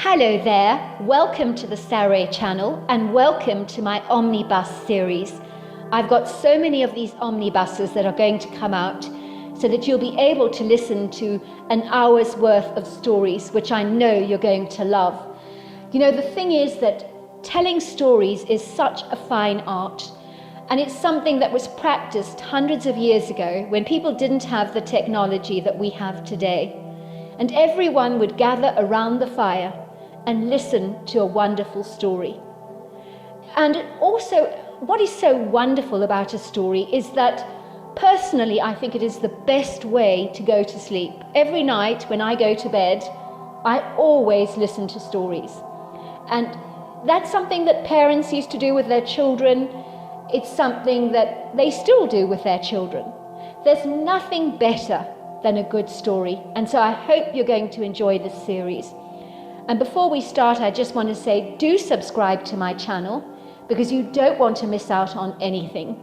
Hello there, welcome to the Saroy channel and welcome to my Omnibus series. I've got so many of these omnibuses that are going to come out so that you'll be able to listen to an hour's worth of stories, which I know you're going to love. You know, the thing is that telling stories is such a fine art, and it's something that was practiced hundreds of years ago when people didn't have the technology that we have today. And everyone would gather around the fire and listen to a wonderful story. And also, what is so wonderful about a story is that personally, I think it is the best way to go to sleep. Every night when I go to bed, I always listen to stories. And that's something that parents used to do with their children. It's something that they still do with their children. There's nothing better than a good story. And so I hope you're going to enjoy this series. And before we start, I just want to say, do subscribe to my channel because you don't want to miss out on anything.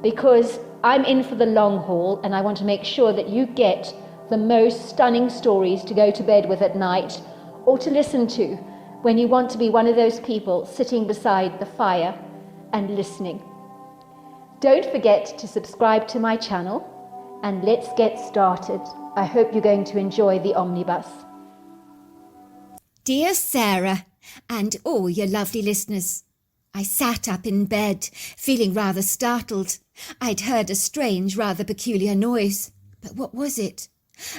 Because I'm in for the long haul and I want to make sure that you get the most stunning stories to go to bed with at night or to listen to when you want to be one of those people sitting beside the fire and listening. Don't forget to subscribe to my channel and let's get started. I hope you're going to enjoy the omnibus. Dear Sarah, and all your lovely listeners, I sat up in bed, feeling rather startled. I'd heard a strange, rather peculiar noise. But what was it?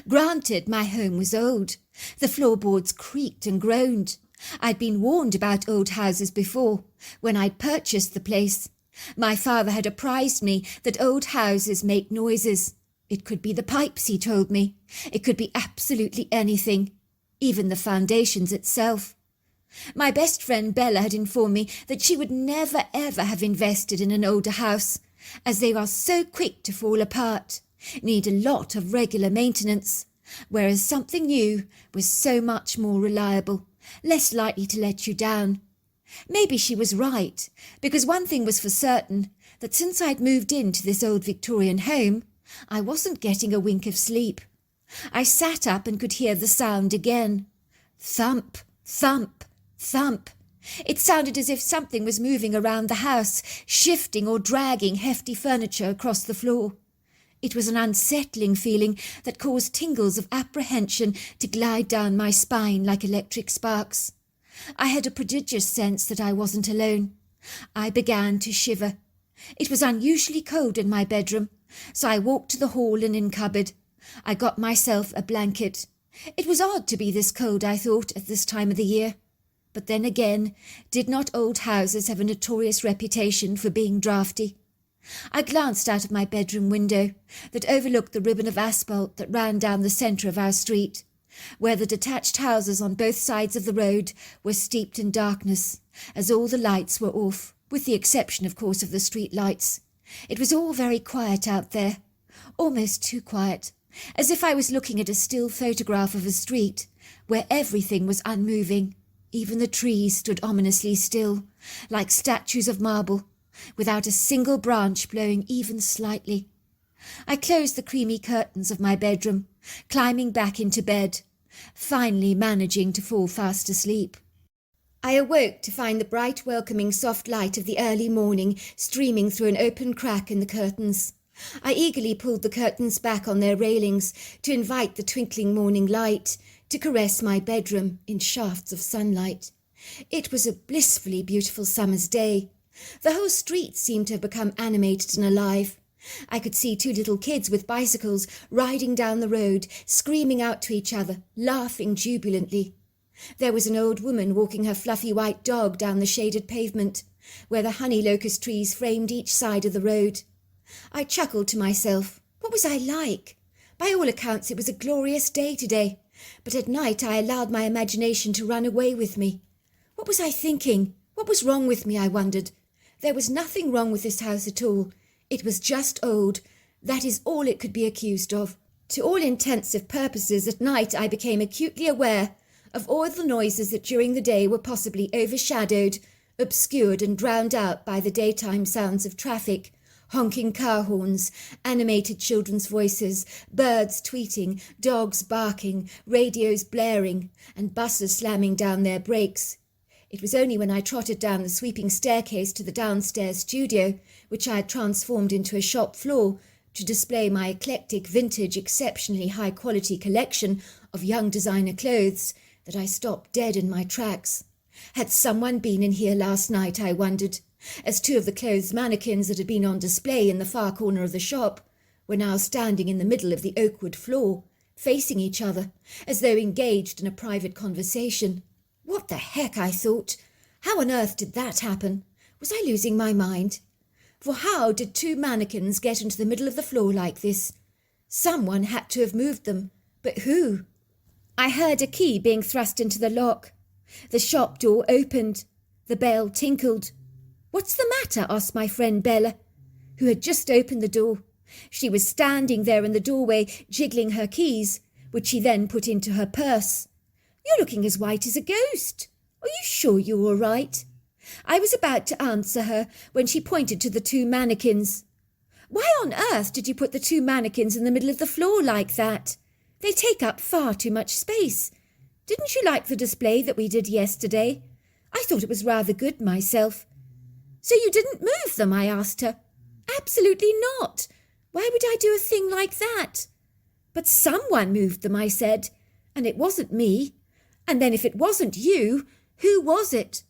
Granted, my home was old. The floorboards creaked and groaned. I'd been warned about old houses before, when I'd purchased the place. My father had apprised me that old houses make noises. It could be the pipes, he told me. It could be absolutely anything. Even the foundations itself. My best friend Bella had informed me that she would never ever have invested in an older house, as they are so quick to fall apart, need a lot of regular maintenance, whereas something new was so much more reliable, less likely to let you down. Maybe she was right, because one thing was for certain, that since I'd moved into this old Victorian home, I wasn't getting a wink of sleep. I sat up and could hear the sound again. Thump, thump, thump. It sounded as if something was moving around the house, shifting or dragging hefty furniture across the floor. It was an unsettling feeling that caused tingles of apprehension to glide down my spine like electric sparks. I had a prodigious sense that I wasn't alone. I began to shiver. It was unusually cold in my bedroom, so I walked to the hall linen cupboard. I got myself a blanket. It was odd to be this cold, I thought, at this time of the year. But then again, did not old houses have a notorious reputation for being draughty? I glanced out of my bedroom window that overlooked the ribbon of asphalt that ran down the centre of our street, where the detached houses on both sides of the road were steeped in darkness, as all the lights were off, with the exception, of course, of the street lights. It was all very quiet out there, almost too quiet. As if I was looking at a still photograph of a street where everything was unmoving. Even the trees stood ominously still, like statues of marble, without a single branch blowing even slightly. I closed the creamy curtains of my bedroom, climbing back into bed, finally managing to fall fast asleep. I awoke to find the bright, welcoming, soft light of the early morning streaming through an open crack in the curtains. I eagerly pulled the curtains back on their railings to invite the twinkling morning light to caress my bedroom in shafts of sunlight. It was a blissfully beautiful summer's day. The whole street seemed to have become animated and alive. I could see two little kids with bicycles riding down the road, screaming out to each other, laughing jubilantly. There was an old woman walking her fluffy white dog down the shaded pavement, where the honey locust trees framed each side of the road. I chuckled to myself. What was I like? By all accounts it was a glorious day today, but at night I allowed my imagination to run away with me. What was I thinking? What was wrong with me, I wondered. There was nothing wrong with this house at all. It was just old. That is all it could be accused of. To all intensive purposes, at night I became acutely aware of all the noises that during the day were possibly overshadowed, obscured and drowned out by the daytime sounds of traffic, Honking car horns, animated children's voices, birds tweeting, dogs barking, radios blaring, and buses slamming down their brakes. It was only when I trotted down the sweeping staircase to the downstairs studio, which I had transformed into a shop floor, to display my eclectic, vintage, exceptionally high-quality collection of young designer clothes, that I stopped dead in my tracks. Had someone been in here last night, I wondered, as two of the clothes mannequins that had been on display in the far corner of the shop were now standing in the middle of the oakwood floor, facing each other, as though engaged in a private conversation. What the heck, I thought. How on earth did that happen? Was I losing my mind? For how did two mannequins get into the middle of the floor like this? Someone had to have moved them, but who? I heard a key being thrust into the lock. The shop door opened. The bell tinkled. "What's the matter?" asked my friend Bella, who had just opened the door. She was standing there in the doorway, jiggling her keys, which she then put into her purse. "You're looking as white as a ghost. Are you sure you're all right?" I was about to answer her when she pointed to the two mannequins. "Why on earth did you put the two mannequins in the middle of the floor like that? They take up far too much space. Didn't you like the display that we did yesterday? I thought it was rather good myself." "So you didn't move them?" I asked her. "Absolutely not. Why would I do a thing like that?" "But someone moved them," I said, "and it wasn't me. And then if it wasn't you, who was it?"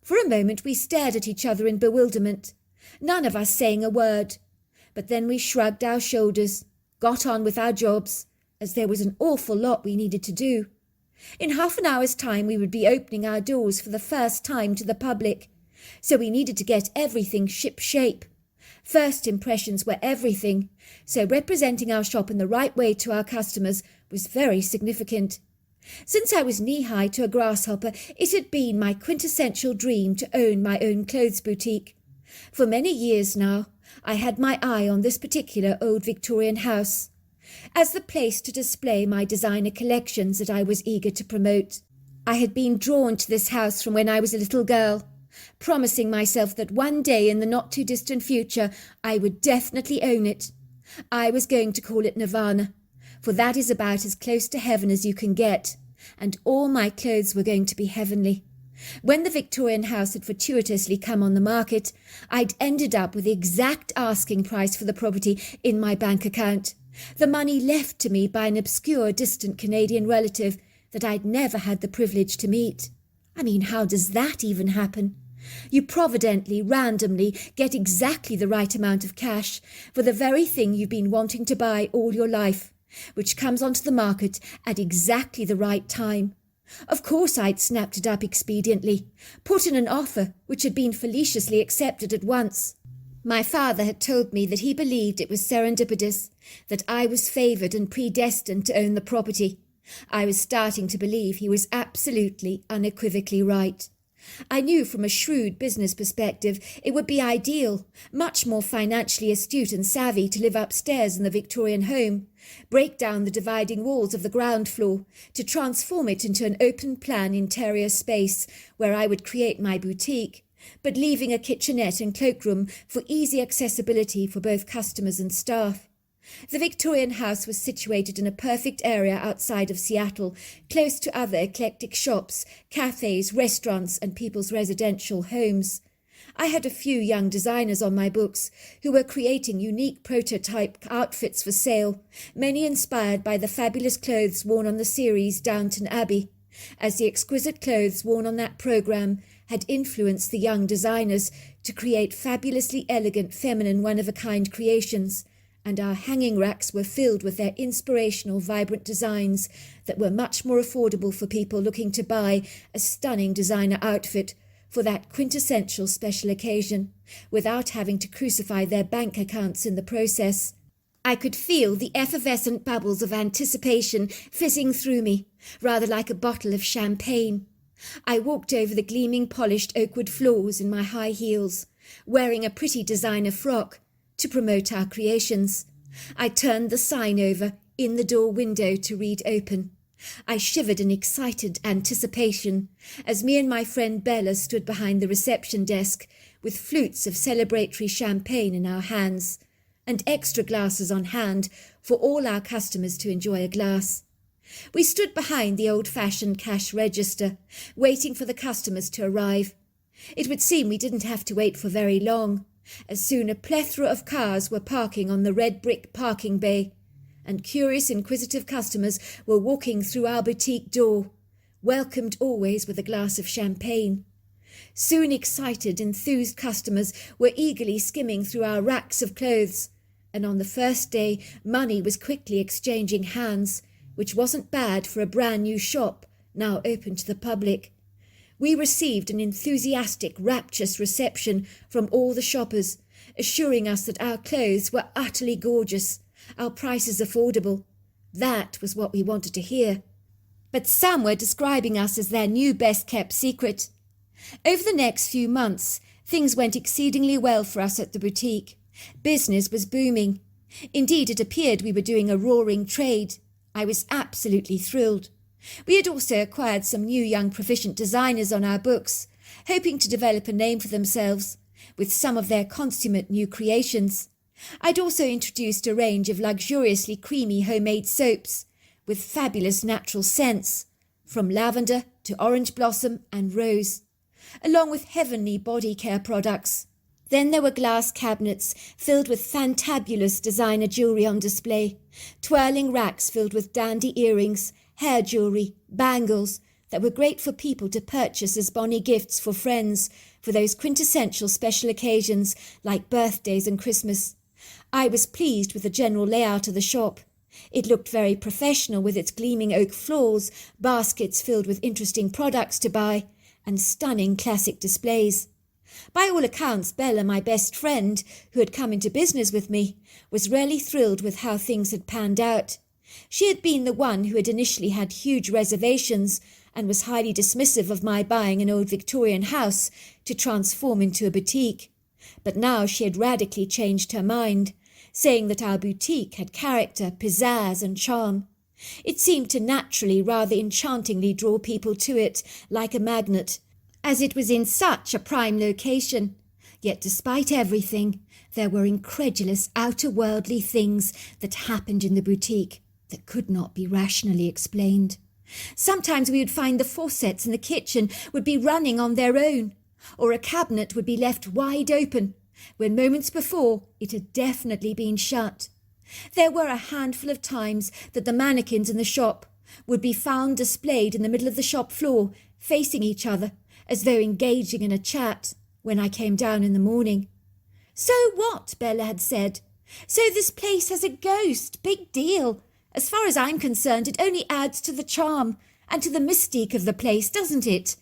For a moment we stared at each other in bewilderment, none of us saying a word. But then we shrugged our shoulders, got on with our jobs, as there was an awful lot we needed to do. In half an hour's time we would be opening our doors for the first time to the public, so we needed to get everything ship-shape. First impressions were everything, so representing our shop in the right way to our customers was very significant. Since I was knee-high to a grasshopper, it had been my quintessential dream to own my own clothes boutique. For many years now, I had my eye on this particular old Victorian house, as the place to display my designer collections that I was eager to promote. I had been drawn to this house from when I was a little girl, promising myself that one day in the not-too-distant future I would definitely own it. I was going to call it Nirvana, for that is about as close to heaven as you can get, and all my clothes were going to be heavenly. When the Victorian house had fortuitously come on the market, I'd ended up with the exact asking price for the property in my bank account, the money left to me by an obscure, distant Canadian relative that I'd never had the privilege to meet. I mean, how does that even happen? You providently, randomly get exactly the right amount of cash for the very thing you've been wanting to buy all your life, which comes onto the market at exactly the right time. Of course I'd snapped it up expediently, put in an offer which had been felicitously accepted at once. My father had told me that he believed it was serendipitous, that I was favoured and predestined to own the property. I was starting to believe he was absolutely, unequivocally right. I knew from a shrewd business perspective it would be ideal, much more financially astute and savvy to live upstairs in the Victorian home, break down the dividing walls of the ground floor, to transform it into an open-plan interior space where I would create my boutique, but leaving a kitchenette and cloakroom for easy accessibility for both customers and staff. The Victorian house was situated in a perfect area outside of Seattle, close to other eclectic shops, cafes, restaurants, and people's residential homes. I had a few young designers on my books who were creating unique prototype outfits for sale, many inspired by the fabulous clothes worn on the series Downton Abbey, as the exquisite clothes worn on that program had influenced the young designers to create fabulously elegant, feminine, one-of-a-kind creations, and our hanging racks were filled with their inspirational, vibrant designs that were much more affordable for people looking to buy a stunning designer outfit for that quintessential special occasion, without having to crucify their bank accounts in the process. I could feel the effervescent bubbles of anticipation fizzing through me, rather like a bottle of champagne. I walked over the gleaming polished oakwood floors in my high heels, wearing a pretty designer frock, to promote our creations. I turned the sign over in the door window to read open. I shivered in excited anticipation as me and my friend Bella stood behind the reception desk with flutes of celebratory champagne in our hands and extra glasses on hand for all our customers to enjoy a glass. We stood behind the old-fashioned cash register, waiting for the customers to arrive. It would seem we didn't have to wait for very long, as soon a plethora of cars were parking on the red brick parking bay, and curious, inquisitive customers were walking through our boutique door, welcomed always with a glass of champagne. Soon excited, enthused customers were eagerly skimming through our racks of clothes, and on the first day money was quickly exchanging hands, which wasn't bad for a brand new shop now open to the public. We received an enthusiastic, rapturous reception from all the shoppers, assuring us that our clothes were utterly gorgeous, our prices affordable. That was what we wanted to hear. But some were describing us as their new best-kept secret. Over the next few months, things went exceedingly well for us at the boutique. Business was booming. Indeed, it appeared we were doing a roaring trade. I was absolutely thrilled. We had also acquired some new young proficient designers on our books, hoping to develop a name for themselves with some of their consummate new creations. I'd also introduced a range of luxuriously creamy homemade soaps with fabulous natural scents, from lavender to orange blossom and rose, along with heavenly body care products. Then there were glass cabinets filled with fantabulous designer jewellery on display, twirling racks filled with dandy earrings, hair jewellery, bangles that were great for people to purchase as bonny gifts for friends for those quintessential special occasions like birthdays and Christmas. I was pleased with the general layout of the shop. It looked very professional with its gleaming oak floors, baskets filled with interesting products to buy, and stunning classic displays. By all accounts, Bella, my best friend, who had come into business with me, was really thrilled with how things had panned out. She had been the one who had initially had huge reservations and was highly dismissive of my buying an old Victorian house to transform into a boutique. But now she had radically changed her mind, saying that our boutique had character, pizzazz and charm. It seemed to naturally, rather enchantingly draw people to it like a magnet, as it was in such a prime location. Yet despite everything, there were incredulous outer-worldly things that happened in the boutique that could not be rationally explained. Sometimes we would find the faucets in the kitchen would be running on their own, or a cabinet would be left wide open, when moments before it had definitely been shut. There were a handful of times that the mannequins in the shop would be found displayed in the middle of the shop floor, facing each other, as though engaging in a chat, when I came down in the morning. "So what?" Bella had said. "So this place has a ghost. Big deal. As far as I'm concerned, it only adds to the charm and to the mystique of the place, doesn't it?"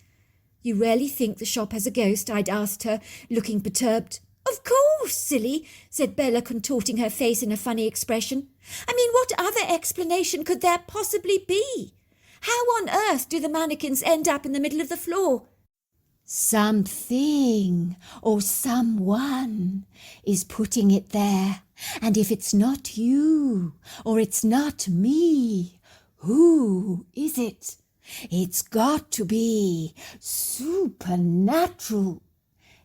"You really think the shop has a ghost?" I'd asked her, looking perturbed. "Of course, silly," said Bella, contorting her face in a funny expression. "I mean, what other explanation could there possibly be? How on earth do the mannequins end up in the middle of the floor?" "Something or someone is putting it there, and if it's not you or it's not me, who is it? It's got to be supernatural."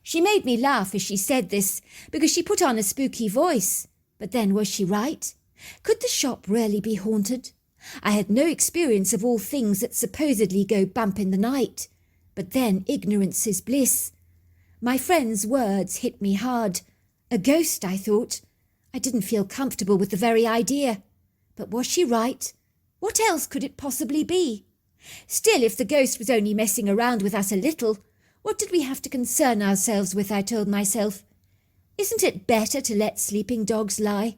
She made me laugh as she said this, because she put on a spooky voice. But then, was she right? Could the shop really be haunted? I had no experience of all things that supposedly go bump in the night. But then ignorance is bliss. My friend's words hit me hard. A ghost, I thought. I didn't feel comfortable with the very idea. But was she right? What else could it possibly be? Still, if the ghost was only messing around with us a little, what did we have to concern ourselves with, I told myself. Isn't it better to let sleeping dogs lie?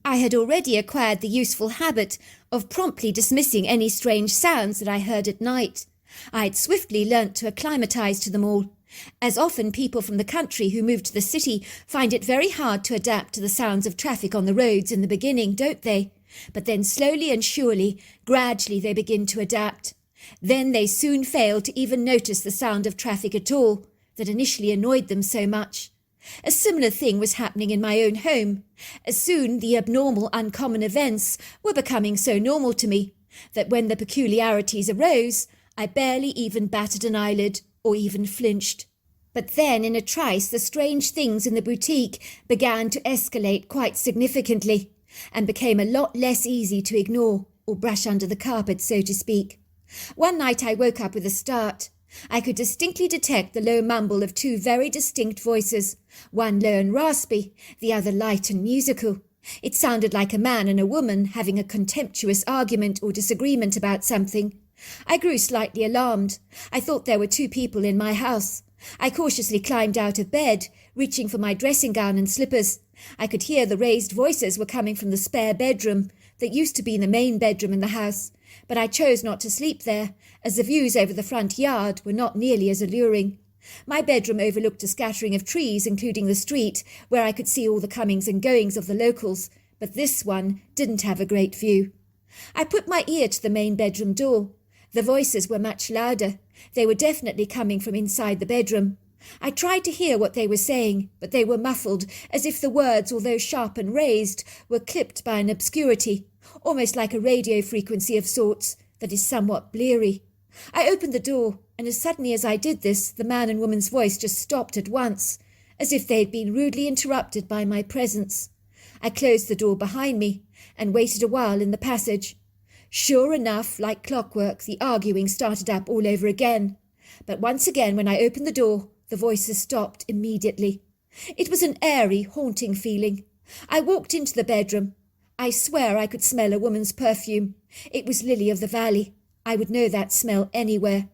I had already acquired the useful habit of promptly dismissing any strange sounds that I heard at night. I had swiftly learnt to acclimatise to them all, as often people from the country who move to the city find it very hard to adapt to the sounds of traffic on the roads in the beginning, don't they? But then slowly and surely, gradually they begin to adapt. Then they soon fail to even notice the sound of traffic at all, that initially annoyed them so much. A similar thing was happening in my own home. As soon the abnormal, uncommon events were becoming so normal to me that when the peculiarities arose, I barely even batted an eyelid or even flinched. But then in a trice the strange things in the boutique began to escalate quite significantly and became a lot less easy to ignore or brush under the carpet, so to speak. One night I woke up with a start. I could distinctly detect the low mumble of two very distinct voices, one low and raspy, the other light and musical. It sounded like a man and a woman having a contemptuous argument or disagreement about something. I grew slightly alarmed. I thought there were two people in my house. I cautiously climbed out of bed, reaching for my dressing gown and slippers. I could hear the raised voices were coming from the spare bedroom that used to be the main bedroom in the house, but I chose not to sleep there, as the views over the front yard were not nearly as alluring. My bedroom overlooked a scattering of trees, including the street, where I could see all the comings and goings of the locals, but this one didn't have a great view. I put my ear to the main bedroom door. The voices were much louder. They were definitely coming from inside the bedroom. I tried to hear what they were saying, but they were muffled, as if the words, although sharp and raised, were clipped by an obscurity, almost like a radio frequency of sorts that is somewhat bleary. I opened the door, and as suddenly as I did this, the man and woman's voice just stopped at once, as if they had been rudely interrupted by my presence. I closed the door behind me and waited a while in the passage. Sure enough, like clockwork, the arguing started up all over again. But once again, when I opened the door, the voices stopped immediately. It was an airy, haunting feeling. I walked into the bedroom. I swear I could smell a woman's perfume. It was Lily of the Valley. I would know that smell anywhere.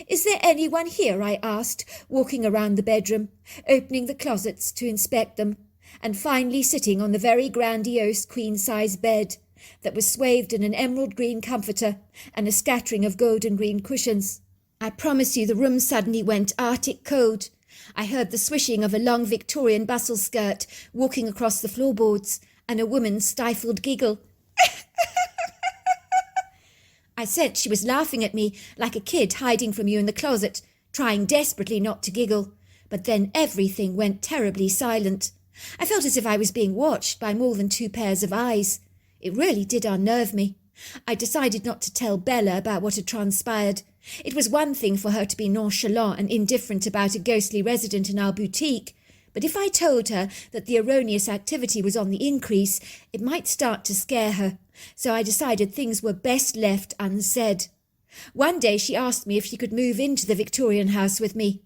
"Is there anyone here?" I asked, walking around the bedroom, opening the closets to inspect them, and finally sitting on the very grandiose queen-size bed that was swathed in an emerald green comforter and a scattering of golden green cushions. I promise you the room suddenly went Arctic cold. I heard the swishing of a long Victorian bustle skirt walking across the floorboards and a woman's stifled giggle. I sensed she was laughing at me like a kid hiding from you in the closet, trying desperately not to giggle. But then everything went terribly silent. I felt as if I was being watched by more than two pairs of eyes. It really did unnerve me. I decided not to tell Bella about what had transpired. It was one thing for her to be nonchalant and indifferent about a ghostly resident in our boutique, but if I told her that the erroneous activity was on the increase, it might start to scare her, so I decided things were best left unsaid. One day she asked me if she could move into the Victorian house with me.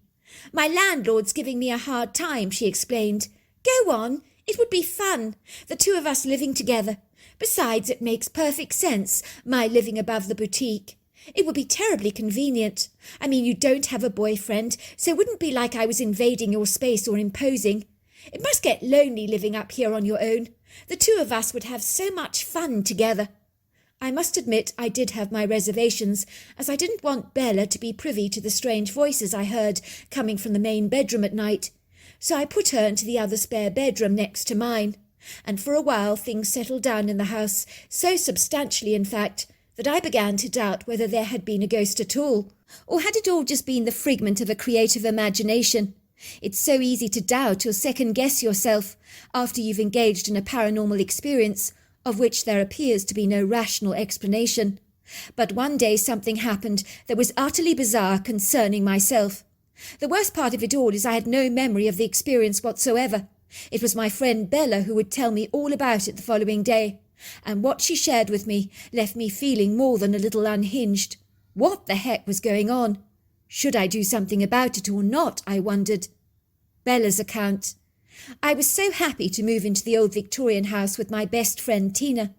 "My landlord's giving me a hard time," she explained. "Go on, it would be fun, the two of us living together. Besides, it makes perfect sense, my living above the boutique. It would be terribly convenient. I mean, you don't have a boyfriend, so it wouldn't be like I was invading your space or imposing. It must get lonely living up here on your own. The two of us would have so much fun together." I must admit I did have my reservations, as I didn't want Bella to be privy to the strange voices I heard coming from the main bedroom at night. So I put her into the other spare bedroom next to mine, and for a while things settled down in the house, so substantially in fact, that I began to doubt whether there had been a ghost at all, or had it all just been the figment of a creative imagination. It's so easy to doubt or second-guess yourself after you've engaged in a paranormal experience of which there appears to be no rational explanation. But one day something happened that was utterly bizarre concerning myself. The worst part of it all is I had no memory of the experience whatsoever. It was my friend Bella who would tell me all about it the following day, and what she shared with me left me feeling more than a little unhinged. What the heck was going on? Should I do something about it or not, I wondered. Bella's account. I was so happy to move into the old Victorian house with my best friend Tina.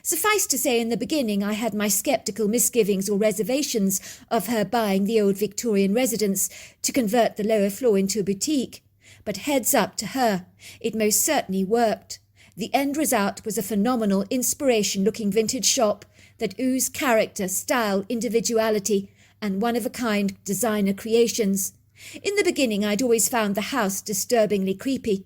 Suffice to say, in the beginning I had my sceptical misgivings or reservations of her buying the old Victorian residence to convert the lower floor into a boutique. But heads up to her, it most certainly worked. The end result was a phenomenal, inspiration-looking vintage shop that oozed character, style, individuality, and one-of-a-kind designer creations. In the beginning, I'd always found the house disturbingly creepy.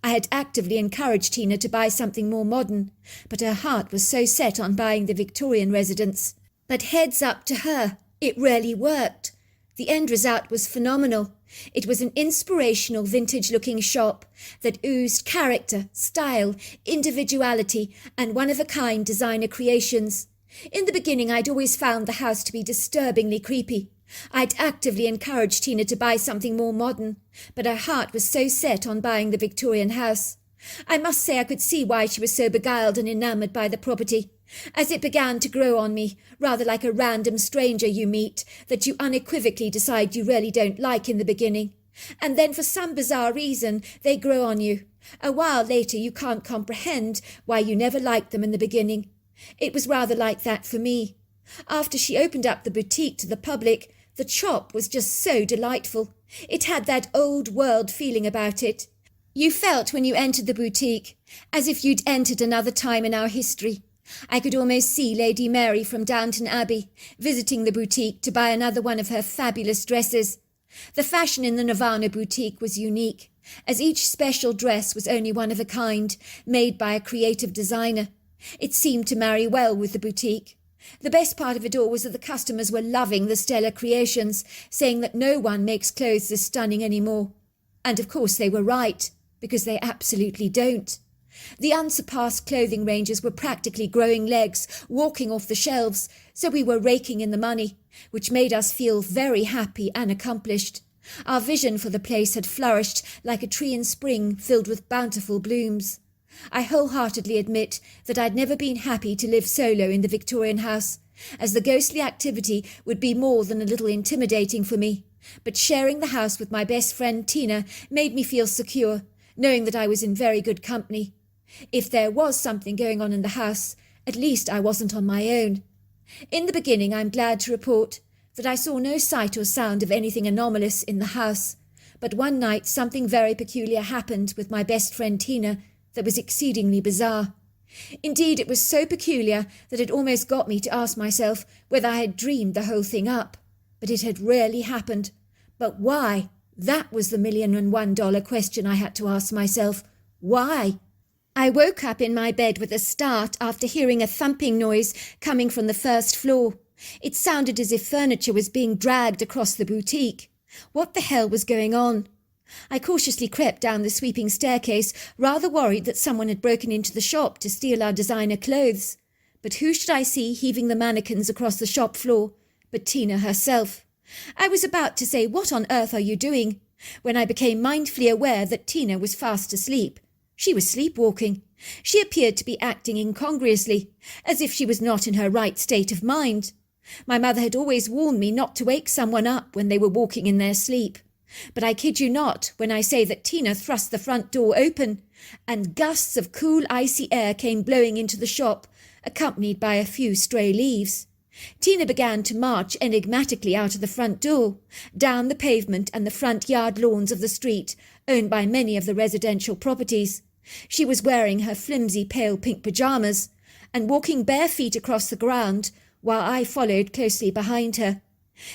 I had actively encouraged Tina to buy something more modern, but her heart was so set on buying the Victorian residence. But heads up to her, it really worked. The end result was phenomenal. It was an inspirational vintage-looking shop that oozed character, style, individuality, and one-of-a-kind designer creations. In the beginning, I'd always found the house to be disturbingly creepy. I'd actively encouraged Tina to buy something more modern, but her heart was so set on buying the Victorian house. I must say I could see why she was so beguiled and enamoured by the property, as it began to grow on me, rather like a random stranger you meet that you unequivocally decide you really don't like in the beginning. And then for some bizarre reason they grow on you. A while later you can't comprehend why you never liked them in the beginning. It was rather like that for me. After she opened up the boutique to the public, the shop was just so delightful. It had that old world feeling about it. You felt when you entered the boutique as if you'd entered another time in our history. I could almost see Lady Mary from Downton Abbey visiting the boutique to buy another one of her fabulous dresses. The fashion in the Nirvana boutique was unique, as each special dress was only one of a kind, made by a creative designer. It seemed to marry well with the boutique. The best part of it all was that the customers were loving the stellar creations, saying that no one makes clothes this stunning anymore. And of course they were right, because they absolutely don't. The unsurpassed clothing ranges were practically growing legs, walking off the shelves, so we were raking in the money, which made us feel very happy and accomplished. Our vision for the place had flourished like a tree in spring filled with bountiful blooms. I wholeheartedly admit that I'd never been happy to live solo in the Victorian house, as the ghostly activity would be more than a little intimidating for me. But sharing the house with my best friend Tina made me feel secure, knowing that I was in very good company. If there was something going on in the house, at least I wasn't on my own. In the beginning, I'm glad to report that I saw no sight or sound of anything anomalous in the house, but one night something very peculiar happened with my best friend Tina that was exceedingly bizarre. Indeed, it was so peculiar that it almost got me to ask myself whether I had dreamed the whole thing up. But it had really happened. But why? That was the $1,001 question I had to ask myself. Why? I woke up in my bed with a start after hearing a thumping noise coming from the first floor. It sounded as if furniture was being dragged across the boutique. What the hell was going on? I cautiously crept down the sweeping staircase, rather worried that someone had broken into the shop to steal our designer clothes. But who should I see heaving the mannequins across the shop floor but Tina herself? I was about to say, "What on earth are you doing?" when I became mindfully aware that Tina was fast asleep. She was sleepwalking. She appeared to be acting incongruously, as if she was not in her right state of mind. My mother had always warned me not to wake someone up when they were walking in their sleep. But I kid you not when I say that Tina thrust the front door open, and gusts of cool, icy air came blowing into the shop, accompanied by a few stray leaves. Tina began to march enigmatically out of the front door, down the pavement and the front yard lawns of the street, owned by many of the residential properties. She was wearing her flimsy pale pink pyjamas, and walking bare feet across the ground, while I followed closely behind her.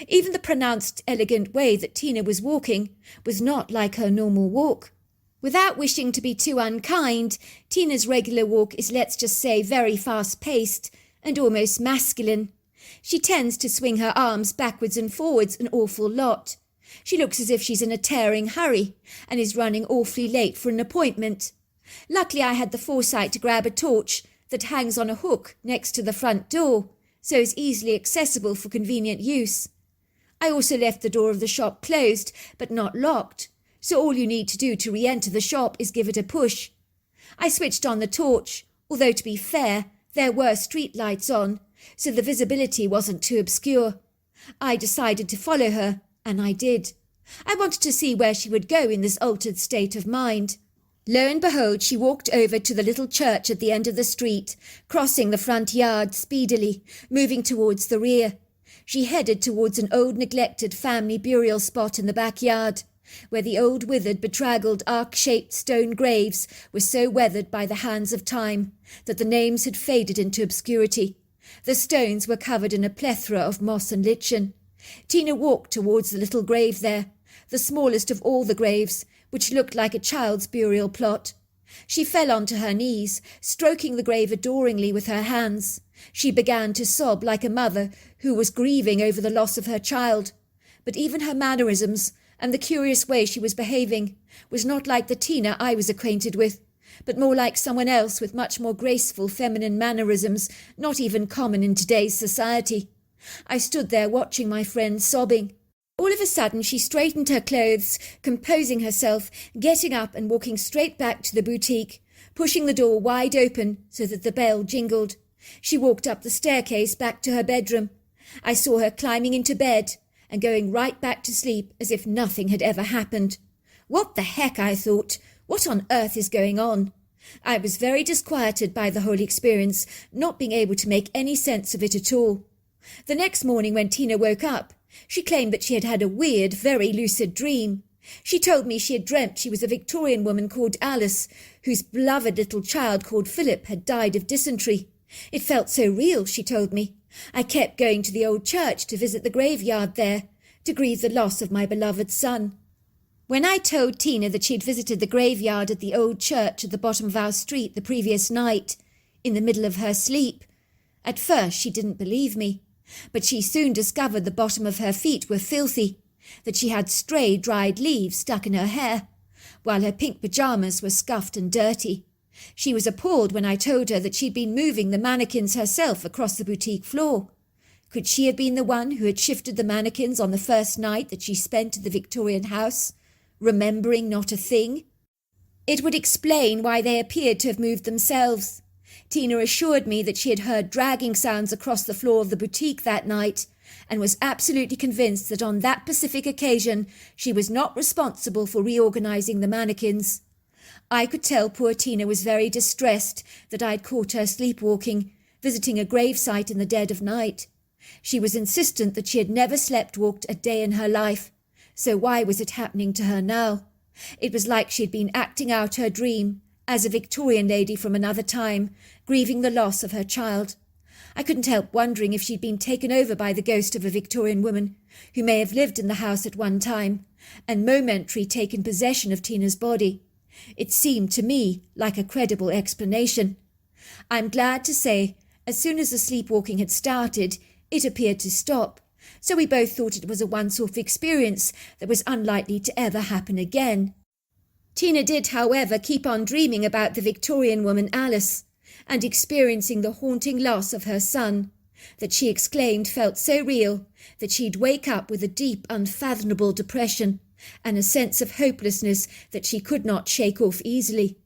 Even the pronounced, elegant way that Tina was walking was not like her normal walk. Without wishing to be too unkind, Tina's regular walk is, let's just say, very fast-paced and almost masculine. She tends to swing her arms backwards and forwards an awful lot. She looks as if she's in a tearing hurry and is running awfully late for an appointment. Luckily, I had the foresight to grab a torch that hangs on a hook next to the front door, so is easily accessible for convenient use. I also left the door of the shop closed, but not locked, so all you need to do to re-enter the shop is give it a push. I switched on the torch, although to be fair, there were street lights on, so the visibility wasn't too obscure. I decided to follow her, and I did. I wanted to see where she would go in this altered state of mind. Lo and behold, she walked over to the little church at the end of the street, crossing the front yard speedily, moving towards the rear. She headed towards an old neglected family burial spot in the backyard, where the old withered, bedraggled, arc-shaped stone graves were so weathered by the hands of time that the names had faded into obscurity. The stones were covered in a plethora of moss and lichen. Tina walked towards the little grave there, the smallest of all the graves, which looked like a child's burial plot. She fell onto her knees, stroking the grave adoringly with her hands. She began to sob like a mother who was grieving over the loss of her child. But even her mannerisms and the curious way she was behaving was not like the Tina I was acquainted with, but more like someone else with much more graceful feminine mannerisms, not even common in today's society. I stood there watching my friend sobbing. All of a sudden she straightened her clothes, composing herself, getting up and walking straight back to the boutique, pushing the door wide open so that the bell jingled. She walked up the staircase back to her bedroom. I saw her climbing into bed and going right back to sleep as if nothing had ever happened. What the heck, I thought. What on earth is going on? I was very disquieted by the whole experience, not being able to make any sense of it at all. The next morning when Tina woke up, she claimed that she had had a weird, very lucid dream. She told me she had dreamt she was a Victorian woman called Alice, whose beloved little child called Philip had died of dysentery. It felt so real, she told me. I kept going to the old church to visit the graveyard there, to grieve the loss of my beloved son. When I told Tina that she had visited the graveyard at the old church at the bottom of our street the previous night, in the middle of her sleep, at first she didn't believe me, but she soon discovered the bottom of her feet were filthy, that she had stray dried leaves stuck in her hair, while her pink pyjamas were scuffed and dirty. She was appalled when I told her that she'd been moving the mannequins herself across the boutique floor. Could she have been the one who had shifted the mannequins on the first night that she spent at the Victorian house, remembering not a thing? It would explain why they appeared to have moved themselves. Tina assured me that she had heard dragging sounds across the floor of the boutique that night, and was absolutely convinced that on that specific occasion she was not responsible for reorganizing the mannequins. I could tell poor Tina was very distressed that I had caught her sleepwalking, visiting a gravesite in the dead of night. She was insistent that she had never slept-walked a day in her life, so why was it happening to her now? It was like she had been acting out her dream, as a Victorian lady from another time, grieving the loss of her child. I couldn't help wondering if she'd been taken over by the ghost of a Victorian woman, who may have lived in the house at one time, and momentarily taken possession of Tina's body. It seemed to me like a credible explanation. I'm glad to say, as soon as the sleepwalking had started, it appeared to stop, so we both thought it was a once-off experience that was unlikely to ever happen again. Tina did, however, keep on dreaming about the Victorian woman Alice, and experiencing the haunting loss of her son, that she exclaimed felt so real that she'd wake up with a deep, unfathomable depression, and a sense of hopelessness that she could not shake off easily.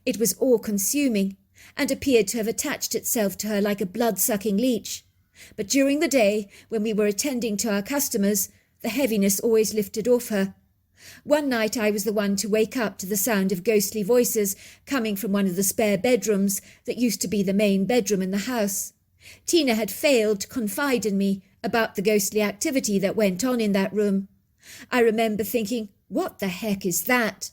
It was all-consuming, and appeared to have attached itself to her like a blood-sucking leech. But during the day, when we were attending to our customers, the heaviness always lifted off her. One night I was the one to wake up to the sound of ghostly voices coming from one of the spare bedrooms that used to be the main bedroom in the house. Tina had failed to confide in me about the ghostly activity that went on in that room. I remember thinking, what the heck is that?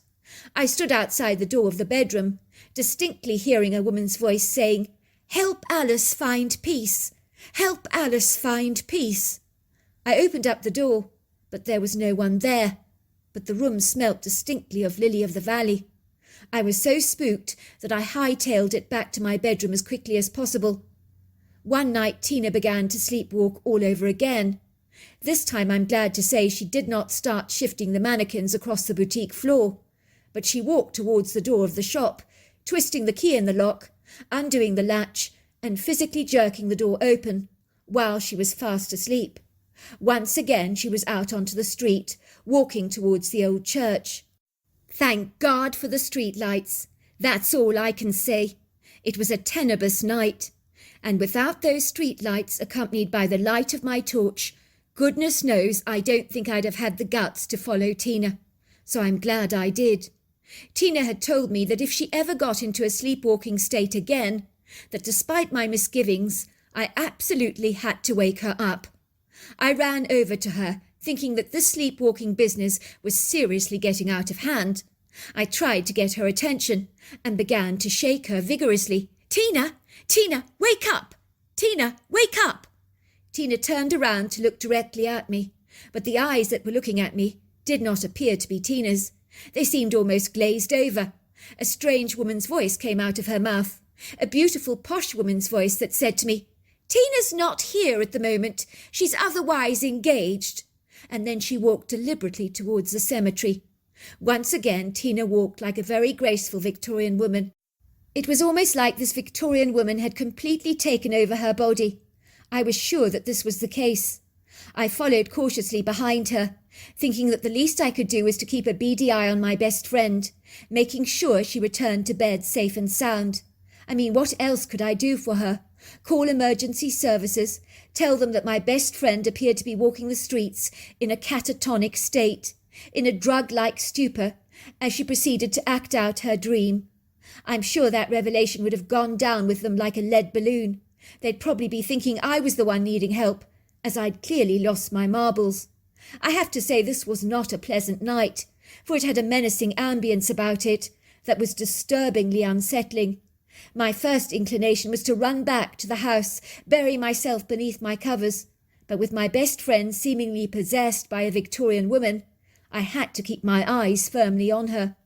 I stood outside the door of the bedroom, distinctly hearing a woman's voice saying, "Help Alice find peace! Help Alice find peace!" I opened up the door, but there was no one there. But the room smelt distinctly of lily of the valley. I was so spooked that I hightailed it back to my bedroom as quickly as possible. One night Tina began to sleepwalk all over again. This time I'm glad to say she did not start shifting the mannequins across the boutique floor, but she walked towards the door of the shop, twisting the key in the lock, undoing the latch, and physically jerking the door open, while she was fast asleep. Once again she was out onto the street, walking towards the old church. Thank God for the street lights. That's all I can say. It was a tenebrous night, and without those street lights accompanied by the light of my torch, goodness knows I don't think I'd have had the guts to follow Tina, so I'm glad I did. Tina had told me that if she ever got into a sleepwalking state again, that despite my misgivings, I absolutely had to wake her up. I ran over to her, thinking that this sleepwalking business was seriously getting out of hand. I tried to get her attention, and began to shake her vigorously. "Tina! Tina, wake up! Tina, wake up!" Tina turned around to look directly at me, but the eyes that were looking at me did not appear to be Tina's. They seemed almost glazed over. A strange woman's voice came out of her mouth, a beautiful posh woman's voice that said to me, "Tina's not here at the moment. She's otherwise engaged." And then she walked deliberately towards the cemetery. Once again Tina walked like a very graceful Victorian woman, It was almost like this Victorian woman had completely taken over her body. I was sure that this was the case. I followed cautiously behind her, thinking that the least I could do was to keep a beady eye on my best friend, making sure she returned to bed safe and sound. I mean, what else could I do for her? Call emergency services, tell them that my best friend appeared to be walking the streets in a catatonic state, in a drug-like stupor, as she proceeded to act out her dream. I'm sure that revelation would have gone down with them like a lead balloon. They'd probably be thinking I was the one needing help, as I'd clearly lost my marbles. I have to say this was not a pleasant night, for it had a menacing ambience about it that was disturbingly unsettling. My first inclination was to run back to the house, bury myself beneath my covers, but with my best friend seemingly possessed by a Victorian woman, I had to keep my eyes firmly on her.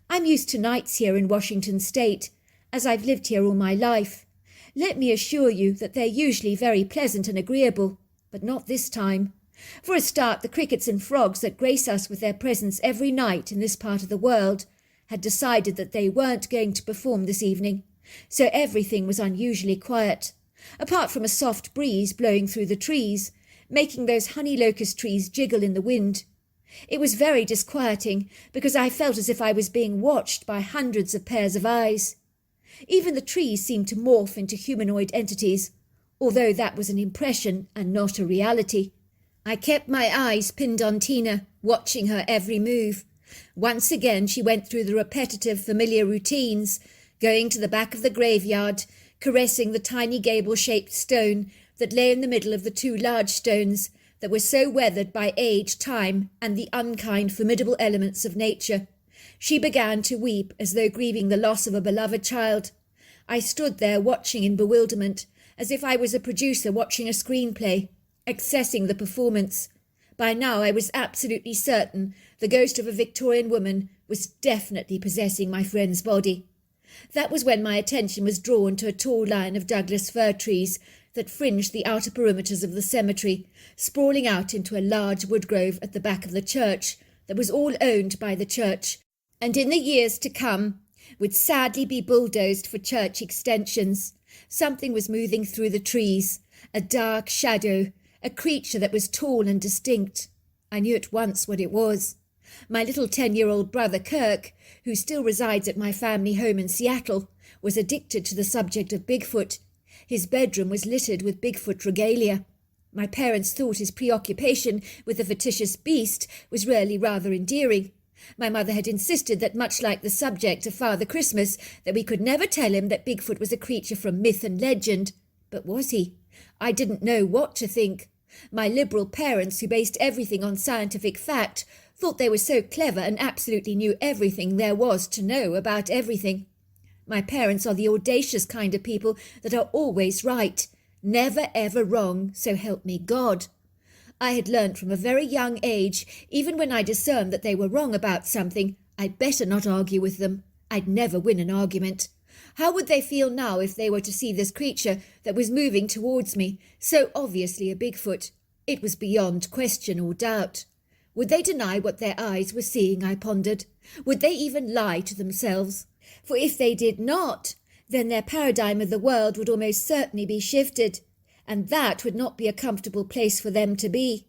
I'm used to nights here in Washington State, as I've lived here all my life. Let me assure you that they're usually very pleasant and agreeable, but not this time. For a start, the crickets and frogs that grace us with their presence every night in this part of the world had decided that they weren't going to perform this evening, so everything was unusually quiet, apart from a soft breeze blowing through the trees, making those honey locust trees jiggle in the wind. It was very disquieting, because I felt as if I was being watched by hundreds of pairs of eyes. Even the trees seemed to morph into humanoid entities, although that was an impression and not a reality. I kept my eyes pinned on Tina, watching her every move. Once again she went through the repetitive, familiar routines, going to the back of the graveyard, caressing the tiny gable-shaped stone that lay in the middle of the two large stones that were so weathered by age, time, and the unkind, formidable elements of nature. She began to weep as though grieving the loss of a beloved child. I stood there watching in bewilderment, as if I was a producer watching a screenplay, accessing the performance. By now I was absolutely certain the ghost of a Victorian woman was definitely possessing my friend's body. That was when my attention was drawn to a tall line of Douglas fir trees that fringed the outer perimeters of the cemetery, sprawling out into a large woodgrove at the back of the church that was all owned by the church, and in the years to come would sadly be bulldozed for church extensions. Something was moving through the trees, a dark shadow, a creature that was tall and distinct. I knew at once what it was. My little 10-year-old brother Kirk, who still resides at my family home in Seattle, was addicted to the subject of Bigfoot. His bedroom was littered with Bigfoot regalia. My parents thought his preoccupation with the fictitious beast was really rather endearing. My mother had insisted that, much like the subject of Father Christmas, that we could never tell him that Bigfoot was a creature from myth and legend. But was he? I didn't know what to think. My liberal parents, who based everything on scientific fact, thought they were so clever and absolutely knew everything there was to know about everything. My parents are the audacious kind of people that are always right, never ever wrong, so help me God. I had learnt from a very young age, even when I discerned that they were wrong about something, I'd better not argue with them. I'd never win an argument. How would they feel now if they were to see this creature that was moving towards me, so obviously a Bigfoot? It was beyond question or doubt. Would they deny what their eyes were seeing, I pondered? Would they even lie to themselves? For if they did not, then their paradigm of the world would almost certainly be shifted, and that would not be a comfortable place for them to be.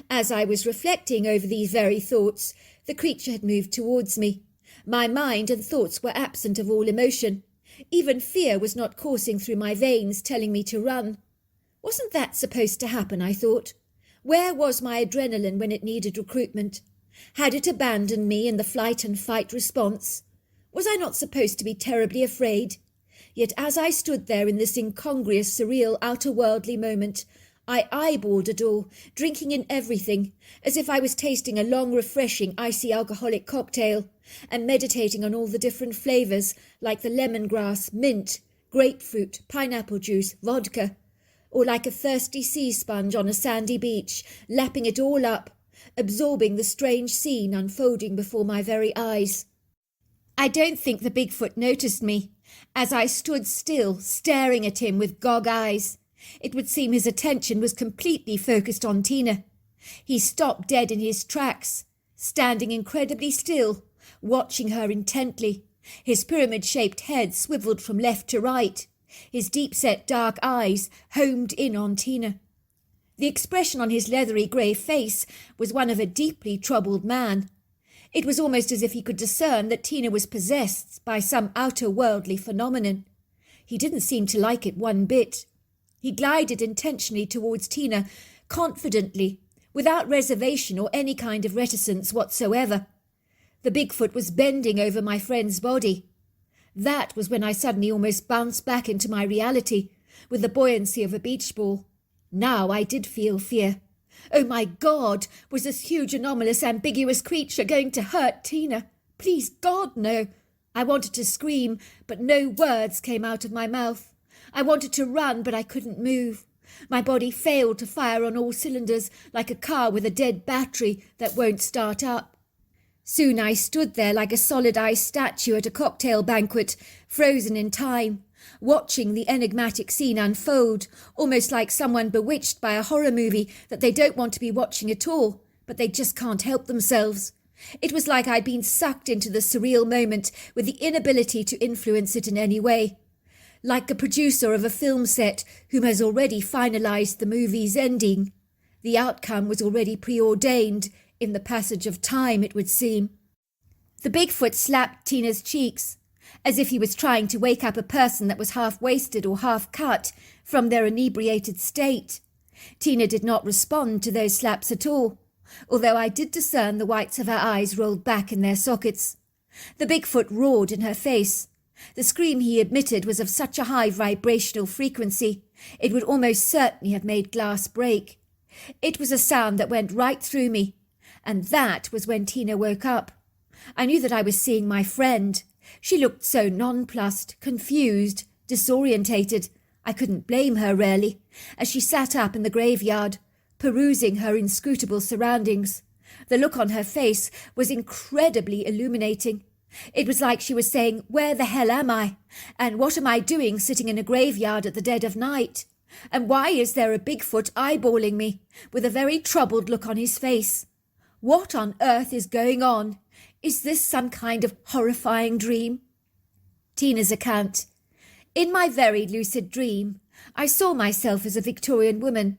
As I was reflecting over these very thoughts, the creature had moved towards me. My mind and thoughts were absent of all emotion. Even fear was not coursing through my veins, telling me to run. Wasn't that supposed to happen, I thought? Where was my adrenaline when it needed recruitment? Had it abandoned me in the flight and fight response? Was I not supposed to be terribly afraid? Yet as I stood there in this incongruous, surreal, outer-worldly moment, I eyeballed it all, drinking in everything, as if I was tasting a long, refreshing, icy alcoholic cocktail, and meditating on all the different flavours, like the lemongrass, mint, grapefruit, pineapple juice, vodka, or like a thirsty sea sponge on a sandy beach, lapping it all up, absorbing the strange scene unfolding before my very eyes. I don't think the Bigfoot noticed me, as I stood still, staring at him with gog eyes. It would seem his attention was completely focused on Tina. He stopped dead in his tracks, standing incredibly still, watching her intently, His pyramid-shaped head swiveled from left to right, his deep-set dark eyes homed in on Tina. The expression on his leathery grey face was one of a deeply troubled man. It was almost as if he could discern that Tina was possessed by some outer-worldly phenomenon. He didn't seem to like it one bit. He glided intentionally towards Tina, confidently, without reservation or any kind of reticence whatsoever. The Bigfoot was bending over my friend's body. That was when I suddenly almost bounced back into my reality, with the buoyancy of a beach ball. Now I did feel fear. Oh my God, was this huge, anomalous, ambiguous creature going to hurt Tina? Please God, no. I wanted to scream, but no words came out of my mouth. I wanted to run, but I couldn't move. My body failed to fire on all cylinders like a car with a dead battery that won't start up. Soon I stood there like a solid ice statue at a cocktail banquet, frozen in time, watching the enigmatic scene unfold, almost like someone bewitched by a horror movie that they don't want to be watching at all, but they just can't help themselves. It was like I'd been sucked into the surreal moment with the inability to influence it in any way. Like a producer of a film set who has already finalized the movie's ending. The outcome was already preordained in the passage of time, it would seem. The Bigfoot slapped Tina's cheeks, as if he was trying to wake up a person that was half-wasted or half-cut from their inebriated state. Tina did not respond to those slaps at all, although I did discern the whites of her eyes rolled back in their sockets. The Bigfoot roared in her face. The scream he emitted was of such a high vibrational frequency, it would almost certainly have made glass break. It was a sound that went right through me, and that was when Tina woke up. I knew that I was seeing my friend. She looked so nonplussed, confused, disorientated. I couldn't blame her, really, as she sat up in the graveyard, perusing her inscrutable surroundings. The look on her face was incredibly illuminating. It was like she was saying, "Where the hell am I? And what am I doing sitting in a graveyard at the dead of night? And why is there a Bigfoot eyeballing me, with a very troubled look on his face? What on earth is going on? Is this some kind of horrifying dream?" Tina's account. In my very lucid dream, I saw myself as a Victorian woman.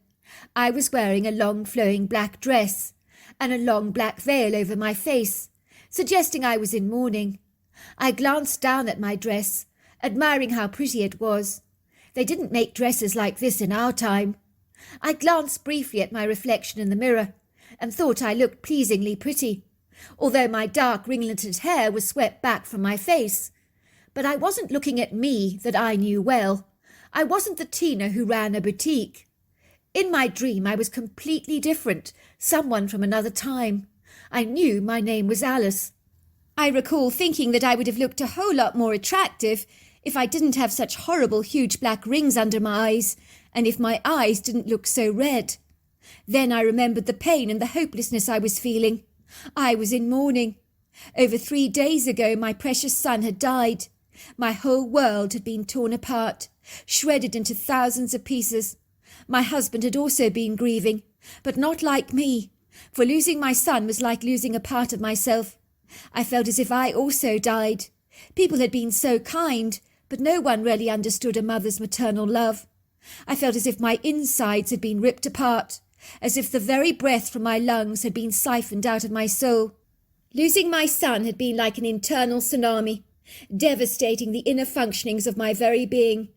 I was wearing a long flowing black dress and a long black veil over my face, suggesting I was in mourning. I glanced down at my dress, admiring how pretty it was. They didn't make dresses like this in our time. I glanced briefly at my reflection in the mirror and thought I looked pleasingly pretty, although my dark ringleted hair was swept back from my face. But I wasn't looking at me that I knew well. I wasn't the Tina who ran a boutique. In my dream I was completely different, someone from another time. I knew my name was Alice. I recall thinking that I would have looked a whole lot more attractive if I didn't have such horrible huge black rings under my eyes, and if my eyes didn't look so red. Then I remembered the pain and the hopelessness I was feeling. I was in mourning. Over 3 days ago my precious son had died. My whole world had been torn apart, shredded into thousands of pieces. My husband had also been grieving, but not like me, for losing my son was like losing a part of myself. I felt as if I also died. People had been so kind, but no one really understood a mother's maternal love. I felt as if my insides had been ripped apart, as if the very breath from my lungs had been siphoned out of my soul. Losing my son had been like an internal tsunami, devastating the inner functionings of my very being,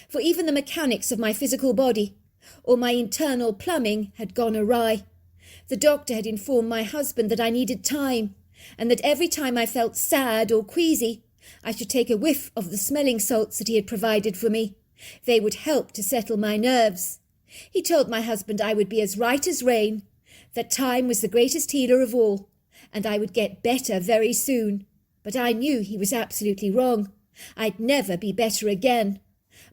for even the mechanics of my physical body, or my internal plumbing, had gone awry. The doctor had informed my husband that I needed time, and that every time I felt sad or queasy, I should take a whiff of the smelling salts that he had provided for me. They would help to settle my nerves. He told my husband I would be as right as rain, that time was the greatest healer of all, and I would get better very soon. But I knew he was absolutely wrong. I'd never be better again.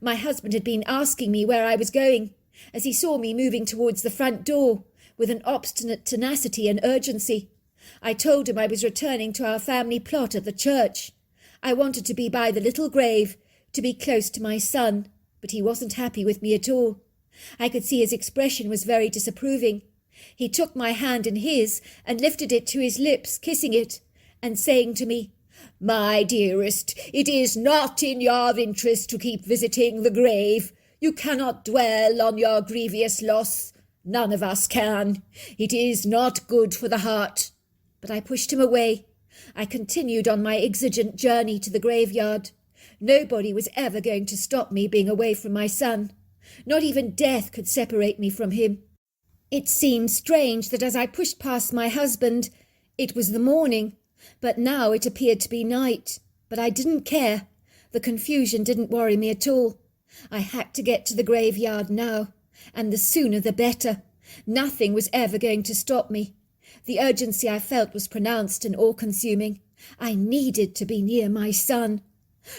My husband had been asking me where I was going, as he saw me moving towards the front door, with an obstinate tenacity and urgency. I told him I was returning to our family plot at the church. I wanted to be by the little grave, to be close to my son, but he wasn't happy with me at all. I could see his expression was very disapproving. He took my hand in his and lifted it to his lips, kissing it, and saying to me, My dearest, it is not in your interest to keep visiting the grave. You cannot dwell on your grievous loss. None of us can. It is not good for the heart. But I pushed him away. I continued on my exigent journey to the graveyard. Nobody was ever going to stop me being away from my son. Not even death could separate me from him. It seemed strange that as I pushed past my husband, it was the morning, but now it appeared to be night. But I didn't care. The confusion didn't worry me at all. I had to get to the graveyard now, and the sooner the better. Nothing was ever going to stop me. The urgency I felt was pronounced and all-consuming. I needed to be near my son.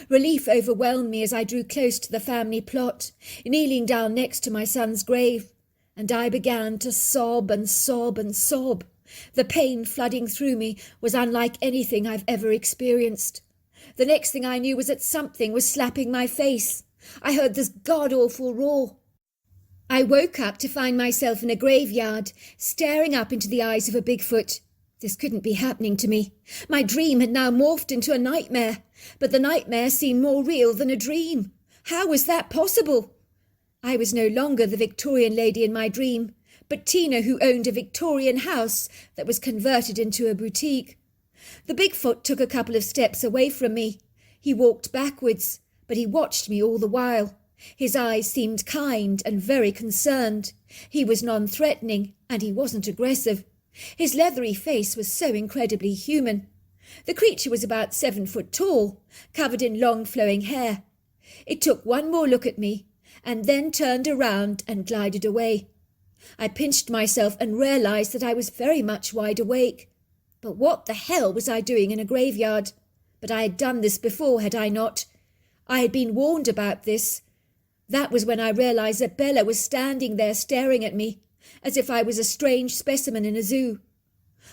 Relief overwhelmed me as I drew close to the family plot, kneeling down next to my son's grave, and I began to sob and sob and sob. The pain flooding through me was unlike anything I've ever experienced. The next thing I knew was that something was slapping my face. I heard this god-awful roar. I woke up to find myself in a graveyard, staring up into the eyes of a Bigfoot. This couldn't be happening to me. My dream had now morphed into a nightmare, but the nightmare seemed more real than a dream. How was that possible? I was no longer the Victorian lady in my dream, but Tina, who owned a Victorian house that was converted into a boutique. The Bigfoot took a couple of steps away from me. He walked backwards, but he watched me all the while. His eyes seemed kind and very concerned. He was non-threatening, and he wasn't aggressive. His leathery face was so incredibly human. The creature was about 7 foot tall, covered in long flowing hair. It took one more look at me, and then turned around and glided away. I pinched myself and realized that I was very much wide awake. But what the hell was I doing in a graveyard? But I had done this before, had I not? I had been warned about this. That was when I realized that Bella was standing there staring at me, as if I was a strange specimen in a zoo.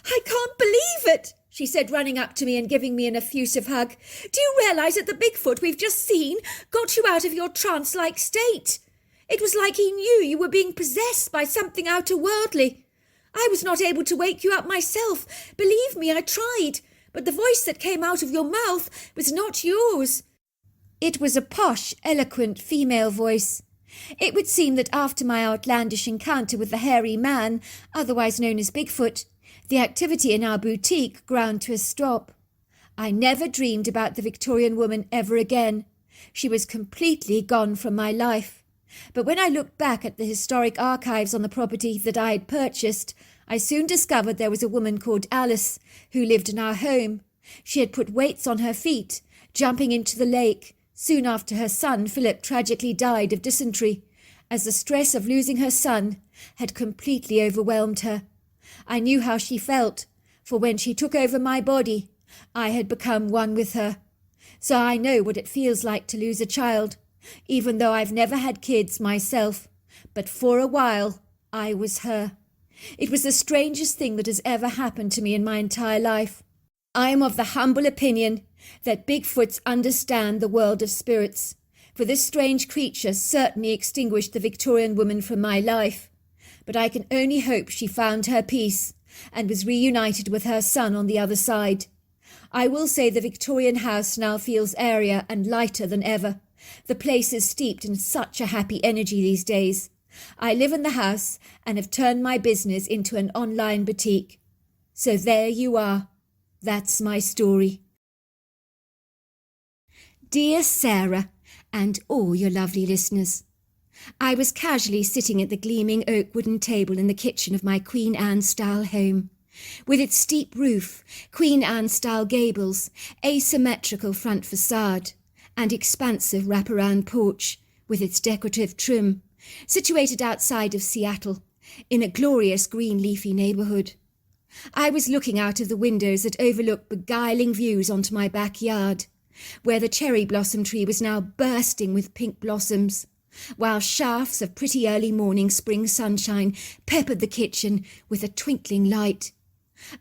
"I can't believe it," she said, running up to me and giving me an effusive hug. "Do you realize that the Bigfoot we've just seen got you out of your trance-like state? It was like he knew you were being possessed by something outer-worldly. I was not able to wake you up myself. Believe me, I tried, but the voice that came out of your mouth was not yours." It was a posh, eloquent female voice. It would seem that after my outlandish encounter with the hairy man, otherwise known as Bigfoot, the activity in our boutique ground to a stop. I never dreamed about the Victorian woman ever again. She was completely gone from my life. But when I looked back at the historic archives on the property that I had purchased, I soon discovered there was a woman called Alice who lived in our home. She had put weights on her feet, jumping into the lake, soon after her son Philip tragically died of dysentery, as the stress of losing her son had completely overwhelmed her. I knew how she felt, for when she took over my body, I had become one with her. So I know what it feels like to lose a child, even though I've never had kids myself. But for a while, I was her. It was the strangest thing that has ever happened to me in my entire life. I am of the humble opinion that Bigfoots understand the world of spirits, for this strange creature certainly extinguished the Victorian woman from my life. But I can only hope she found her peace and was reunited with her son on the other side. I will say the Victorian house now feels airier and lighter than ever. The place is steeped in such a happy energy these days. I live in the house and have turned my business into an online boutique. So there you are. That's my story. Dear Sarah, and all your lovely listeners, I was casually sitting at the gleaming oak wooden table in the kitchen of my Queen Anne-style home. With its steep roof, Queen Anne-style gables, asymmetrical front facade, and expansive wraparound porch, with its decorative trim, situated outside of Seattle, in a glorious green leafy neighbourhood. I was looking out of the windows that overlooked beguiling views onto my backyard, where the cherry blossom tree was now bursting with pink blossoms, while shafts of pretty early morning spring sunshine peppered the kitchen with a twinkling light.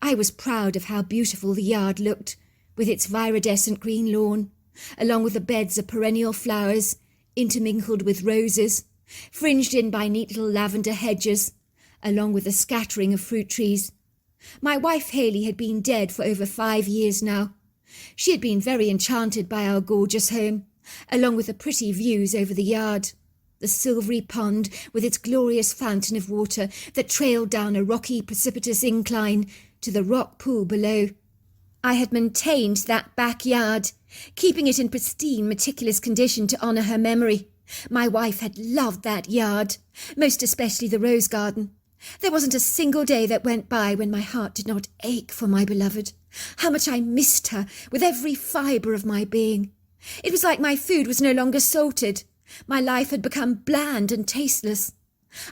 I was proud of how beautiful the yard looked, with its viridescent green lawn, along with the beds of perennial flowers, intermingled with roses, fringed in by neat little lavender hedges, along with a scattering of fruit trees. My wife Haley had been dead for over 5 years now. She had been very enchanted by our gorgeous home, along with the pretty views over the yard, the silvery pond with its glorious fountain of water that trailed down a rocky, precipitous incline to the rock pool below. I had maintained that backyard, keeping it in pristine, meticulous condition to honour her memory. My wife had loved that yard, most especially the rose garden. There wasn't a single day that went by when my heart did not ache for my beloved. How much I missed her with every fibre of my being. It was like my food was no longer salted. My life had become bland and tasteless.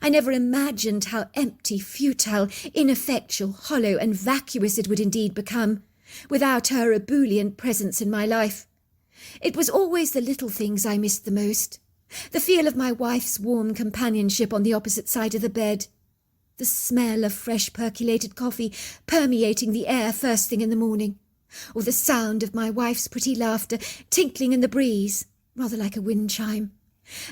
I never imagined how empty, futile, ineffectual, hollow and vacuous it would indeed become, without her ebullient presence in my life. It was always the little things I missed the most. The feel of my wife's warm companionship on the opposite side of the bed. The smell of fresh percolated coffee permeating the air first thing in the morning. Or the sound of my wife's pretty laughter tinkling in the breeze, rather like a wind chime.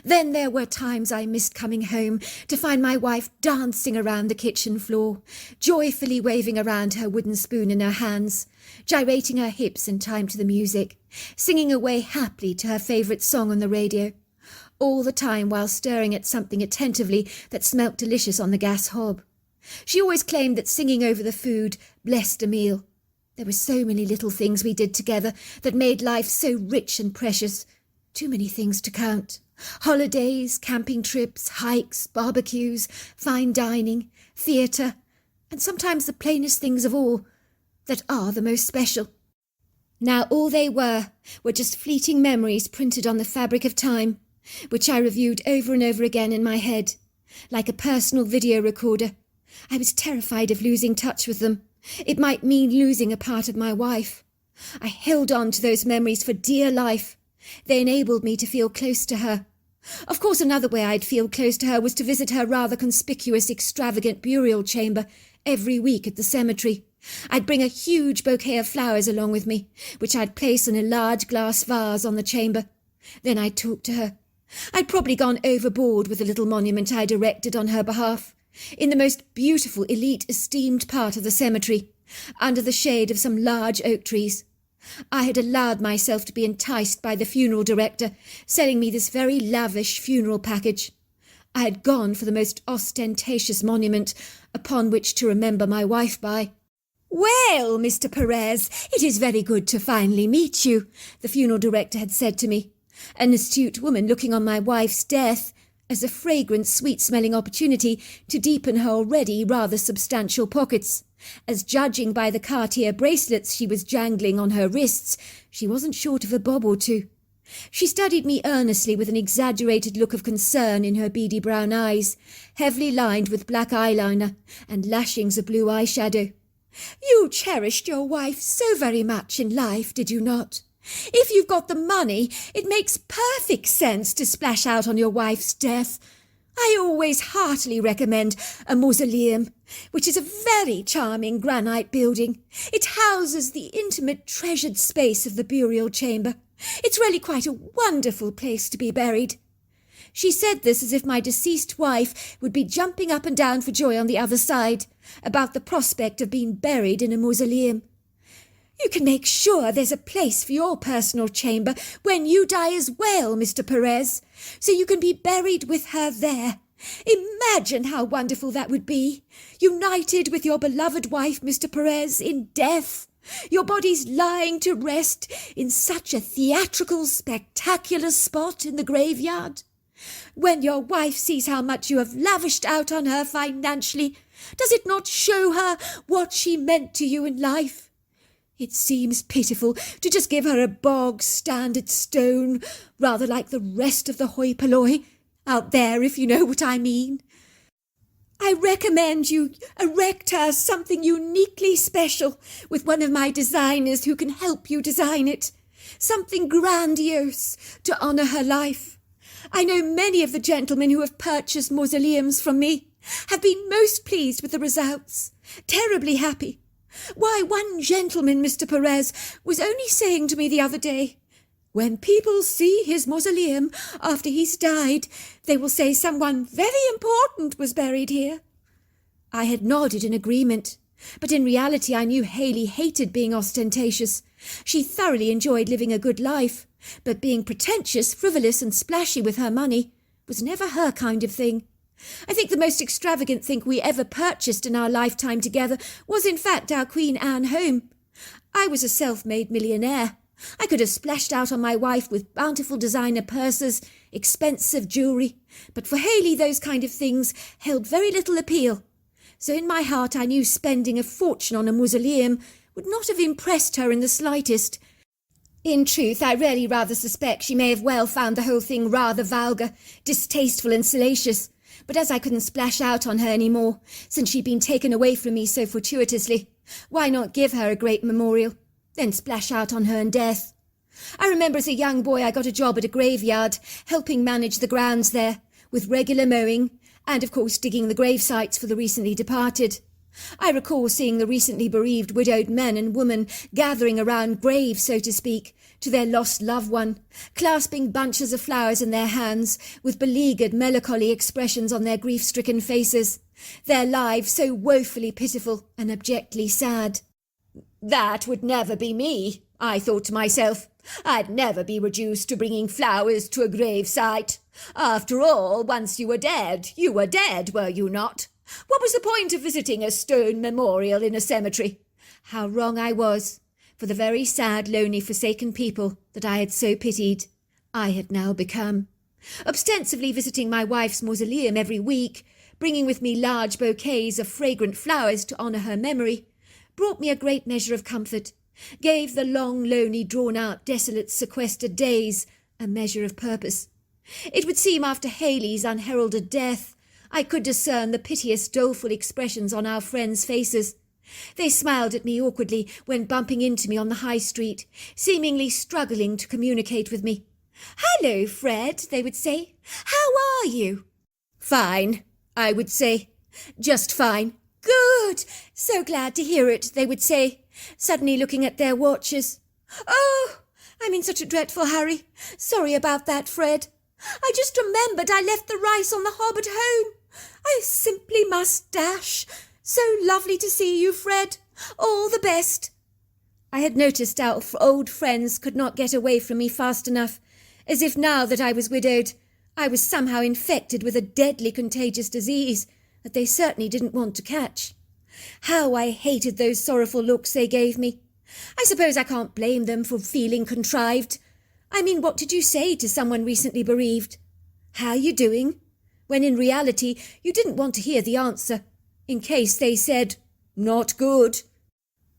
Then there were times I missed coming home to find my wife dancing around the kitchen floor, joyfully waving around her wooden spoon in her hands, gyrating her hips in time to the music, singing away happily to her favourite song on the radio, all the time while stirring at something attentively that smelt delicious on the gas hob. She always claimed that singing over the food blessed a meal. There were so many little things we did together that made life so rich and precious. Too many things to count. Holidays, camping trips, hikes, barbecues, fine dining, theatre, and sometimes the plainest things of all that are the most special. Now all they were just fleeting memories printed on the fabric of time, which I reviewed over and over again in my head, like a personal video recorder. I was terrified of losing touch with them. It might mean losing a part of my wife. I held on to those memories for dear life. They enabled me to feel close to her. Of course, another way I'd feel close to her was to visit her rather conspicuous, extravagant burial chamber every week at the cemetery. I'd bring a huge bouquet of flowers along with me, which I'd place in a large glass vase on the chamber. Then I'd talk to her. I'd probably gone overboard with the little monument I'd erected on her behalf, in the most beautiful, elite, esteemed part of the cemetery, under the shade of some large oak trees. I had allowed myself to be enticed by the funeral director, selling me this very lavish funeral package. I had gone for the most ostentatious monument upon which to remember my wife by. "Well, Mr. Perez, it is very good to finally meet you," the funeral director had said to me, an astute woman looking on my wife's death as a fragrant, sweet-smelling opportunity to deepen her already rather substantial pockets, as judging by the Cartier bracelets she was jangling on her wrists, she wasn't short of a bob or two. She studied me earnestly with an exaggerated look of concern in her beady brown eyes, heavily lined with black eyeliner and lashings of blue eyeshadow. "You cherished your wife so very much in life, did you not? If you've got the money, it makes perfect sense to splash out on your wife's death. I always heartily recommend a mausoleum, which is a very charming granite building. It houses the intimate, treasured space of the burial chamber. It's really quite a wonderful place to be buried." She said this as if my deceased wife would be jumping up and down for joy on the other side about the prospect of being buried in a mausoleum. "You can make sure there's a place for your personal chamber when you die as well, Mr. Perez, so you can be buried with her there. Imagine how wonderful that would be, united with your beloved wife, Mr. Perez, in death, your bodies lying to rest in such a theatrical, spectacular spot in the graveyard. When your wife sees how much you have lavished out on her financially, does it not show her what she meant to you in life? It seems pitiful to just give her a bog-standard stone, rather like the rest of the hoi polloi, out there, if you know what I mean. I recommend you erect her something uniquely special with one of my designers who can help you design it, something grandiose to honour her life. I know many of the gentlemen who have purchased mausoleums from me have been most pleased with the results, terribly happy. Why, one gentleman, Mr. Perez, was only saying to me the other day, 'When people see his mausoleum after he's died, they will say someone very important was buried here.' I had nodded in agreement, But in reality I knew Haley hated being ostentatious. She thoroughly enjoyed living a good life, but being pretentious, frivolous and splashy with her money was never her kind of thing. I think the most extravagant thing we ever purchased in our lifetime together was in fact our Queen Anne home. I was a self-made millionaire. I could have splashed out on my wife with bountiful designer purses, expensive jewellery, but for Haley those kind of things held very little appeal. So in my heart I knew spending a fortune on a mausoleum would not have impressed her in the slightest. In truth, I really rather suspect she may have well found the whole thing rather vulgar, distasteful and salacious, but as I couldn't splash out on her any more, since she'd been taken away from me so fortuitously, why not give her a great memorial, then splash out on her in death? I remember as a young boy I got a job at a graveyard, helping manage the grounds there, with regular mowing, and of course digging the grave sites for the recently departed. I recall seeing the recently bereaved widowed men and women gathering around graves, so to speak, to their lost loved one, clasping bunches of flowers in their hands, with beleaguered, melancholy expressions on their grief-stricken faces, their lives so woefully pitiful and abjectly sad. That would never be me, I thought to myself. I'd never be reduced to bringing flowers to a grave site. After all, once you were dead, were you not? What was the point of visiting a stone memorial in a cemetery? How wrong I was, for the very sad, lonely, forsaken people that I had so pitied, I had now become. Ostensibly visiting my wife's mausoleum every week, bringing with me large bouquets of fragrant flowers to honour her memory, brought me a great measure of comfort, gave the long, lonely, drawn-out, desolate, sequestered days a measure of purpose. It would seem after Haley's unheralded death, I could discern the piteous, doleful expressions on our friends' faces. They smiled at me awkwardly when bumping into me on the high street, seemingly struggling to communicate with me. "Hello, Fred," they would say. "How are you?" "Fine," I would say. "Just fine." "Good. So glad to hear it," they would say, suddenly looking at their watches. "Oh, I'm in such a dreadful hurry. Sorry about that, Fred. I just remembered I left the rice on the hob at home. I simply must dash. So lovely to see you, Fred. All the best." I had noticed our old friends could not get away from me fast enough, as if now that I was widowed, I was somehow infected with a deadly contagious disease that they certainly didn't want to catch. How I hated those sorrowful looks they gave me. I suppose I can't blame them for feeling contrived. I mean, what did you say to someone recently bereaved? "How you doing?" When in reality you didn't want to hear the answer, in case they said, "Not good."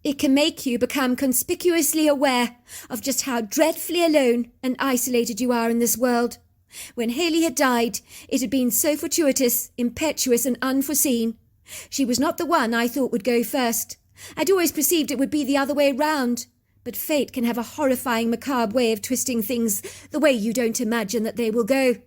It can make you become conspicuously aware of just how dreadfully alone and isolated you are in this world. When Haley had died, it had been so fortuitous, impetuous and unforeseen. She was not the one I thought would go first. I'd always perceived it would be the other way round. But fate can have a horrifying, macabre way of twisting things the way you don't imagine that they will go.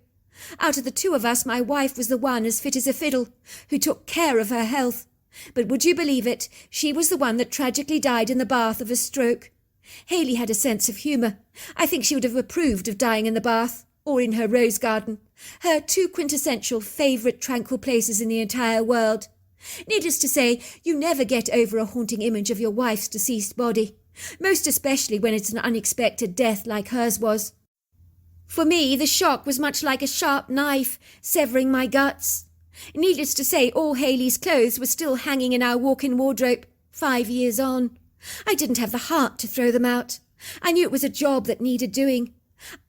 Out of the two of us, my wife was the one as fit as a fiddle, who took care of her health. But would you believe it, she was the one that tragically died in the bath of a stroke. Haley had a sense of humour. I think she would have approved of dying in the bath, or in her rose garden, her two quintessential favourite tranquil places in the entire world. Needless to say, you never get over a haunting image of your wife's deceased body, most especially when it's an unexpected death like hers was. For me, the shock was much like a sharp knife, severing my guts. Needless to say, all Haley's clothes were still hanging in our walk-in wardrobe, 5 years on. I didn't have the heart to throw them out. I knew it was a job that needed doing.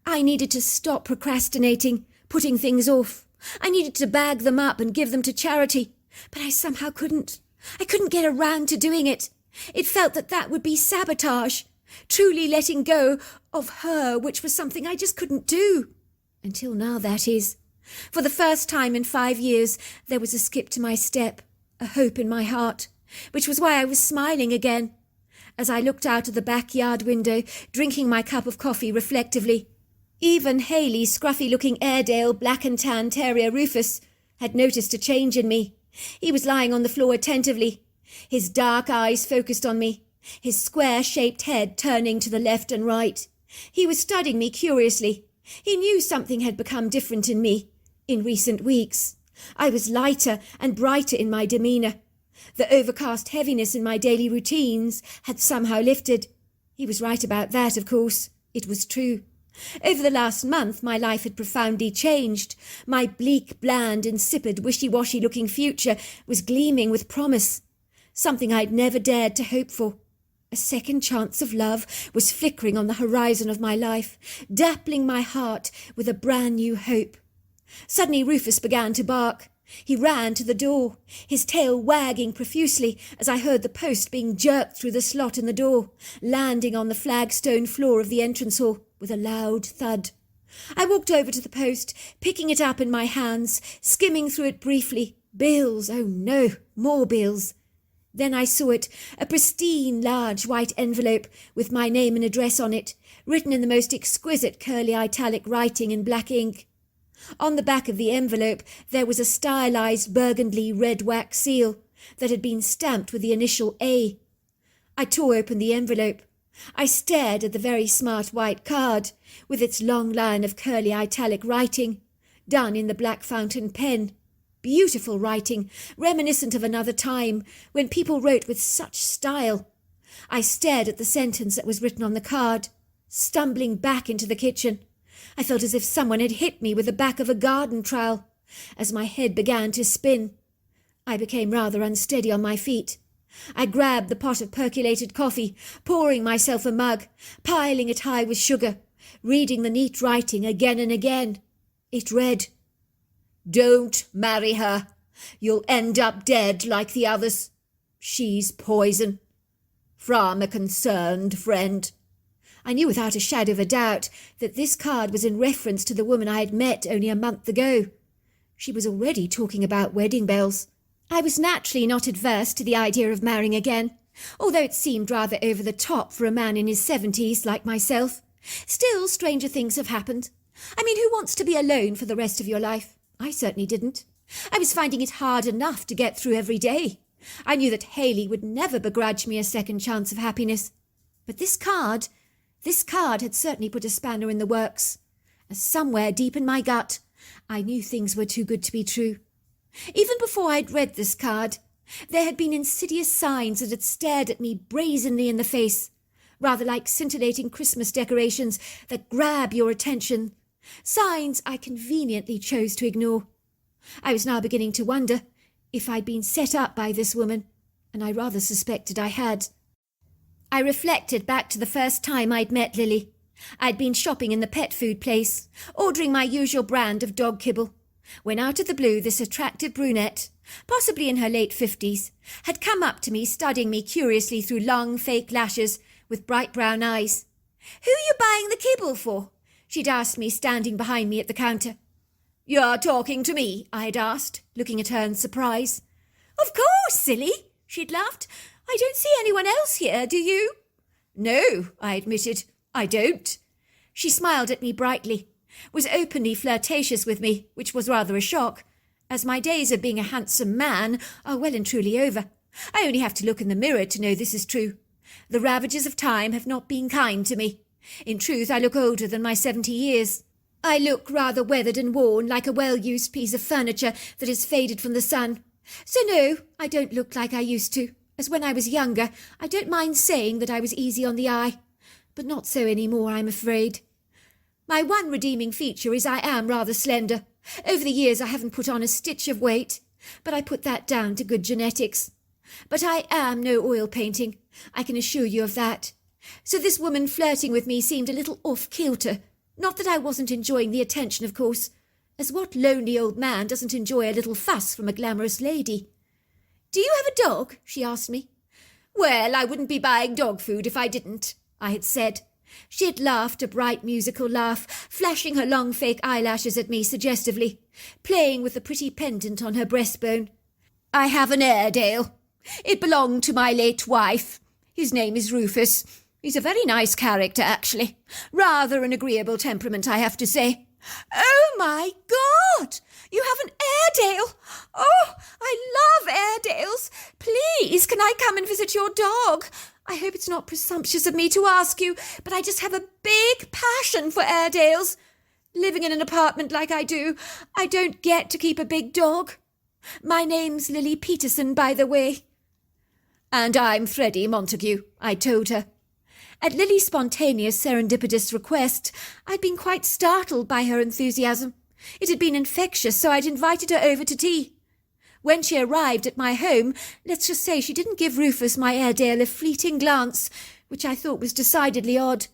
I needed to stop procrastinating, putting things off. I needed to bag them up and give them to charity, but I somehow couldn't. I couldn't get around to doing it. It felt that would be sabotage, truly letting go of her, which was something I just couldn't do. Until now, that is. For the first time in 5 years, there was a skip to my step, a hope in my heart, which was why I was smiling again. As I looked out of the backyard window, drinking my cup of coffee reflectively, even Haley's scruffy-looking Airedale black and tan terrier Rufus had noticed a change in me. He was lying on the floor attentively, his dark eyes focused on me, his square-shaped head turning to the left and right. He was studying me curiously. He knew something had become different in me in recent weeks. I was lighter and brighter in my demeanour. The overcast heaviness in my daily routines had somehow lifted. He was right about that, of course. It was true. Over the last month, my life had profoundly changed. My bleak, bland, insipid, wishy-washy-looking future was gleaming with promise. Something I'd never dared to hope for. A second chance of love was flickering on the horizon of my life, dappling my heart with a brand new hope. Suddenly Rufus began to bark. He ran to the door, his tail wagging profusely as I heard the post being jerked through the slot in the door, landing on the flagstone floor of the entrance hall with a loud thud. I walked over to the post, picking it up in my hands, skimming through it briefly. Bills, oh no, more bills. Then I saw it, a pristine large white envelope with my name and address on it, written in the most exquisite curly italic writing in black ink. On the back of the envelope there was a stylized burgundy red wax seal that had been stamped with the initial A. I tore open the envelope. I stared at the very smart white card, with its long line of curly italic writing, done in the black fountain pen. Beautiful writing, reminiscent of another time, when people wrote with such style. I stared at the sentence that was written on the card, stumbling back into the kitchen. I felt as if someone had hit me with the back of a garden trowel. As my head began to spin, I became rather unsteady on my feet. I grabbed the pot of percolated coffee, pouring myself a mug, piling it high with sugar, reading the neat writing again and again. It read, "Don't marry her. You'll end up dead like the others. She's poison. From a concerned friend." I knew without a shadow of a doubt that this card was in reference to the woman I had met only a month ago. She was already talking about wedding bells. I was naturally not adverse to the idea of marrying again, although it seemed rather over the top for a man in his 70s like myself. Still, stranger things have happened. I mean, who wants to be alone for the rest of your life? I certainly didn't. I was finding it hard enough to get through every day. I knew that Haley would never begrudge me a second chance of happiness. But this card had certainly put a spanner in the works. As somewhere deep in my gut, I knew things were too good to be true. Even before I'd read this card, there had been insidious signs that had stared at me brazenly in the face, rather like scintillating Christmas decorations that grab your attention, signs I conveniently chose to ignore. I was now beginning to wonder if I'd been set up by this woman, and I rather suspected I had. I reflected back to the first time I'd met Lily. I'd been shopping in the pet food place, ordering my usual brand of dog kibble, when out of the blue this attractive brunette, possibly in her late 50s, had come up to me, studying me curiously through long fake lashes with bright brown eyes. "Who are you buying the kibble for?" she'd asked me, standing behind me at the counter. "You're talking to me?" I had asked, looking at her in surprise. "Of course, silly," she'd laughed. "I don't see anyone else here, do you?" "No," I admitted, "I don't." She smiled at me brightly, was openly flirtatious with me, which was rather a shock, as my days of being a handsome man are well and truly over. I only have to look in the mirror to know this is true. The ravages of time have not been kind to me. In truth, I look older than my 70 years. I look rather weathered and worn, like a well-used piece of furniture that has faded from the sun. So no, I don't look like I used to. As when I was younger, I don't mind saying that I was easy on the eye. But not so any more, I'm afraid. My one redeeming feature is I am rather slender. Over the years I haven't put on a stitch of weight, but I put that down to good genetics. But I am no oil painting, I can assure you of that. So this woman flirting with me seemed a little off-kilter. Not that I wasn't enjoying the attention, of course, as what lonely old man doesn't enjoy a little fuss from a glamorous lady? "Do you have a dog?" she asked me. "Well, I wouldn't be buying dog food if I didn't," I had said. She had laughed a bright musical laugh, flashing her long fake eyelashes at me suggestively, playing with the pretty pendant on her breastbone. "I have an Airedale. It belonged to my late wife. His name is Rufus. He's a very nice character, actually. Rather an agreeable temperament, I have to say." "Oh, my God! You have an Airedale! Oh, I love Airedales! Please, can I come and visit your dog? I hope it's not presumptuous of me to ask you, but I just have a big passion for Airedales. Living in an apartment like I do, I don't get to keep a big dog." My name's Lily Peterson, by the way." "And I'm Freddie Montague," I told her. At Lily's spontaneous, serendipitous request, I'd been quite startled by her enthusiasm. It had been infectious, so I'd invited her over to tea. When she arrived at my home, let's just say she didn't give Rufus, my Airedale, a fleeting glance, which I thought was decidedly odd.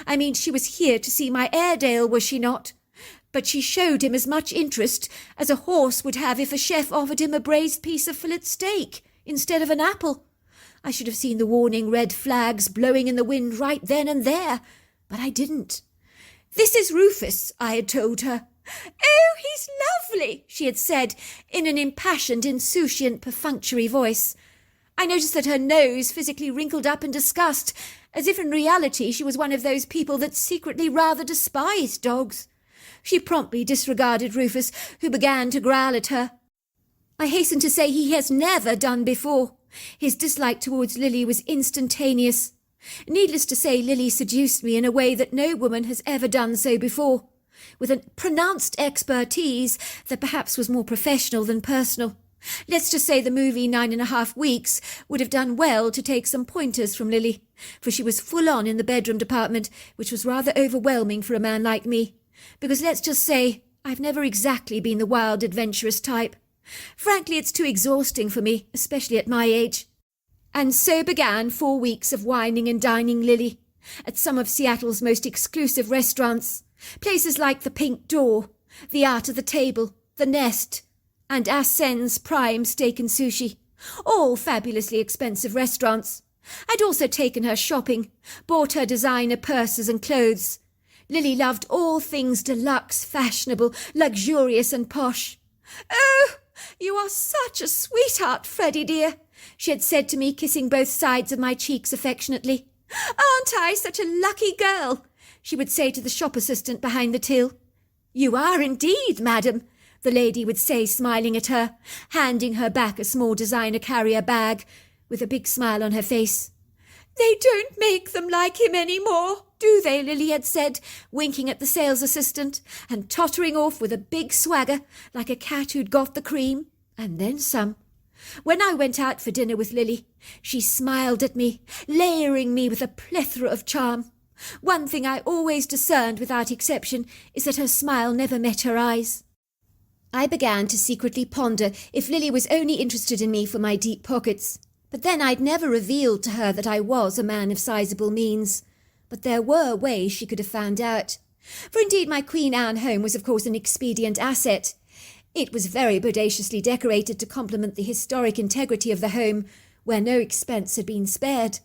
I mean, she was here to see my Airedale, was she not? But she showed him as much interest as a horse would have if a chef offered him a braised piece of fillet steak instead of an apple. I should have seen the warning red flags blowing in the wind right then and there, but I didn't. "This is Rufus," I had told her. "Oh, he's lovely," she had said in an impassioned, insouciant, perfunctory voice. I noticed that her nose physically wrinkled up in disgust, as if in reality she was one of those people that secretly rather despise dogs. She promptly disregarded Rufus, who began to growl at her. I hasten to say he has never done before. His dislike towards Lily was instantaneous. Needless to say, Lily seduced me in a way that no woman has ever done so before, with a pronounced expertise that perhaps was more professional than personal. Let's just say the movie 9.5 Weeks would have done well to take some pointers from Lily, for she was full on in the bedroom department, which was rather overwhelming for a man like me, because let's just say I've never exactly been the wild, adventurous type. Frankly, it's too exhausting for me, especially at my age. And so began 4 weeks of wining and dining Lily at some of Seattle's most exclusive restaurants, places like the Pink Door, the Art of the Table, the Nest, and Ascen's Prime Steak and Sushi, all fabulously expensive restaurants. I'd also taken her shopping, bought her designer purses and clothes. Lily loved all things deluxe, fashionable, luxurious and posh. "Oh, you are such a sweetheart, Freddie dear," she had said to me, kissing both sides of my cheeks affectionately. "Aren't I such a lucky girl?" she would say to the shop assistant behind the till. "You are indeed, madam," the lady would say, smiling at her, handing her back a small designer carrier bag, with a big smile on her face. "They don't make them like him any more, do they?" Lily had said, winking at the sales assistant, and tottering off with a big swagger, like a cat who'd got the cream, and then some. When I went out for dinner with Lily, she smiled at me, layering me with a plethora of charm. One thing I always discerned without exception is that her smile never met her eyes. I began to secretly ponder if Lily was only interested in me for my deep pockets. But then I'd never revealed to her that I was a man of sizable means. But there were ways she could have found out. For indeed my Queen Anne home was of course an expedient asset. It was very bodaciously decorated to complement the historic integrity of the home, where no expense had been spared.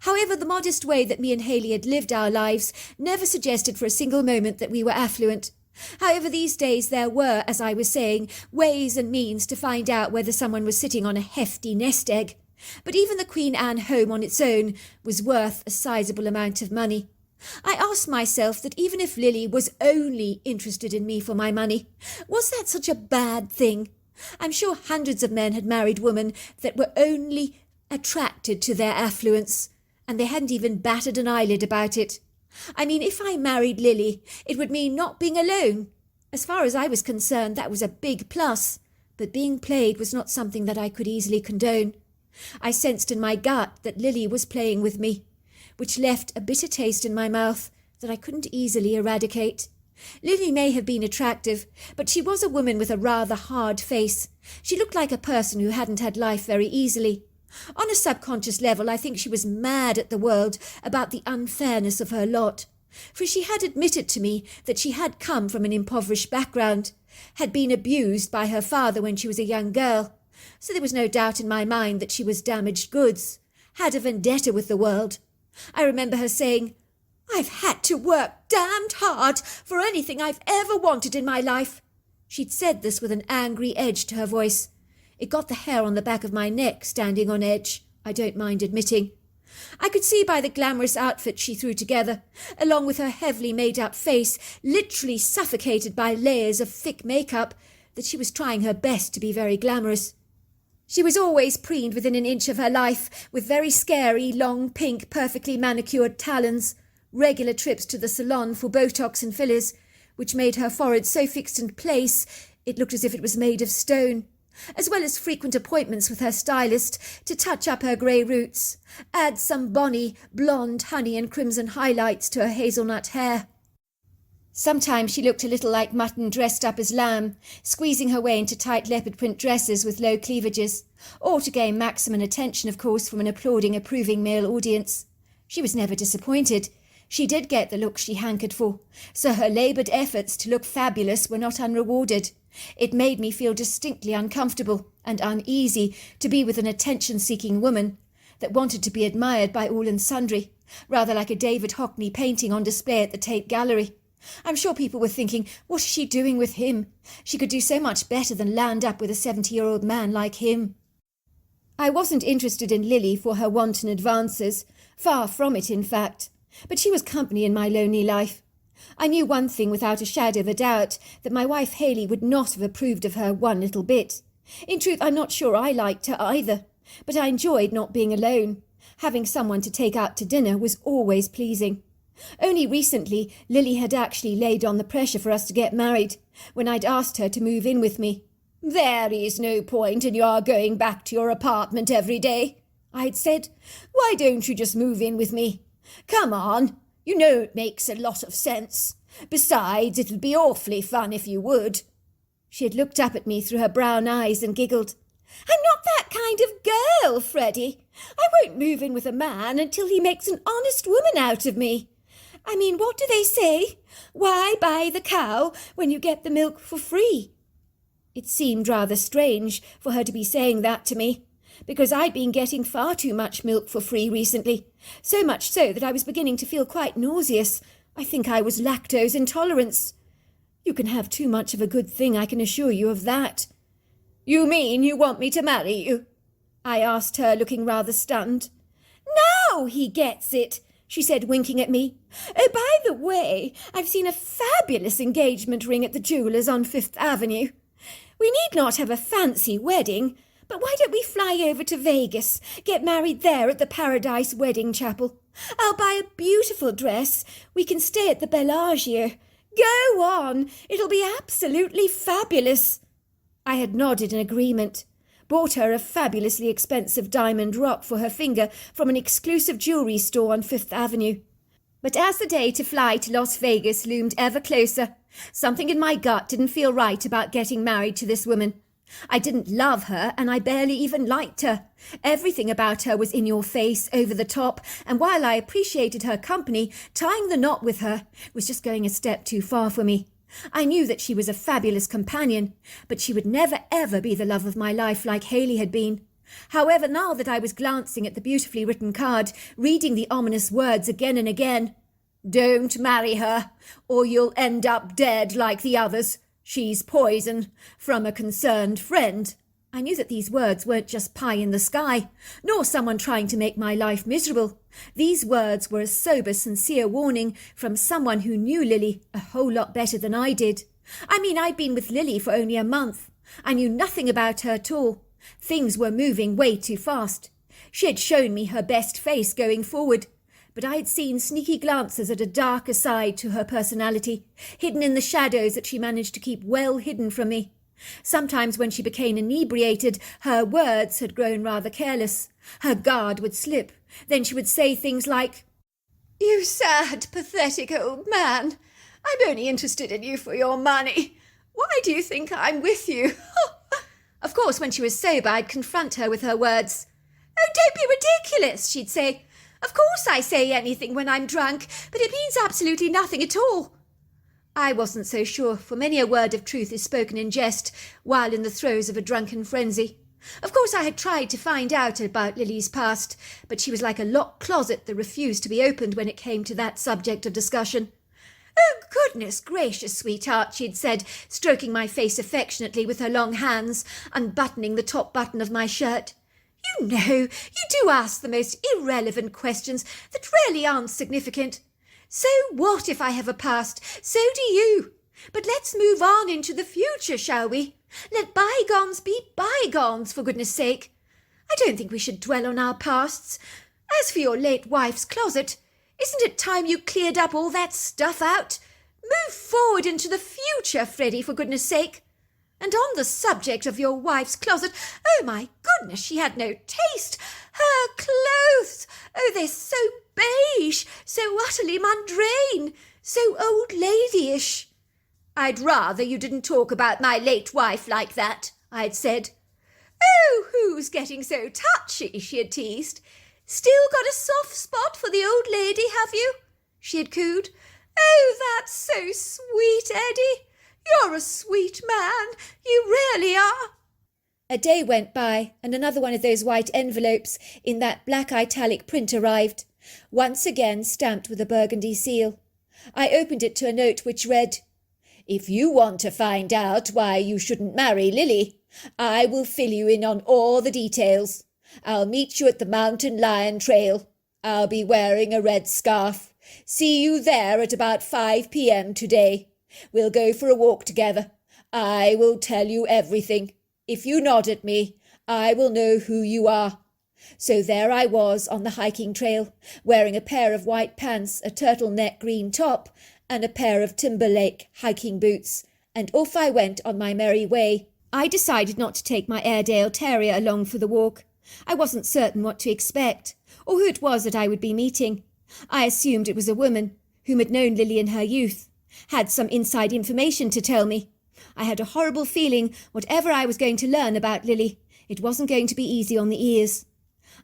However, the modest way that me and Haley had lived our lives never suggested for a single moment that we were affluent. However, these days there were, as I was saying, ways and means to find out whether someone was sitting on a hefty nest egg. But even the Queen Anne home on its own was worth a sizable amount of money. I asked myself that even if Lily was only interested in me for my money, was that such a bad thing? I'm sure hundreds of men had married women that were only attracted to their affluence, and they hadn't even batted an eyelid about it. I mean, if I married Lily, it would mean not being alone. As far as I was concerned, that was a big plus, but being played was not something that I could easily condone. I sensed in my gut that Lily was playing with me, which left a bitter taste in my mouth that I couldn't easily eradicate. Lily may have been attractive, but she was a woman with a rather hard face. She looked like a person who hadn't had life very easily. On a subconscious level, I think she was mad at the world about the unfairness of her lot, for she had admitted to me that she had come from an impoverished background, had been abused by her father when she was a young girl, so there was no doubt in my mind that she was damaged goods, had a vendetta with the world. I remember her saying, "I've had to work damned hard for anything I've ever wanted in my life." She'd said this with an angry edge to her voice. It got the hair on the back of my neck standing on edge, I don't mind admitting. I could see by the glamorous outfit she threw together, along with her heavily made-up face, literally suffocated by layers of thick makeup, that she was trying her best to be very glamorous. She was always preened within an inch of her life, with very scary, long, pink, perfectly manicured talons, regular trips to the salon for Botox and fillers, which made her forehead so fixed in place it looked as if it was made of stone. as well as frequent appointments with her stylist to touch up her grey roots, add some bonny, blonde, honey and crimson highlights to her hazelnut hair. Sometimes she looked a little like mutton dressed up as lamb, squeezing her way into tight leopard print dresses with low cleavages, all to gain maximum attention, of course, from an applauding, approving male audience. She was never disappointed. She did get the look she hankered for, so her laboured efforts to look fabulous were not unrewarded. It made me feel distinctly uncomfortable and uneasy to be with an attention-seeking woman that wanted to be admired by all and sundry, rather like a David Hockney painting on display at the Tate Gallery. I'm sure people were thinking, what is she doing with him? She could do so much better than land up with a 70-year-old man like him. I wasn't interested in Lily for her wanton advances, far from it, in fact. But she was company in my lonely life. I knew one thing without a shadow of a doubt, that my wife Haley would not have approved of her one little bit. In truth, I'm not sure I liked her either, but I enjoyed not being alone. Having someone to take out to dinner was always pleasing. Only recently, Lily had actually laid on the pressure for us to get married, when I'd asked her to move in with me. "There is no point in your going back to your apartment every day," I'd said. "Why don't you just move in with me? Come on, you know it makes a lot of sense. Besides, it'll be awfully fun if you would." She had looked up at me through her brown eyes and giggled. "I'm not that kind of girl, Freddie. I won't move in with a man until he makes an honest woman out of me. I mean, what do they say? Why buy the cow when you get the milk for free?" It seemed rather strange for her to be saying that to me, because I'd been getting far too much milk for free recently, so much so that I was beginning to feel quite nauseous. I think I was lactose intolerant. You can have too much of a good thing, I can assure you of that. "You mean you want me to marry you?" I asked her, looking rather stunned. "Now he gets it," she said, winking at me. "Oh, by the way, I've seen a fabulous engagement ring at the jeweller's on Fifth Avenue. We need not have a fancy wedding, but why don't we fly over to Vegas, get married there at the Paradise Wedding Chapel? I'll buy a beautiful dress. We can stay at the Bellagio. Go on, it'll be absolutely fabulous." I had nodded in agreement, bought her a fabulously expensive diamond rock for her finger from an exclusive jewellery store on Fifth Avenue. But as the day to fly to Las Vegas loomed ever closer, something in my gut didn't feel right about getting married to this woman. I didn't love her, and I barely even liked her. Everything about her was in your face, over the top, and while I appreciated her company, tying the knot with her was just going a step too far for me. I knew that she was a fabulous companion, but she would never ever be the love of my life like Haley had been. However, now that I was glancing at the beautifully written card, reading the ominous words again and again, "Don't marry her, or you'll end up dead like the others. She's poison, from a concerned friend," I knew that these words weren't just pie in the sky, nor someone trying to make my life miserable. These words were a sober, sincere warning from someone who knew Lily a whole lot better than I did. I mean, I'd been with Lily for only a month. I knew nothing about her at all. Things were moving way too fast. She had shown me her best face going forward, but I had seen sneaky glances at a darker side to her personality, hidden in the shadows that she managed to keep well hidden from me. Sometimes when she became inebriated, her words had grown rather careless. Her guard would slip. Then she would say things like, "You sad, pathetic old man. I'm only interested in you for your money. Why do you think I'm with you?" Of course, when she was sober, I'd confront her with her words. "Oh, don't be ridiculous," she'd say. "Of course I say anything when I'm drunk, but it means absolutely nothing at all." I wasn't so sure, for many a word of truth is spoken in jest while in the throes of a drunken frenzy. Of course, I had tried to find out about Lily's past, but she was like a locked closet that refused to be opened when it came to that subject of discussion. "Oh, goodness gracious, sweetheart," she'd said, stroking my face affectionately with her long hands, unbuttoning the top button of my shirt. "You know, you do ask the most irrelevant questions that really aren't significant. So what if I have a past? So do you. But let's move on into the future, shall we? Let bygones be bygones, for goodness sake. I don't think we should dwell on our pasts. As for your late wife's closet, isn't it time you cleared up all that stuff out? Move forward into the future, Freddie, for goodness sake." And on the subject of your wife's closet, oh my goodness, she had no taste. Her clothes, oh, they're so beige, so utterly mundane, so old ladyish. I'd rather you didn't talk about my late wife like that, I'd said. Oh, who's getting so touchy, she had teased. Still got a soft spot for the old lady, have you? She had cooed. Oh, that's so sweet, Eddie. You're a sweet man. You really are. A day went by, and another one of those white envelopes in that black italic print arrived, once again stamped with a burgundy seal. I opened it to a note which read, "If you want to find out why you shouldn't marry Lily, I will fill you in on all the details. I'll meet you at the Mountain Lion Trail. I'll be wearing a red scarf. See you there at about 5 p.m. today. We'll go for a walk together. I will tell you everything. If you nod at me, I will know who you are." So there I was on the hiking trail, wearing a pair of white pants, a turtleneck green top, and a pair of Timberlake hiking boots, and off I went on my merry way. I decided not to take my Airedale Terrier along for the walk. I wasn't certain what to expect, or who it was that I would be meeting. I assumed it was a woman whom had known Lily in her youth, had some inside information to tell me. I had a horrible feeling whatever I was going to learn about Lily, it wasn't going to be easy on the ears.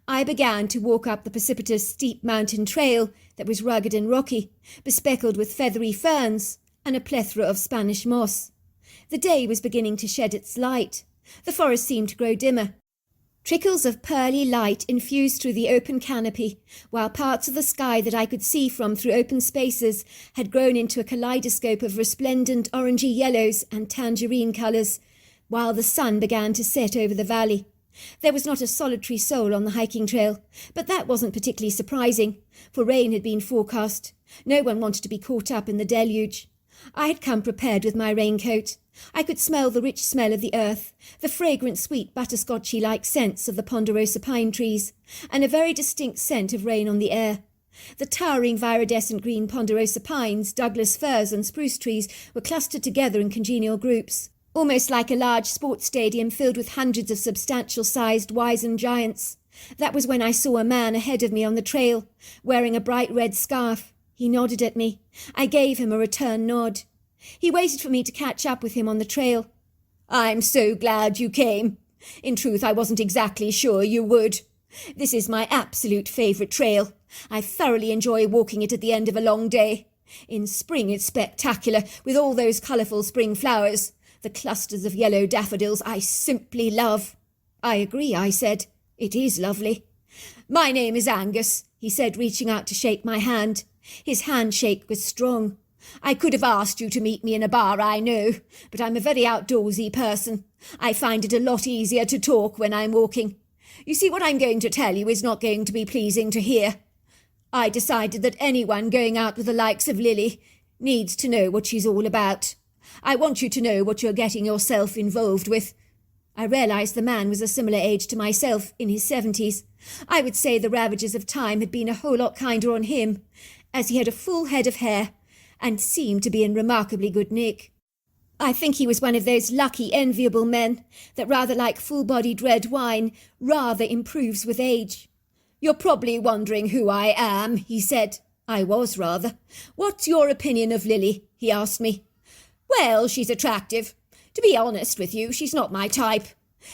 I began to walk up the precipitous, steep mountain trail that was rugged and rocky, bespeckled with feathery ferns and a plethora of Spanish moss. The day was beginning to shed its light. The forest seemed to grow dimmer. Trickles of pearly light infused through the open canopy, while parts of the sky that I could see from through open spaces had grown into a kaleidoscope of resplendent orangey yellows and tangerine colours, while the sun began to set over the valley. There was not a solitary soul on the hiking trail, but that wasn't particularly surprising, for rain had been forecast. No one wanted to be caught up in the deluge. I had come prepared with my raincoat. I could smell the rich smell of the earth, the fragrant, sweet, butterscotchy-like scents of the ponderosa pine trees, and a very distinct scent of rain on the air. The towering viridescent green ponderosa pines, Douglas firs and spruce trees were clustered together in congenial groups, almost like a large sports stadium filled with hundreds of substantial-sized wizened giants. That was when I saw a man ahead of me on the trail, wearing a bright red scarf. He nodded at me. I gave him a return nod. He waited for me to catch up with him on the trail. "I'm so glad you came. In truth, I wasn't exactly sure you would. This is my absolute favourite trail. I thoroughly enjoy walking it at the end of a long day. In spring it's spectacular, with all those colourful spring flowers. The clusters of yellow daffodils I simply love." "I agree," I said. "It is lovely." "My name is Angus," he said, reaching out to shake my hand. His handshake was strong. "I could have asked you to meet me in a bar, I know, but I'm a very outdoorsy person. I find it a lot easier to talk when I'm walking. You see, what I'm going to tell you is not going to be pleasing to hear. I decided that anyone going out with the likes of Lily needs to know what she's all about. I want you to know what you're getting yourself involved with." I realised the man was a similar age to myself, in his 70s. I would say the ravages of time had been a whole lot kinder on him, as he had a full head of hair, and seemed to be in remarkably good nick. I think he was one of those lucky, enviable men that, rather like full-bodied red wine, rather improves with age. "You're probably wondering who I am," he said. I was, rather. "What's your opinion of Lily?" he asked me. "Well, she's attractive. To be honest with you, she's not my type.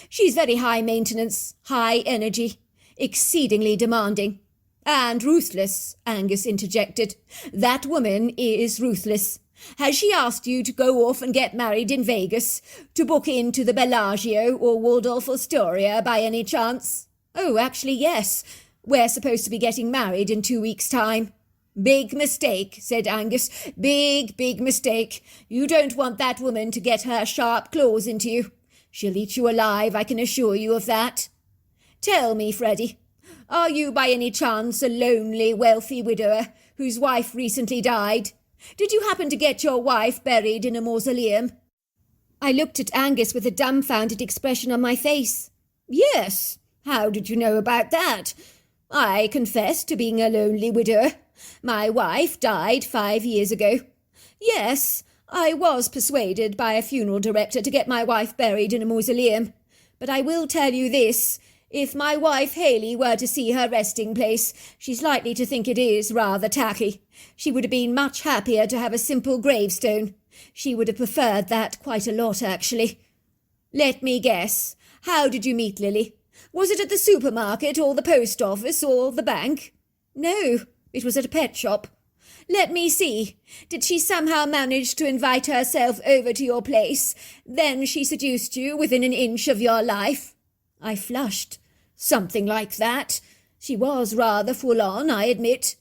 She's very high maintenance, high energy, exceedingly demanding. And ruthless," Angus interjected. "That woman is ruthless. Has she asked you to go off and get married in Vegas, to book into the Bellagio or Waldorf Astoria by any chance?" "Oh, actually, yes. We're supposed to be getting married in 2 weeks' time." "Big mistake," said Angus. "Big, big mistake. You don't want that woman to get her sharp claws into you. She'll eat you alive, I can assure you of that. Tell me, Freddie, are you by any chance a lonely, wealthy widower whose wife recently died? Did you happen to get your wife buried in a mausoleum?" I looked at Angus with a dumbfounded expression on my face. "Yes. How did you know about that? I confess to being a lonely widower. My wife died 5 years ago. Yes, I was persuaded by a funeral director to get my wife buried in a mausoleum. But I will tell you this. If my wife Haley were to see her resting place, she's likely to think it is rather tacky. She would have been much happier to have a simple gravestone. She would have preferred that quite a lot, actually. Let me guess. How did you meet Lily? Was it at the supermarket or the post office or the bank? No, it was at a pet shop. Let me see. Did she somehow manage to invite herself over to your place? Then she seduced you within an inch of your life? I flushed. Something like that. She was rather full on, I admit.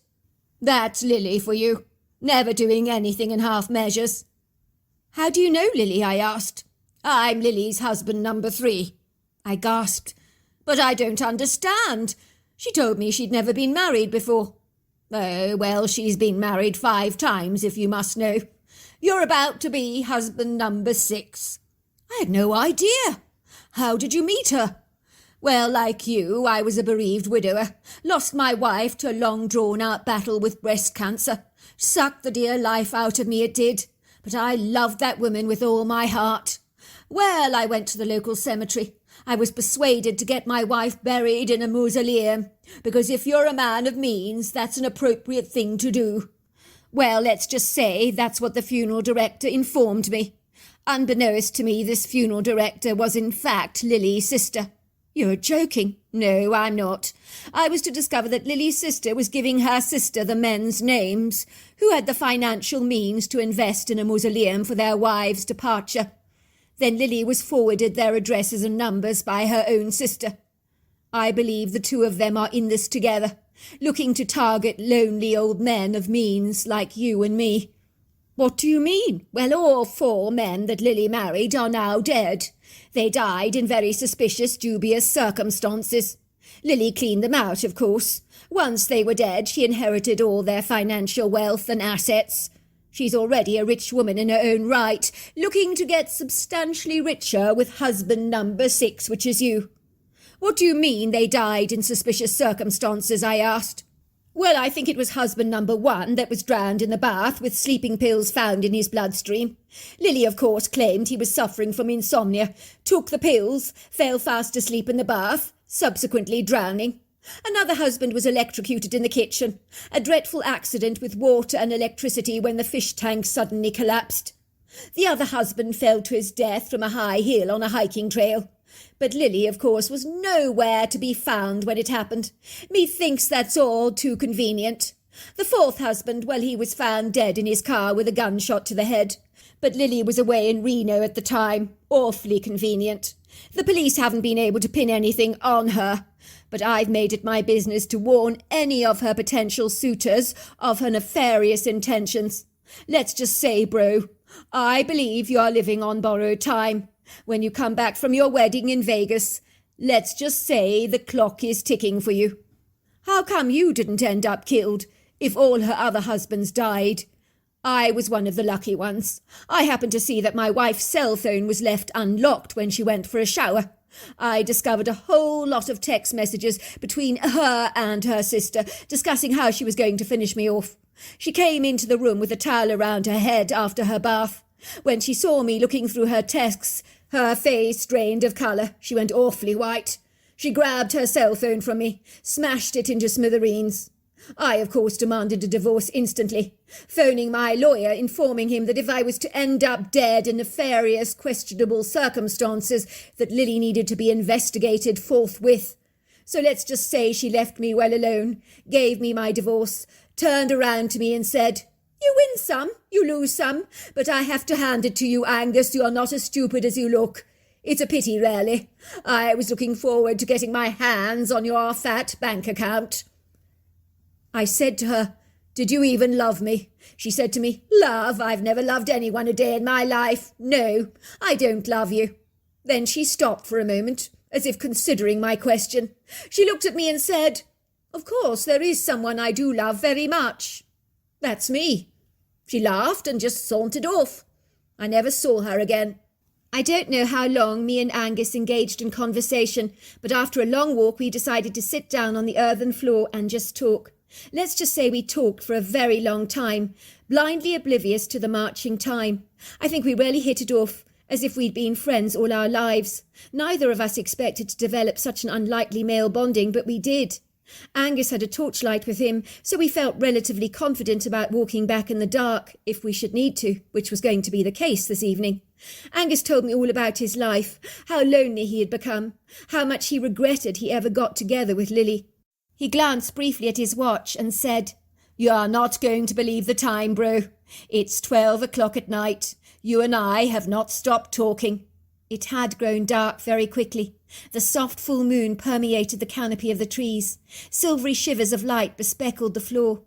That's Lily for you. Never doing anything in half measures. How do you know Lily? I asked. I'm Lily's husband number 3. I gasped. But I don't understand. She told me she'd never been married before. Oh, well, she's been married 5 times, if you must know. You're about to be husband number 6. I had no idea. How did you meet her? Well, like you, I was a bereaved widower. Lost my wife to a long drawn-out battle with breast cancer. Sucked the dear life out of me, it did. But I loved that woman with all my heart. Well, I went to the local cemetery. I was persuaded to get my wife buried in a mausoleum, because if you're a man of means, that's an appropriate thing to do. Well, let's just say that's what the funeral director informed me. Unbeknownst to me, this funeral director was in fact Lily's sister. You're joking. No, I'm not. I was to discover that Lily's sister was giving her sister the men's names, who had the financial means to invest in a mausoleum for their wives' departure. Then Lily was forwarded their addresses and numbers by her own sister. I believe the 2 of them are in this together, looking to target lonely old men of means like you and me. What do you mean? Well, all 4 men that Lily married are now dead. They died in very suspicious, dubious circumstances. Lily cleaned them out, of course. Once they were dead, she inherited all their financial wealth and assets. She's already a rich woman in her own right, looking to get substantially richer with husband number 6, which is you. What do you mean they died in suspicious circumstances? I asked. Well, I think it was husband number 1 that was drowned in the bath with sleeping pills found in his bloodstream. Lily, of course, claimed he was suffering from insomnia, took the pills, fell fast asleep in the bath, subsequently drowning. Another husband was electrocuted in the kitchen. A dreadful accident with water and electricity when the fish tank suddenly collapsed. The other husband fell to his death from a high hill on a hiking trail. But Lily, of course, was nowhere to be found when it happened. Methinks that's all too convenient. The 4th husband, well, he was found dead in his car with a gunshot to the head. But Lily was away in Reno at the time. Awfully convenient. The police haven't been able to pin anything on her. But I've made it my business to warn any of her potential suitors of her nefarious intentions. Let's just say, bro, I believe you are living on borrowed time. When you come back from your wedding in Vegas, let's just say the clock is ticking for you. How come you didn't end up killed if all her other husbands died? I was one of the lucky ones. I happened to see that my wife's cell phone was left unlocked when she went for a shower. I discovered a whole lot of text messages between her and her sister discussing how she was going to finish me off. She came into the room with a towel around her head after her bath. When she saw me looking through her texts, her face drained of colour. She went awfully white. She grabbed her cell phone from me, smashed it into smithereens. I, of course, demanded a divorce instantly, phoning my lawyer, informing him that if I was to end up dead in nefarious, questionable circumstances, that Lily needed to be investigated forthwith. So let's just say she left me well alone, gave me my divorce, turned around to me and said, "You win some, you lose some, but I have to hand it to you, Angus, you're not as stupid as you look. It's a pity, really. I was looking forward to getting my hands on your fat bank account." I said to her, "Did you even love me?" She said to me, "Love? I've never loved anyone a day in my life. No, I don't love you." Then she stopped for a moment, as if considering my question. She looked at me and said, "Of course, there is someone I do love very much. That's me." She laughed and just sauntered off. I never saw her again. I don't know how long me and Angus engaged in conversation, but after a long walk we decided to sit down on the earthen floor and just talk. Let's just say we talked for a very long time, blindly oblivious to the marching time. I think we really hit it off, as if we'd been friends all our lives. Neither of us expected to develop such an unlikely male bonding, but we did. Angus had a torchlight with him, so we felt relatively confident about walking back in the dark, if we should need to, which was going to be the case this evening. Angus told me all about his life, how lonely he had become, how much he regretted he ever got together with Lily. He glanced briefly at his watch and said, "You're not going to believe the time, bro. It's 12 o'clock at night. You and I have not stopped talking." It had grown dark very quickly. The soft full moon permeated the canopy of the trees. Silvery shivers of light bespeckled the floor.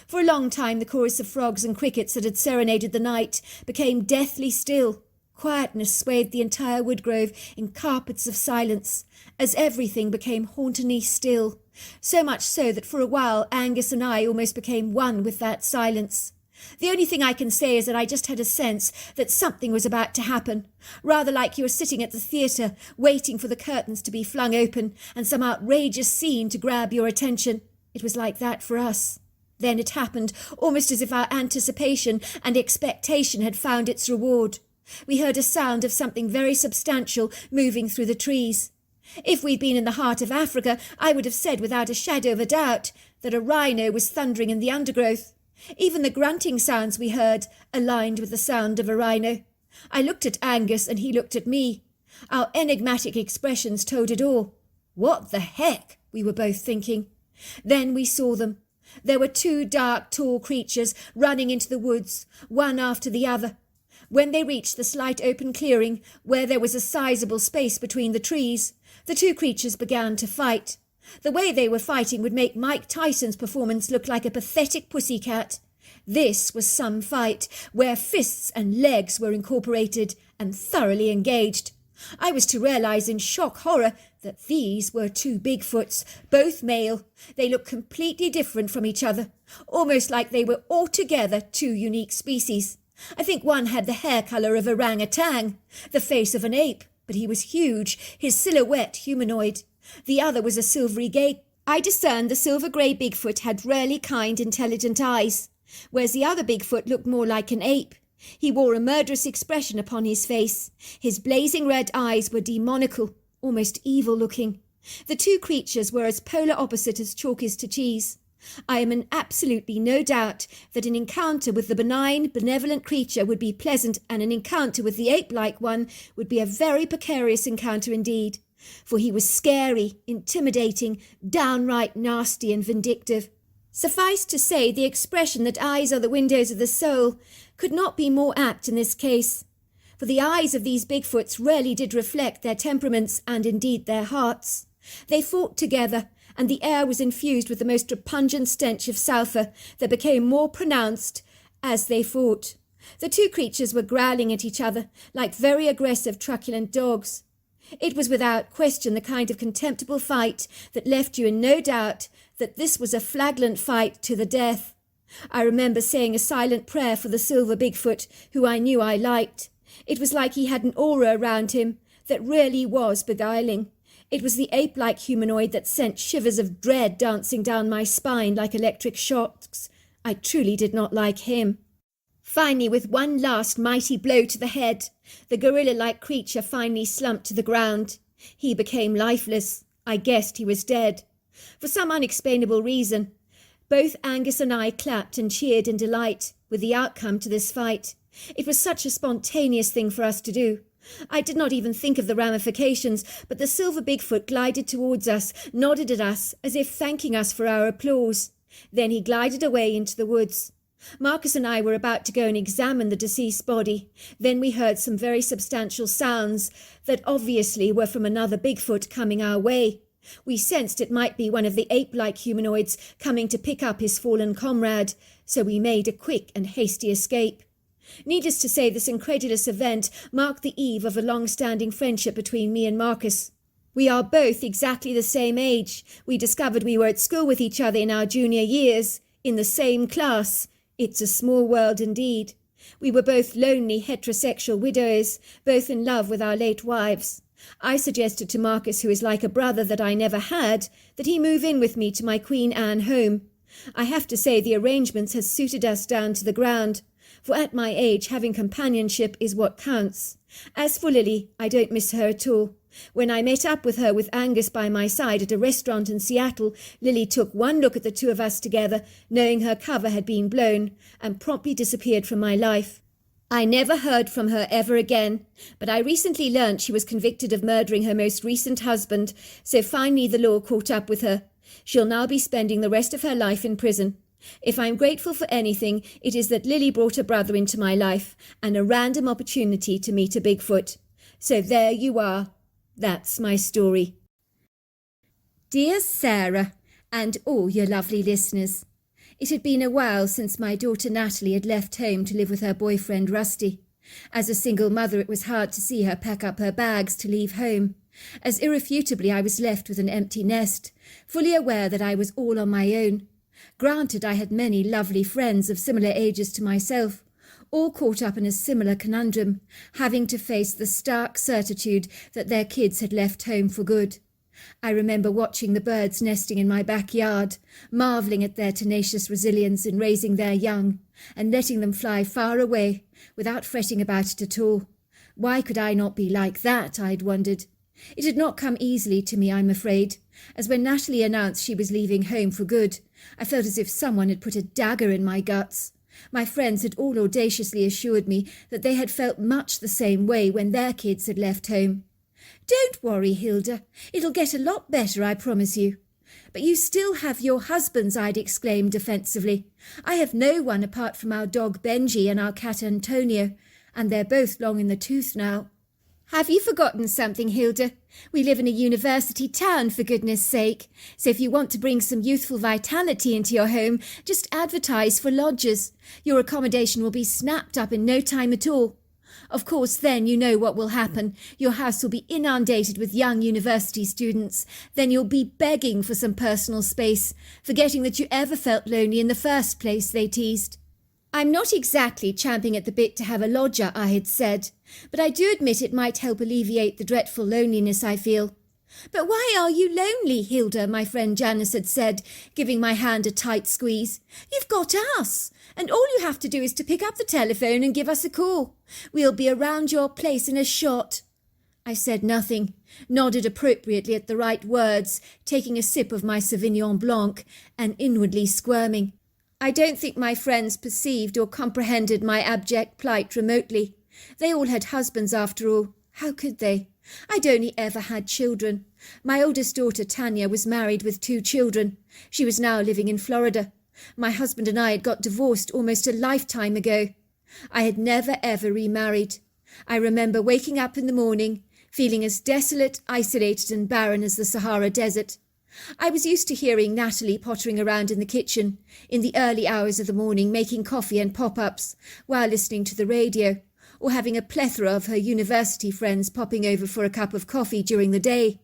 For a long time the chorus of frogs and crickets that had serenaded the night became deathly still. Quietness swathed the entire woodgrove in carpets of silence, as everything became hauntingly still, so much so that for a while Angus and I almost became one with that silence. The only thing I can say is that I just had a sense that something was about to happen, rather like you were sitting at the theatre, waiting for the curtains to be flung open and some outrageous scene to grab your attention. It was like that for us. Then it happened, almost as if our anticipation and expectation had found its reward. We heard a sound of something very substantial moving through the trees. If we'd been in the heart of Africa, I would have said without a shadow of a doubt that a rhino was thundering in the undergrowth. Even the grunting sounds we heard aligned with the sound of a rhino. I looked at Angus and he looked at me. Our enigmatic expressions told it all. What the heck? We were both thinking. Then we saw them. There were two dark, tall creatures running into the woods, one after the other. When they reached the slight open clearing, where there was a sizable space between the trees, the two creatures began to fight. The way they were fighting would make Mike Tyson's performance look like a pathetic pussycat. This was some fight, where fists and legs were incorporated and thoroughly engaged. I was to realise in shock horror that these were two Bigfoots, both male. They looked completely different from each other, almost like they were altogether two unique species. I think one had the hair colour of orangutan, the face of an ape, but he was huge, his silhouette humanoid. The other was a silvery grey. I discerned the silver-grey Bigfoot had rarely kind, intelligent eyes, whereas the other Bigfoot looked more like an ape. He wore a murderous expression upon his face. His blazing red eyes were demoniacal, almost evil-looking. The two creatures were as polar opposite as chalk is to cheese. I am in absolutely no doubt that an encounter with the benign, benevolent creature would be pleasant, and an encounter with the ape-like one would be a very precarious encounter indeed, for he was scary, intimidating, downright nasty and vindictive. Suffice to say, the expression that eyes are the windows of the soul could not be more apt in this case, for the eyes of these Bigfoots rarely did reflect their temperaments and indeed their hearts. They fought together, and the air was infused with the most repugnant stench of sulphur that became more pronounced as they fought. The two creatures were growling at each other like very aggressive, truculent dogs. It was without question the kind of contemptible fight that left you in no doubt that this was a flagrant fight to the death. I remember saying a silent prayer for the silver Bigfoot, who I knew I liked. It was like he had an aura around him that really was beguiling. It was the ape-like humanoid that sent shivers of dread dancing down my spine like electric shocks. I truly did not like him. Finally, with one last mighty blow to the head, the gorilla-like creature finally slumped to the ground. He became lifeless. I guessed he was dead. For some unexplainable reason, both Angus and I clapped and cheered in delight with the outcome to this fight. It was such a spontaneous thing for us to do. I did not even think of the ramifications, but the silver Bigfoot glided towards us, nodded at us, as if thanking us for our applause. Then he glided away into the woods. Marcus and I were about to go and examine the deceased body. Then we heard some very substantial sounds that obviously were from another Bigfoot coming our way. We sensed it might be one of the ape-like humanoids coming to pick up his fallen comrade, so we made a quick and hasty escape. Needless to say, this incredulous event marked the eve of a long-standing friendship between me and Marcus. We are both exactly the same age. We discovered we were at school with each other in our junior years, in the same class. It's a small world indeed. We were both lonely heterosexual widows, both in love with our late wives. I suggested to Marcus, who is like a brother that I never had, that he move in with me to my Queen Anne home. I have to say the arrangements has suited us down to the ground, for at my age having companionship is what counts. As for Lily, I don't miss her at all. When I met up with her with Angus by my side at a restaurant in Seattle, Lily took one look at the two of us together, knowing her cover had been blown, and promptly disappeared from my life. I never heard from her ever again, but I recently learnt she was convicted of murdering her most recent husband, so finally the law caught up with her. She'll now be spending the rest of her life in prison. If I'm grateful for anything, it is that Lily brought her brother into my life, and a random opportunity to meet a Bigfoot. So there you are. That's my story. Dear Sarah, and all your lovely listeners, it had been a while since my daughter Natalie had left home to live with her boyfriend Rusty. As a single mother, it was hard to see her pack up her bags to leave home, as irrefutably I was left with an empty nest, fully aware that I was all on my own. Granted, I had many lovely friends of similar ages to myself, all caught up in a similar conundrum, having to face the stark certitude that their kids had left home for good. I remember watching the birds nesting in my backyard, marvelling at their tenacious resilience in raising their young, and letting them fly far away, without fretting about it at all. Why could I not be like that, I'd wondered. It had not come easily to me, I'm afraid, as when Natalie announced she was leaving home for good, I felt as if someone had put a dagger in my guts. My friends had all audaciously assured me that they had felt much the same way when their kids had left home. Don't worry, Hilda. It'll get a lot better, I promise you. But you still have your husbands, I'd exclaimed defensively. I have no one apart from our dog Benji and our cat Antonio, and they're both long in the tooth now. Have you forgotten something, Hilda? We live in a university town, for goodness sake, so if you want to bring some youthful vitality into your home, just advertise for lodgers. Your accommodation will be snapped up in no time at all. Of course, then you know what will happen. Your house will be inundated with young university students. Then you'll be begging for some personal space, forgetting that you ever felt lonely in the first place, they teased. I'm not exactly champing at the bit to have a lodger, I had said, but I do admit it might help alleviate the dreadful loneliness I feel. But why are you lonely, Hilda, my friend Janice had said, giving my hand a tight squeeze. You've got us, and all you have to do is to pick up the telephone and give us a call. We'll be around your place in a shot. I said nothing, nodded appropriately at the right words, taking a sip of my Sauvignon Blanc, and inwardly squirming. I don't think my friends perceived or comprehended my abject plight remotely. They all had husbands after all. How could they? I'd only ever had children. My oldest daughter Tanya was married with 2 children. She was now living in Florida. My husband and I had got divorced almost a lifetime ago. I had never ever remarried. I remember waking up in the morning, feeling as desolate, isolated and barren as the Sahara Desert. I was used to hearing Natalie pottering around in the kitchen, in the early hours of the morning, making coffee and pop-ups, while listening to the radio, or having a plethora of her university friends popping over for a cup of coffee during the day.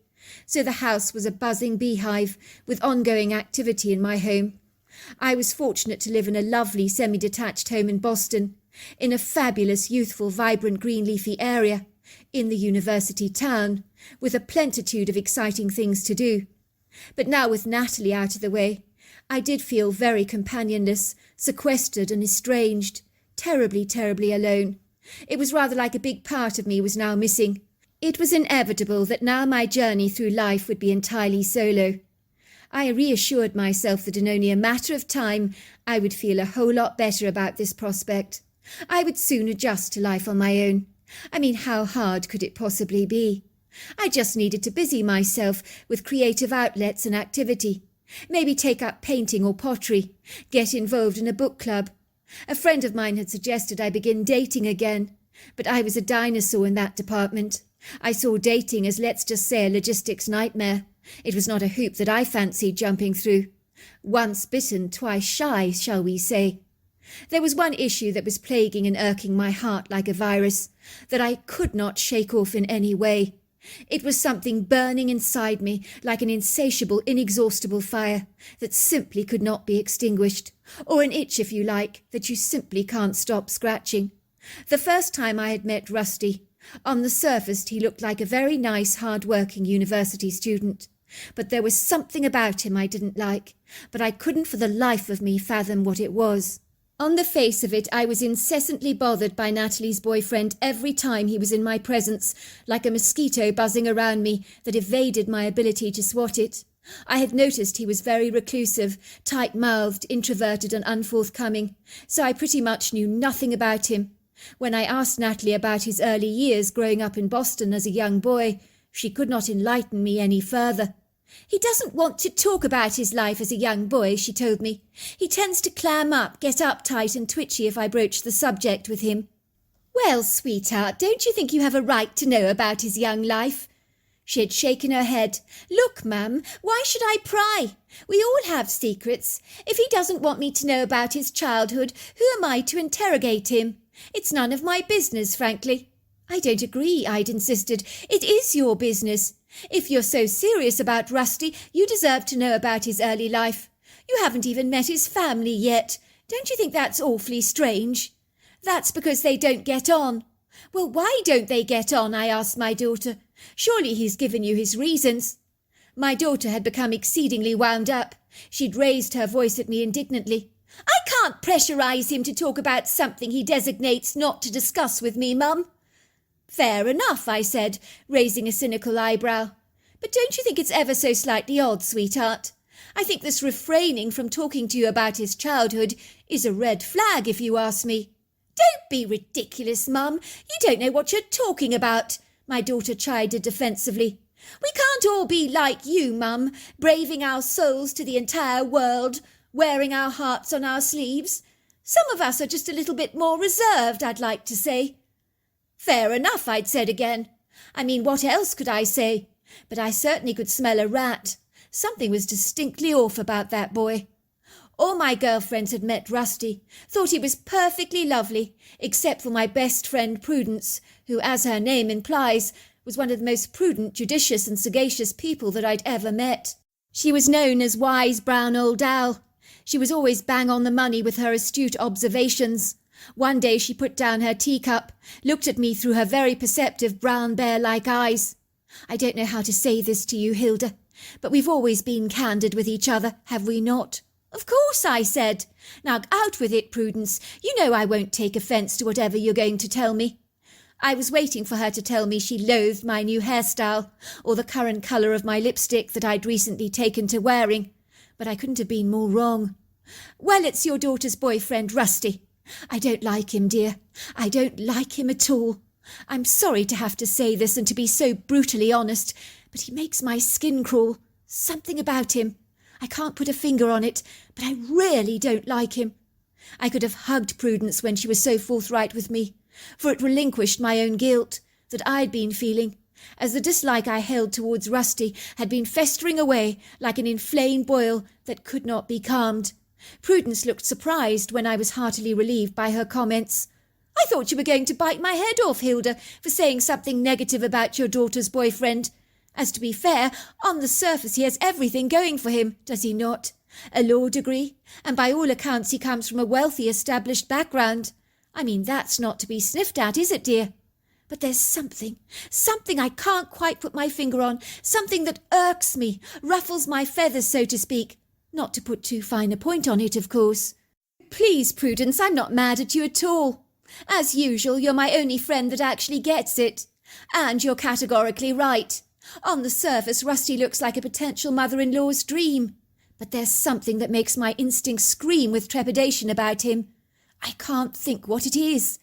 So the house was a buzzing beehive, with ongoing activity in my home. I was fortunate to live in a lovely semi-detached home in Boston, in a fabulous, youthful, vibrant, green leafy area, in the university town, with a plentitude of exciting things to do. But now with Natalie out of the way, I did feel very companionless, sequestered and estranged, terribly, terribly alone. It was rather like a big part of me was now missing. It was inevitable that now my journey through life would be entirely solo. I reassured myself that in only a matter of time I would feel a whole lot better about this prospect. I would soon adjust to life on my own. I mean, how hard could it possibly be? I just needed to busy myself with creative outlets and activity. Maybe take up painting or pottery, get involved in a book club. A friend of mine had suggested I begin dating again, but I was a dinosaur in that department. I saw dating as, let's just say, a logistics nightmare. It was not a hoop that I fancied jumping through. Once bitten, twice shy, shall we say. There was one issue that was plaguing and irking my heart like a virus, that I could not shake off in any way. It was something burning inside me like an insatiable, inexhaustible fire that simply could not be extinguished, or an itch, if you like, that you simply can't stop scratching. The first time I had met Rusty, on the surface he looked like a very nice, hard-working university student. But there was something about him I didn't like, but I couldn't for the life of me fathom what it was. On the face of it, I was incessantly bothered by Natalie's boyfriend every time he was in my presence, like a mosquito buzzing around me that evaded my ability to swat it. I had noticed he was very reclusive, tight-mouthed, introverted and unforthcoming, so I pretty much knew nothing about him. When I asked Natalie about his early years growing up in Boston as a young boy, she could not enlighten me any further. He doesn't want to talk about his life as a young boy, she told me. He tends to clam up, get uptight and twitchy if I broach the subject with him. Well, sweetheart, don't you think you have a right to know about his young life? She had shaken her head. Look, Mum, why should I pry? We all have secrets. If he doesn't want me to know about his childhood, who am I to interrogate him? It's none of my business, frankly. I don't agree, I'd insisted. It is your business. If you're so serious about Rusty, you deserve to know about his early life. You haven't even met his family yet. Don't you think that's awfully strange? That's because they don't get on. Well, why don't they get on? I asked my daughter. Surely he's given you his reasons. My daughter had become exceedingly wound up. She'd raised her voice at me indignantly. I can't pressurize him to talk about something he designates not to discuss with me, Mum. Fair enough, I said, raising a cynical eyebrow. But don't you think it's ever so slightly odd, sweetheart? I think this refraining from talking to you about his childhood is a red flag, if you ask me. Don't be ridiculous, Mum. You don't know what you're talking about, my daughter chided defensively. We can't all be like you, Mum, braving our souls to the entire world, wearing our hearts on our sleeves. Some of us are just a little bit more reserved, I'd like to say. Fair enough, I'd said again. I mean, what else could I say? But I certainly could smell a rat. Something was distinctly off about that boy. All my girlfriends had met Rusty, thought he was perfectly lovely, except for my best friend Prudence, who, as her name implies, was one of the most prudent, judicious and sagacious people that I'd ever met. She was known as Wise Brown Old Owl. She was always bang on the money with her astute observations. One day she put down her teacup, looked at me through her very perceptive brown bear-like eyes. I don't know how to say this to you, Hilda, but we've always been candid with each other, have we not? Of course, I said. Now out with it, Prudence. You know I won't take offence to whatever you're going to tell me. I was waiting for her to tell me she loathed my new hairstyle, or the current colour of my lipstick that I'd recently taken to wearing, but I couldn't have been more wrong. Well, it's your daughter's boyfriend, Rusty. I don't like him, dear. I don't like him at all. I'm sorry to have to say this and to be so brutally honest, but he makes my skin crawl. Something about him. I can't put a finger on it, but I really don't like him. I could have hugged Prudence when she was so forthright with me, for it relinquished my own guilt that I'd been feeling, as the dislike I held towards Rusty had been festering away like an inflamed boil that could not be calmed. Prudence looked surprised when I was heartily relieved by her comments. I thought you were going to bite my head off, Hilda, for saying something negative about your daughter's boyfriend. As to be fair, on the surface he has everything going for him, does he not? A law degree, and by all accounts he comes from a wealthy, established background. I mean, that's not to be sniffed at, is it, dear? But there's something I can't quite put my finger on, something that irks me, ruffles my feathers, so to speak. Not to put too fine a point on it, of course. Please, Prudence, I'm not mad at you at all. As usual, you're my only friend that actually gets it. And you're categorically right. On the surface, Rusty looks like a potential mother-in-law's dream. But there's something that makes my instincts scream with trepidation about him. I can't think what it is.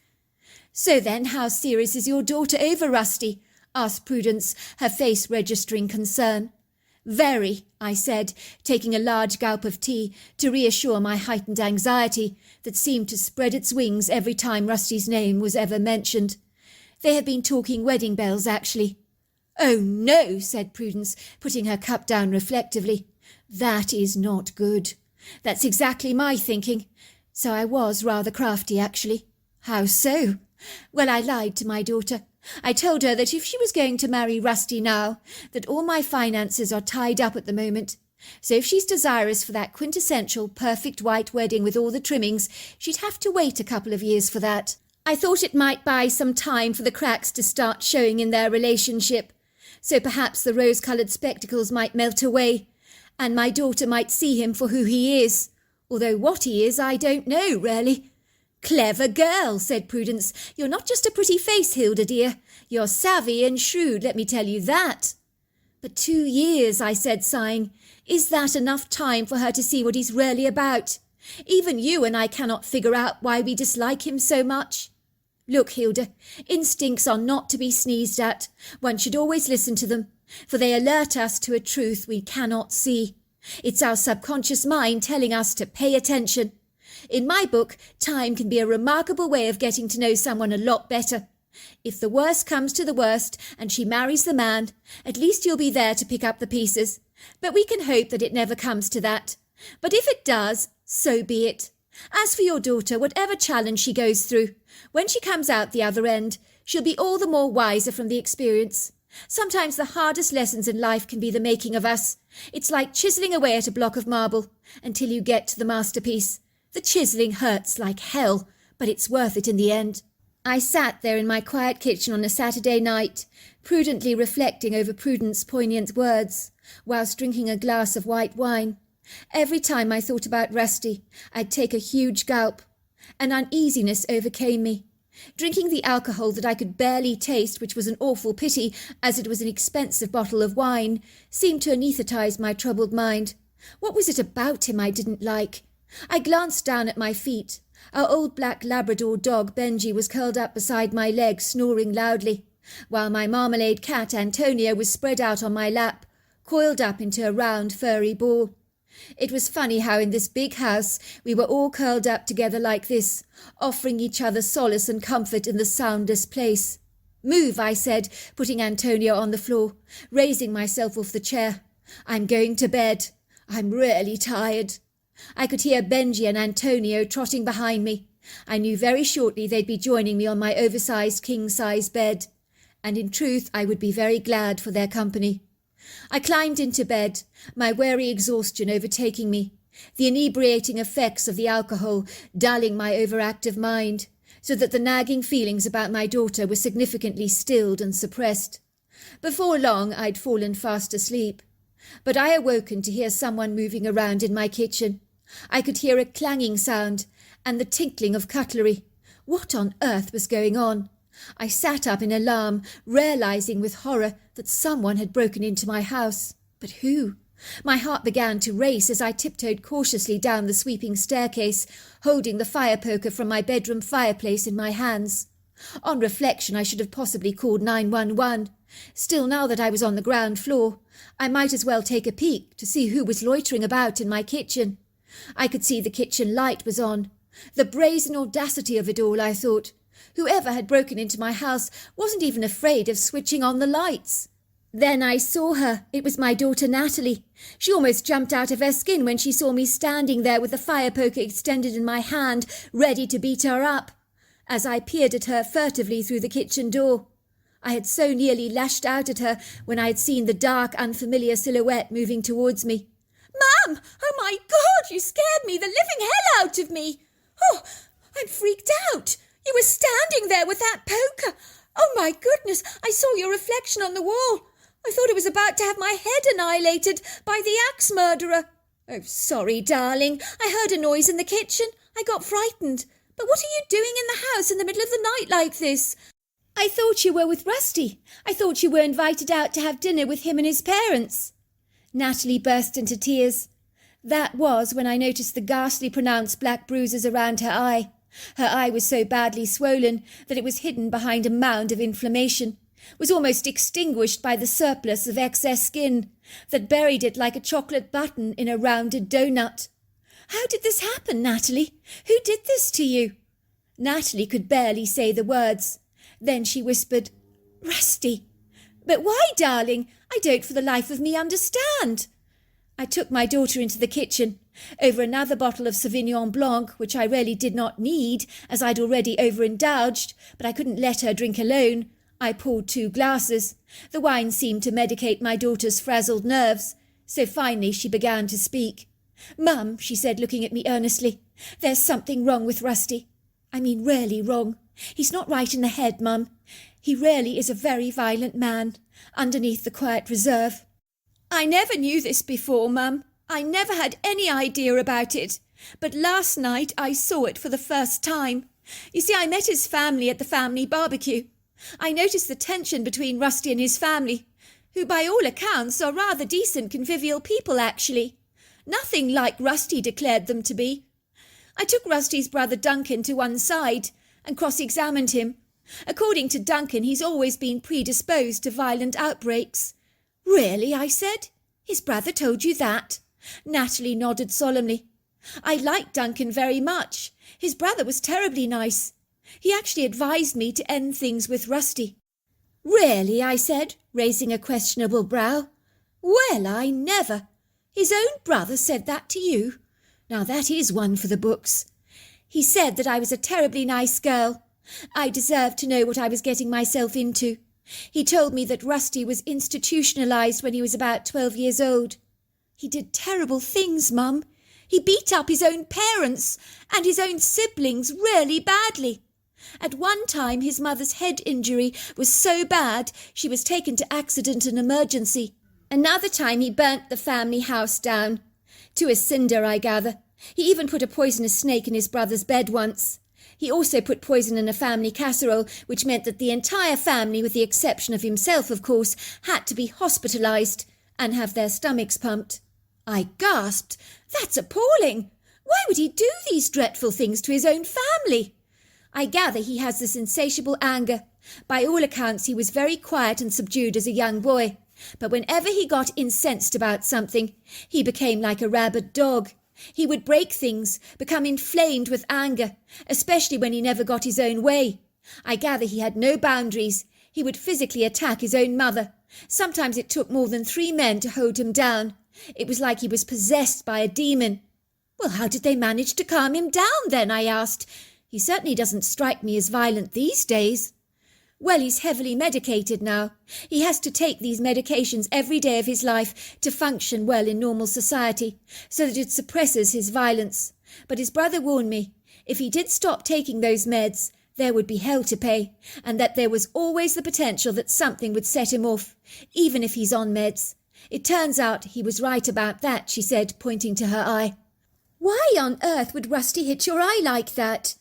So then, how serious is your daughter over Rusty? Asked Prudence, her face registering concern. Very, I said, taking a large gulp of tea to reassure my heightened anxiety that seemed to spread its wings every time Rusty's name was ever mentioned. They had been talking wedding bells, actually. Oh, no, said Prudence, putting her cup down reflectively. That is not good. That's exactly my thinking. So I was rather crafty, actually. How so? Well, I lied to my daughter. I told her that if she was going to marry Rusty now, that all my finances are tied up at the moment. So if she's desirous for that quintessential, perfect white wedding with all the trimmings, she'd have to wait a couple of years for that. I thought it might buy some time for the cracks to start showing in their relationship. so perhaps the rose-coloured spectacles might melt away, and my daughter might see him for who he is, although what he is I don't know, really. Clever girl, said Prudence. You're not just a pretty face, Hilda, dear. You're savvy and shrewd, let me tell you that. But 2 years, I said, sighing. Is that enough time for her to see what he's really about? Even you and I cannot figure out why we dislike him so much. Look, Hilda, instincts are not to be sneezed at. One should always listen to them, for they alert us to a truth we cannot see. It's our subconscious mind telling us to pay attention. In my book, time can be a remarkable way of getting to know someone a lot better. If the worst comes to the worst and she marries the man, at least you'll be there to pick up the pieces. But we can hope that it never comes to that. But if it does, so be it. As for your daughter, whatever challenge she goes through, when she comes out the other end, she'll be all the more wiser from the experience. Sometimes the hardest lessons in life can be the making of us. It's like chiselling away at a block of marble until you get to the masterpiece. The chiselling hurts like hell, but it's worth it in the end. I sat there in my quiet kitchen on a Saturday night, prudently reflecting over Prudence's poignant words, whilst drinking a glass of white wine. Every time I thought about Rusty, I'd take a huge gulp. An uneasiness overcame me. Drinking the alcohol that I could barely taste, which was an awful pity, as it was an expensive bottle of wine, seemed to anaesthetize my troubled mind. What was it about him I didn't like? I glanced down at my feet. Our old black Labrador dog Benji was curled up beside my leg, snoring loudly, while my marmalade cat Antonia was spread out on my lap, coiled up into a round furry ball. It was funny how in this big house we were all curled up together like this, offering each other solace and comfort in the soundless place. Move, I said, putting Antonia on the floor, raising myself off the chair. I'm going to bed. I'm really tired. I could hear Benji and Antonio trotting behind me. I knew very shortly they'd be joining me on my oversized king-size bed, and in truth I would be very glad for their company. I climbed into bed, my weary exhaustion overtaking me, the inebriating effects of the alcohol dulling my overactive mind, so that the nagging feelings about my daughter were significantly stilled and suppressed. Before long I'd fallen fast asleep, but I awoken to hear someone moving around in my kitchen. I could hear a clanging sound and the tinkling of cutlery. What on earth was going on? I sat up in alarm, realizing with horror that someone had broken into my house. But who? My heart began to race as I tiptoed cautiously down the sweeping staircase, holding the fire poker from my bedroom fireplace in my hands. On reflection, I should have possibly called 911. Still, now that I was on the ground floor, I might as well take a peek to see who was loitering about in my kitchen. I could see the kitchen light was on. The brazen audacity of it all, I thought. Whoever had broken into my house wasn't even afraid of switching on the lights. Then I saw her. It was my daughter Natalie. She almost jumped out of her skin when she saw me standing there with the fire poker extended in my hand, ready to beat her up, as I peered at her furtively through the kitchen door. I had so nearly lashed out at her when I had seen the dark, unfamiliar silhouette moving towards me. "Mum! Oh, my God! You scared me, the living hell out of me! Oh, I'm freaked out! You were standing there with that poker! Oh, my goodness! I saw your reflection on the wall! I thought I was about to have my head annihilated by the axe murderer! Oh, sorry, darling. I heard a noise in the kitchen. I got frightened. But what are you doing in the house in the middle of the night like this?" "I thought you were with Rusty. I thought you were invited out to have dinner with him and his parents." Natalie burst into tears. That was when I noticed the ghastly pronounced black bruises around her eye. Her eye was so badly swollen that it was hidden behind a mound of inflammation, was almost extinguished by the surplus of excess skin that buried it like a chocolate button in a rounded doughnut. "How did this happen, Natalie? Who did this to you?" Natalie could barely say the words. Then she whispered, "Rusty." "But why, darling? I don't for the life of me understand." I took my daughter into the kitchen. Over another bottle of Sauvignon Blanc, which I really did not need, as I'd already overindulged, but I couldn't let her drink alone, I poured 2 glasses. The wine seemed to medicate my daughter's frazzled nerves, so finally she began to speak. "Mum," she said, looking at me earnestly, "there's something wrong with Rusty. I mean really wrong. He's not right in the head, Mum. He really is a very violent man, underneath the quiet reserve. I never knew this before, Mum. I never had any idea about it. But last night I saw it for the first time. You see, I met his family at the family barbecue. I noticed the tension between Rusty and his family, who by all accounts are rather decent, convivial people, actually. Nothing like Rusty declared them to be. I took Rusty's brother Duncan to one side and cross-examined him. According to Duncan, he's always been predisposed to violent outbreaks. Really, I said. His brother told you that? Natalie nodded solemnly. I liked Duncan very much. His brother was terribly nice. He actually advised me to end things with Rusty. Really, I said, raising a questionable brow. Well, I never. His own brother said that to you. Now that is one for the books. He said that I was a terribly nice girl. I deserved to know what I was getting myself into. He told me that Rusty was institutionalized when he was about 12 years old. He did terrible things, Mum. He beat up his own parents and his own siblings really badly. At one time, his mother's head injury was so bad she was taken to accident and emergency. Another time, he burnt the family house down. To a cinder, I gather. He even put a poisonous snake in his brother's bed once. He also put poison in a family casserole, which meant that the entire family, with the exception of himself, of course, had to be hospitalized and have their stomachs pumped. I gasped. That's appalling. Why would he do these dreadful things to his own family? I gather he has this insatiable anger. By all accounts, he was very quiet and subdued as a young boy. But whenever he got incensed about something, he became like a rabid dog. He would break things, become inflamed with anger, especially when he never got his own way. I gather he had no boundaries. He would physically attack his own mother. Sometimes it took more than 3 men to hold him down. It was like he was possessed by a demon. Well, how did they manage to calm him down then, I asked. He certainly doesn't strike me as violent these days. Well, he's heavily medicated now. He has to take these medications every day of his life to function well in normal society, so that it suppresses his violence. But his brother warned me, if he did stop taking those meds, there would be hell to pay, and that there was always the potential that something would set him off, even if he's on meds. It turns out he was right about that, she said, pointing to her eye. Why on earth would Rusty hit your eye like that?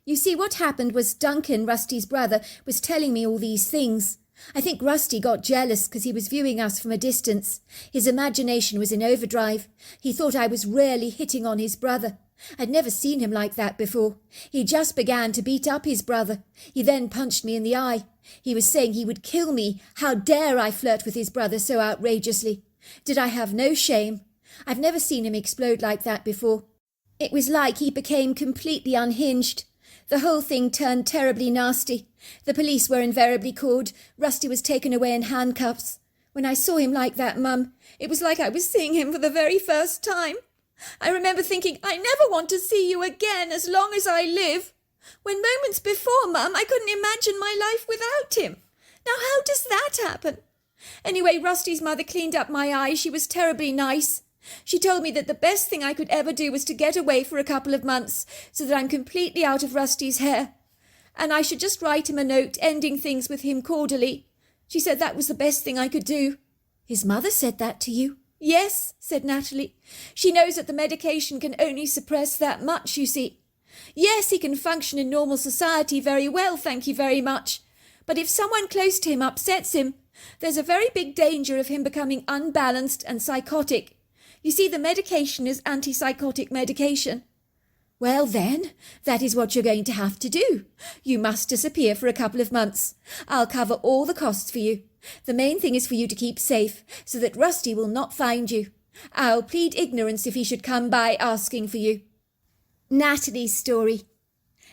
You see, what happened was Duncan, Rusty's brother, was telling me all these things. I think Rusty got jealous because he was viewing us from a distance. His imagination was in overdrive. He thought I was really hitting on his brother. I'd never seen him like that before. He just began to beat up his brother. He then punched me in the eye. He was saying he would kill me. How dare I flirt with his brother so outrageously? Did I have no shame? I've never seen him explode like that before. It was like he became completely unhinged. The whole thing turned terribly nasty. The police were invariably called. Rusty was taken away in handcuffs. When I saw him like that, Mum, it was like I was seeing him for the very first time. I remember thinking, I never want to see you again as long as I live. When moments before, Mum, I couldn't imagine my life without him. Now how does that happen? Anyway, Rusty's mother cleaned up my eye. She was terribly nice. She told me that the best thing I could ever do was to get away for a couple of months so that I'm completely out of Rusty's hair. And I should just write him a note ending things with him cordially. She said that was the best thing I could do. His mother said that to you? Yes, said Natalie. She knows that the medication can only suppress that much, you see. Yes, he can function in normal society very well, thank you very much. But if someone close to him upsets him, there's a very big danger of him becoming unbalanced and psychotic. You see, the medication is antipsychotic medication. Well then, that is what you're going to have to do. You must disappear for a couple of months. I'll cover all the costs for you. The main thing is for you to keep safe, so that Rusty will not find you. I'll plead ignorance if he should come by asking for you. Natalie's story.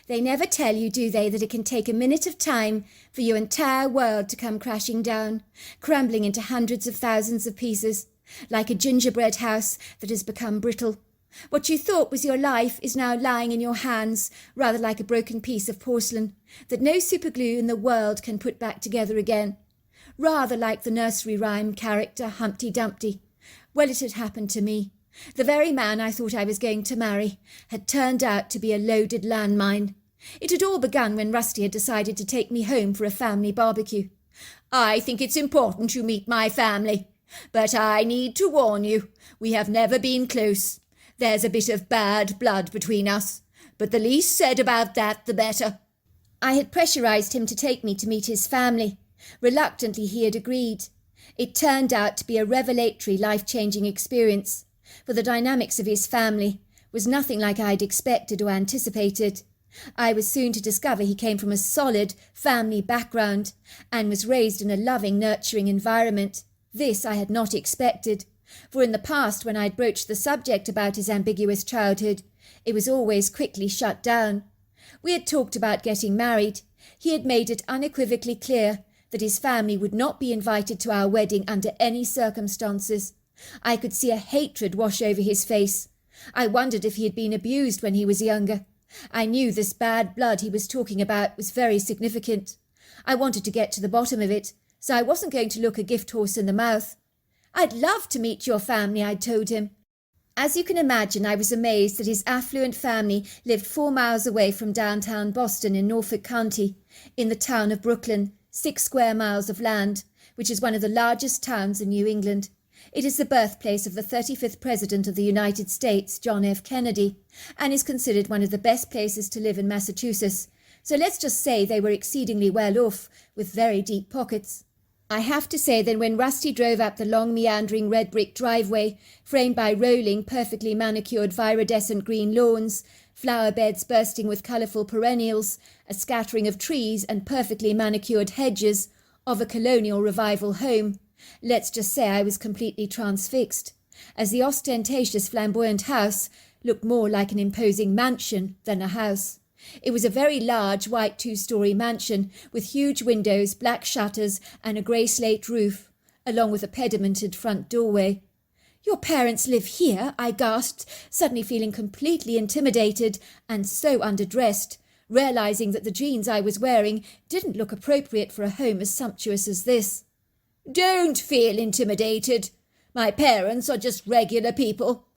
They never tell you, do they, that it can take a minute of time for your entire world to come crashing down, crumbling into hundreds of thousands of pieces, like a gingerbread house that has become brittle. What you thought was your life is now lying in your hands, rather like a broken piece of porcelain that no superglue in the world can put back together again. Rather like the nursery rhyme character Humpty Dumpty. Well, it had happened to me. The very man I thought I was going to marry had turned out to be a loaded landmine. It had all begun when Rusty had decided to take me home for a family barbecue. I think it's important you meet my family, but I need to warn you, we have never been close. There's a bit of bad blood between us, but the least said about that, the better." I had pressurized him to take me to meet his family. Reluctantly, he had agreed. It turned out to be a revelatory, life-changing experience, for the dynamics of his family was nothing like I'd expected or anticipated. I was soon to discover he came from a solid family background and was raised in a loving, nurturing environment. This I had not expected, for in the past when I'd broached the subject about his ambiguous childhood, it was always quickly shut down. We had talked about getting married. He had made it unequivocally clear that his family would not be invited to our wedding under any circumstances. I could see a hatred wash over his face. I wondered if he had been abused when he was younger. I knew this bad blood he was talking about was very significant. I wanted to get to the bottom of it, so I wasn't going to look a gift horse in the mouth. "I'd love to meet your family," I'd told him. As you can imagine, I was amazed that his affluent family lived 4 miles away from downtown Boston in Norfolk County, in the town of Brooklyn, 6 square miles of land, which is one of the largest towns in New England. It is the birthplace of the 35th President of the United States, John F. Kennedy, and is considered one of the best places to live in Massachusetts. So let's just say they were exceedingly well off, with very deep pockets. I have to say that when Rusty drove up the long meandering red brick driveway, framed by rolling, perfectly manicured viridescent green lawns, flower beds bursting with colourful perennials, a scattering of trees and perfectly manicured hedges of a colonial revival home, let's just say I was completely transfixed, as the ostentatious flamboyant house looked more like an imposing mansion than a house. It was a very large white 2-story mansion with huge windows, black shutters and a grey slate roof, along with a pedimented front doorway. "Your parents live here?" I gasped, suddenly feeling completely intimidated and so underdressed, realising that the jeans I was wearing didn't look appropriate for a home as sumptuous as this. "Don't feel intimidated. My parents are just regular people."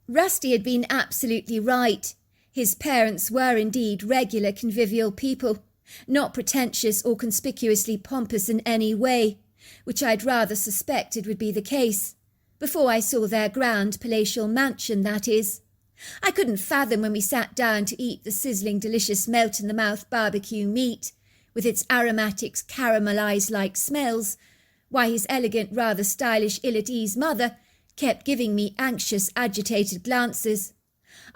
Rusty had been absolutely right. His parents were indeed regular convivial people, not pretentious or conspicuously pompous in any way, which I'd rather suspected would be the case, before I saw their grand palatial mansion, that is. I couldn't fathom when we sat down to eat the sizzling delicious melt-in-the-mouth barbecue meat, with its aromatics caramelised-like smells, why his elegant, rather stylish, ill-at-ease mother kept giving me anxious, agitated glances.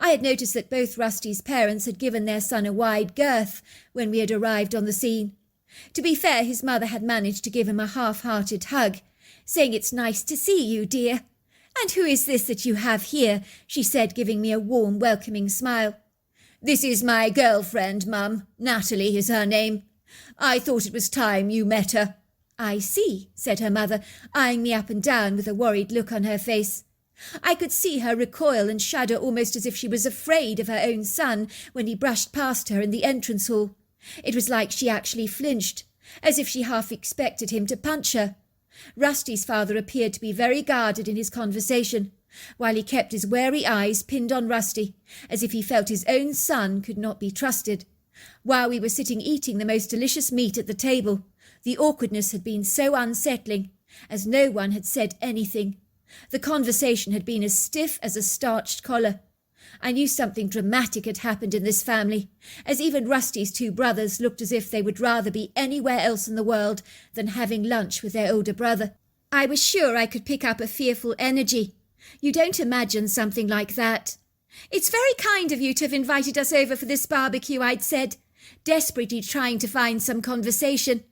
I had noticed that both Rusty's parents had given their son a wide girth when we had arrived on the scene. To be fair, his mother had managed to give him a half-hearted hug, saying, "It's nice to see you, dear." "And who is this that you have here?" she said, giving me a warm, welcoming smile. "This is my girlfriend, Mum. Natalie is her name. I thought it was time you met her." "I see," said her mother, eyeing me up and down with a worried look on her face. I could see her recoil and shudder almost as if she was afraid of her own son when he brushed past her in the entrance hall. It was like she actually flinched, as if she half expected him to punch her. Rusty's father appeared to be very guarded in his conversation, while he kept his wary eyes pinned on Rusty, as if he felt his own son could not be trusted. While we were sitting eating the most delicious meat at the table, the awkwardness had been so unsettling, as no one had said anything. The conversation had been as stiff as a starched collar. I knew something dramatic had happened in this family, as even Rusty's 2 brothers looked as if they would rather be anywhere else in the world than having lunch with their older brother. I was sure I could pick up a fearful energy. You don't imagine something like that. "It's very kind of you to have invited us over for this barbecue," I'd said, desperately trying to find some conversation.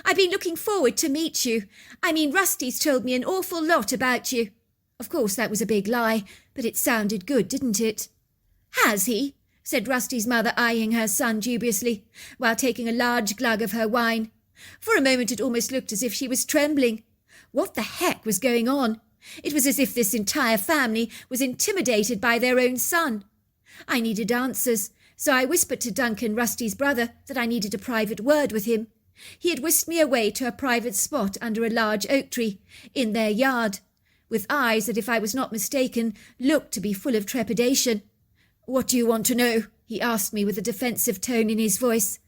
"I've been looking forward to meet you. Rusty's told me an awful lot about you." Of course, that was a big lie, but it sounded good, didn't it? "Has he?" said Rusty's mother, eyeing her son dubiously, while taking a large glug of her wine. For a moment it almost looked as if she was trembling. What the heck was going on? It was as if this entire family was intimidated by their own son. I needed answers, so I whispered to Duncan, Rusty's brother, that I needed a private word with him. He had whisked me away to a private spot under a large oak tree, in their yard, with eyes that, if I was not mistaken, looked to be full of trepidation. "What do you want to know?" he asked me with a defensive tone in his voice.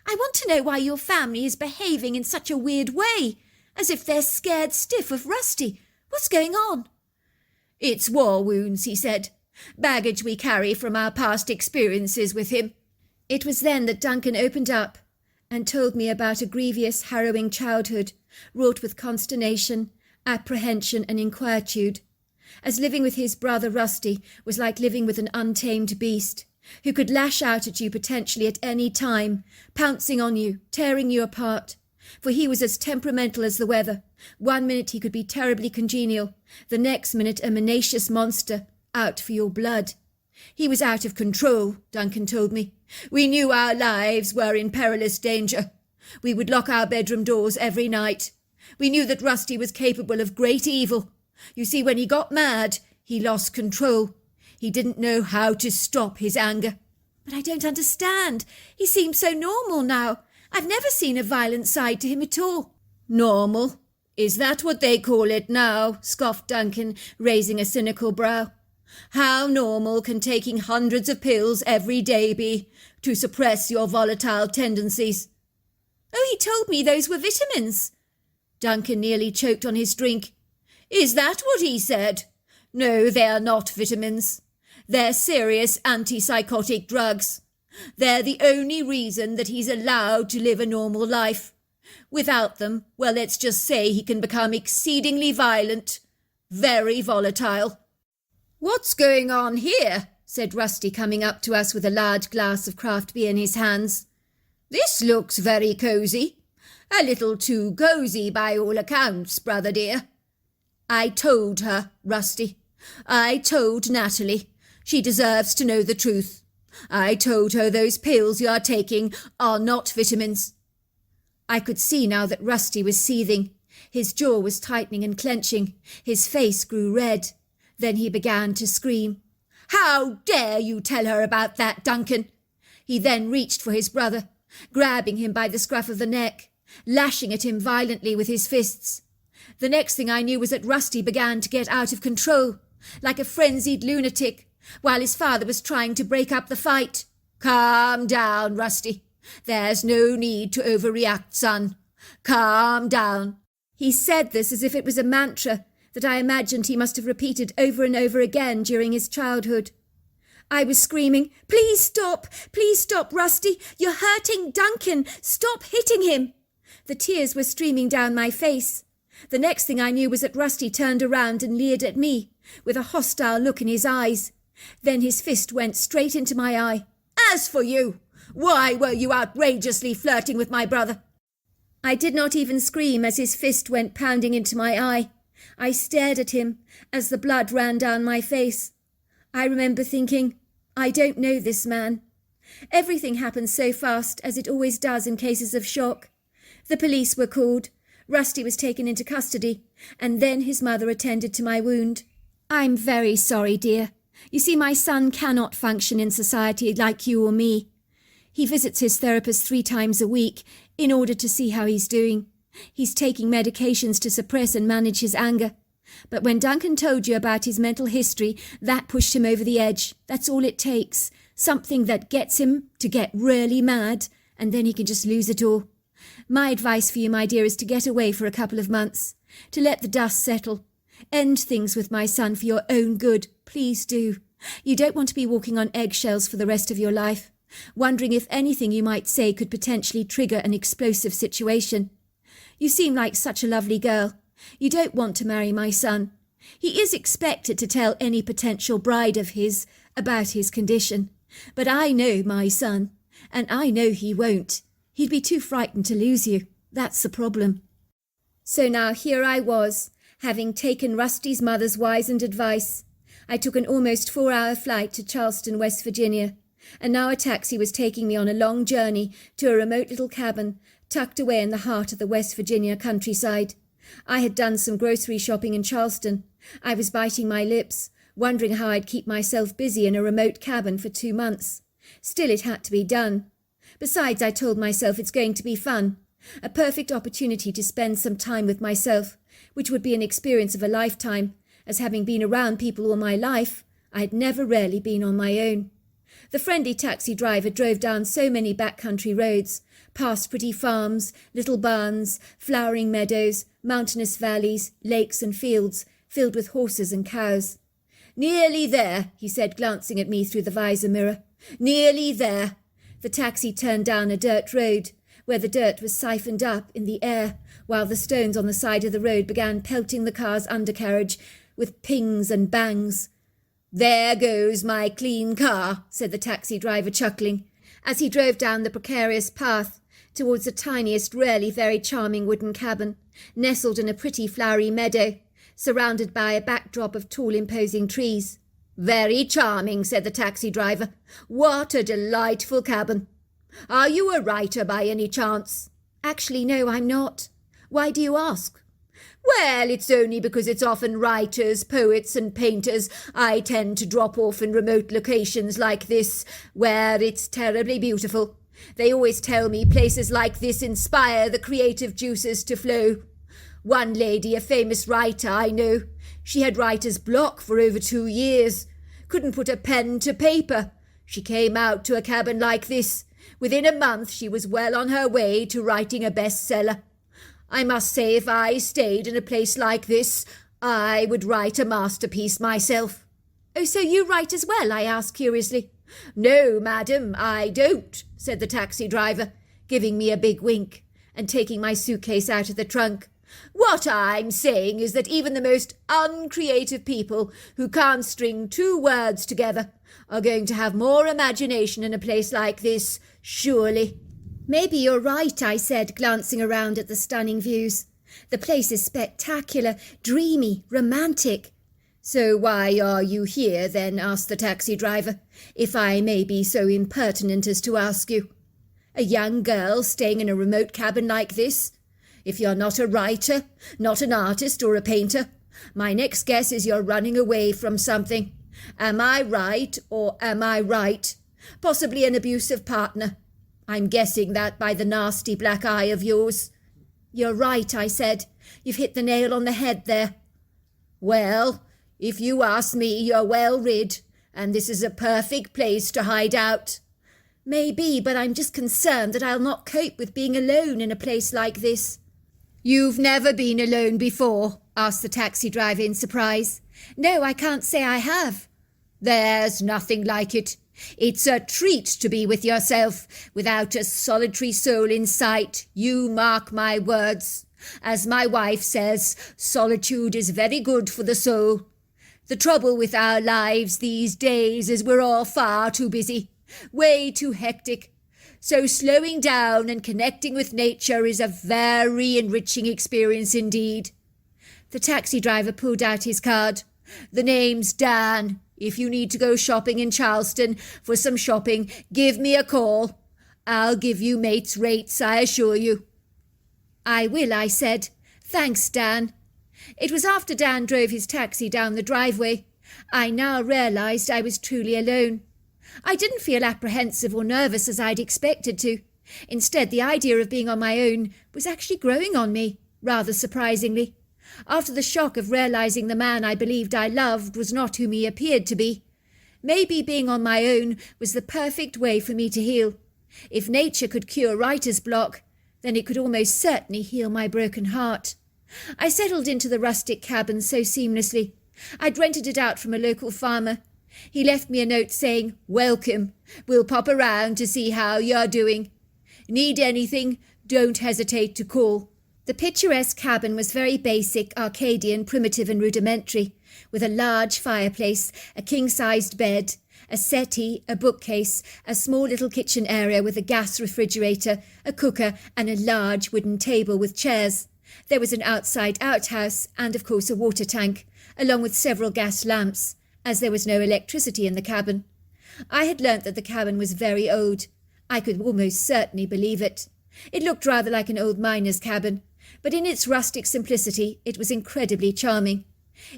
"I want to know why your family is behaving in such a weird way, as if they're scared stiff of Rusty. What's going on?" "It's war wounds," he said. "Baggage we carry from our past experiences with him." It was then that Duncan opened up and told me about a grievous, harrowing childhood, wrought with consternation, apprehension and inquietude, as living with his brother Rusty was like living with an untamed beast, who could lash out at you potentially at any time, pouncing on you, tearing you apart. For he was as temperamental as the weather. One minute he could be terribly congenial, the next minute a menacious monster, out for your blood. He was out of control, Duncan told me. We knew our lives were in perilous danger. We would lock our bedroom doors every night. We knew that Rusty was capable of great evil. You see, when he got mad, he lost control. He didn't know how to stop his anger. "But I don't understand. He seems so normal now. I've never seen a violent side to him at all." "Normal? Is that what they call it now?" scoffed Duncan, raising a cynical brow. "How normal can taking hundreds of pills every day be to suppress your volatile tendencies?" "Oh, he told me those were vitamins." Duncan nearly choked on his drink. "Is that what he said? No, they're not vitamins. They're serious antipsychotic drugs. They're the only reason that he's allowed to live a normal life. Without them, well, let's just say he can become exceedingly violent, very volatile." "What's going on here?" said Rusty, coming up to us with a large glass of craft beer in his hands. "This looks very cosy. A little too cosy by all accounts, brother dear." "I told her, Rusty. I told Natalie. She deserves to know the truth. I told her those pills you are taking are not vitamins." I could see now that Rusty was seething. His jaw was tightening and clenching. His face grew red. Then he began to scream. "How dare you tell her about that, Duncan?" He then reached for his brother, grabbing him by the scruff of the neck, lashing at him violently with his fists. The next thing I knew was that Rusty began to get out of control, like a frenzied lunatic, while his father was trying to break up the fight. "Calm down, Rusty. There's no need to overreact, son. Calm down." He said this as if it was a mantra that I imagined he must have repeated over and over again during his childhood. I was screaming, Please stop, Rusty. You're hurting Duncan. Stop hitting him." The tears were streaming down my face. The next thing I knew was that Rusty turned around and leered at me, with a hostile look in his eyes. Then his fist went straight into my eye. "As for you, why were you outrageously flirting with my brother?" I did not even scream as his fist went pounding into my eye. I stared at him as the blood ran down my face. I remember thinking, I don't know this man. Everything happened so fast, as it always does in cases of shock. The police were called. Rusty was taken into custody, and then his mother attended to my wound. "I'm very sorry, dear. You see, my son cannot function in society like you or me. He visits his therapist 3 times a week in order to see how he's doing. He's taking medications to suppress and manage his anger. But when Duncan told you about his mental history, that pushed him over the edge. That's all it takes. Something that gets him to get really mad, and then he can just lose it all. My advice for you, my dear, is to get away for a couple of months, to let the dust settle. End things with my son for your own good. Please do. You don't want to be walking on eggshells for the rest of your life, wondering if anything you might say could potentially trigger an explosive situation. You seem like such a lovely girl. You don't want to marry my son. He is expected to tell any potential bride of his about his condition. But I know my son, and I know he won't. He'd be too frightened to lose you. That's the problem." So now here I was, having taken Rusty's mother's wizened advice. I took an almost 4-hour flight to Charleston, West Virginia, and now a taxi was taking me on a long journey to a remote little cabin tucked away in the heart of the West Virginia countryside. I had done some grocery shopping in Charleston. I was biting my lips, wondering how I'd keep myself busy in a remote cabin for 2 months. Still, it had to be done. Besides, I told myself it's going to be fun, a perfect opportunity to spend some time with myself, which would be an experience of a lifetime, as having been around people all my life, I had never really been on my own. The friendly taxi driver drove down so many backcountry roads, past pretty farms, little barns, flowering meadows, mountainous valleys, lakes and fields, filled with horses and cows. "Nearly there," he said, glancing at me through the visor mirror. "Nearly there." The taxi turned down a dirt road, where the dirt was siphoned up in the air, while the stones on the side of the road began pelting the car's undercarriage with pings and bangs. "There goes my clean car," said the taxi driver, chuckling, as he drove down the precarious path towards the tiniest, rarely very charming wooden cabin, nestled in a pretty flowery meadow, surrounded by a backdrop of tall, imposing trees. "Very charming," said the taxi driver. "What a delightful cabin. Are you a writer by any chance?" "Actually, no, I'm not. Why do you ask?" "Well, it's only because it's often writers, poets and painters I tend to drop off in remote locations like this, where it's terribly beautiful. They always tell me places like this inspire the creative juices to flow. One lady, a famous writer I know, she had writer's block for over 2 years. Couldn't put a pen to paper. She came out to a cabin like this. Within a month she was well on her way to writing a bestseller. I must say, if I stayed in a place like this, I would write a masterpiece myself." "Oh, so you write as well?" I asked curiously. "No, madam, I don't," said the taxi driver, giving me a big wink and taking my suitcase out of the trunk. "What I'm saying is that even the most uncreative people who can't string 2 words together are going to have more imagination in a place like this, surely." "Maybe you're right," I said, glancing around at the stunning views. "The place is spectacular, dreamy, romantic." "So why are you here, then?" asked the taxi driver, "if I may be so impertinent as to ask you. A young girl staying in a remote cabin like this? If you're not a writer, not an artist or a painter, my next guess is you're running away from something. Am I right, or am I right? Possibly an abusive partner. I'm guessing that by the nasty black eye of yours." "You're right," I said. "You've hit the nail on the head there." "Well, if you ask me, you're well rid, and this is a perfect place to hide out." "Maybe, but I'm just concerned that I'll not cope with being alone in a place like this." "You've never been alone before?" asked the taxi driver in surprise. "No, I can't say I have." "There's nothing like it. It's a treat to be with yourself, without a solitary soul in sight, you mark my words. As my wife says, solitude is very good for the soul. The trouble with our lives these days is we're all far too busy, way too hectic. So slowing down and connecting with nature is a very enriching experience indeed." The taxi driver pulled out his card. "The name's Dan. If you need to go shopping in Charleston for some shopping, give me a call. I'll give you mates' rates, I assure you." "I will," I said. "Thanks, Dan." It was after Dan drove his taxi down the driveway. I now realised I was truly alone. I didn't feel apprehensive or nervous as I'd expected to. Instead, the idea of being on my own was actually growing on me, rather surprisingly. After the shock of realising the man I believed I loved was not whom he appeared to be. Maybe being on my own was the perfect way for me to heal. If nature could cure writer's block, then it could almost certainly heal my broken heart. I settled into the rustic cabin so seamlessly. I'd rented it out from a local farmer. He left me a note saying, "Welcome. We'll pop around to see how you're doing. Need anything? Don't hesitate to call." The picturesque cabin was very basic, Arcadian, primitive and rudimentary, with a large fireplace, a king-sized bed, a settee, a bookcase, a small little kitchen area with a gas refrigerator, a cooker and a large wooden table with chairs. There was an outside outhouse and, of course, a water tank, along with several gas lamps, as there was no electricity in the cabin. I had learnt that the cabin was very old. I could almost certainly believe it. It looked rather like an old miner's cabin, but in its rustic simplicity it was incredibly charming.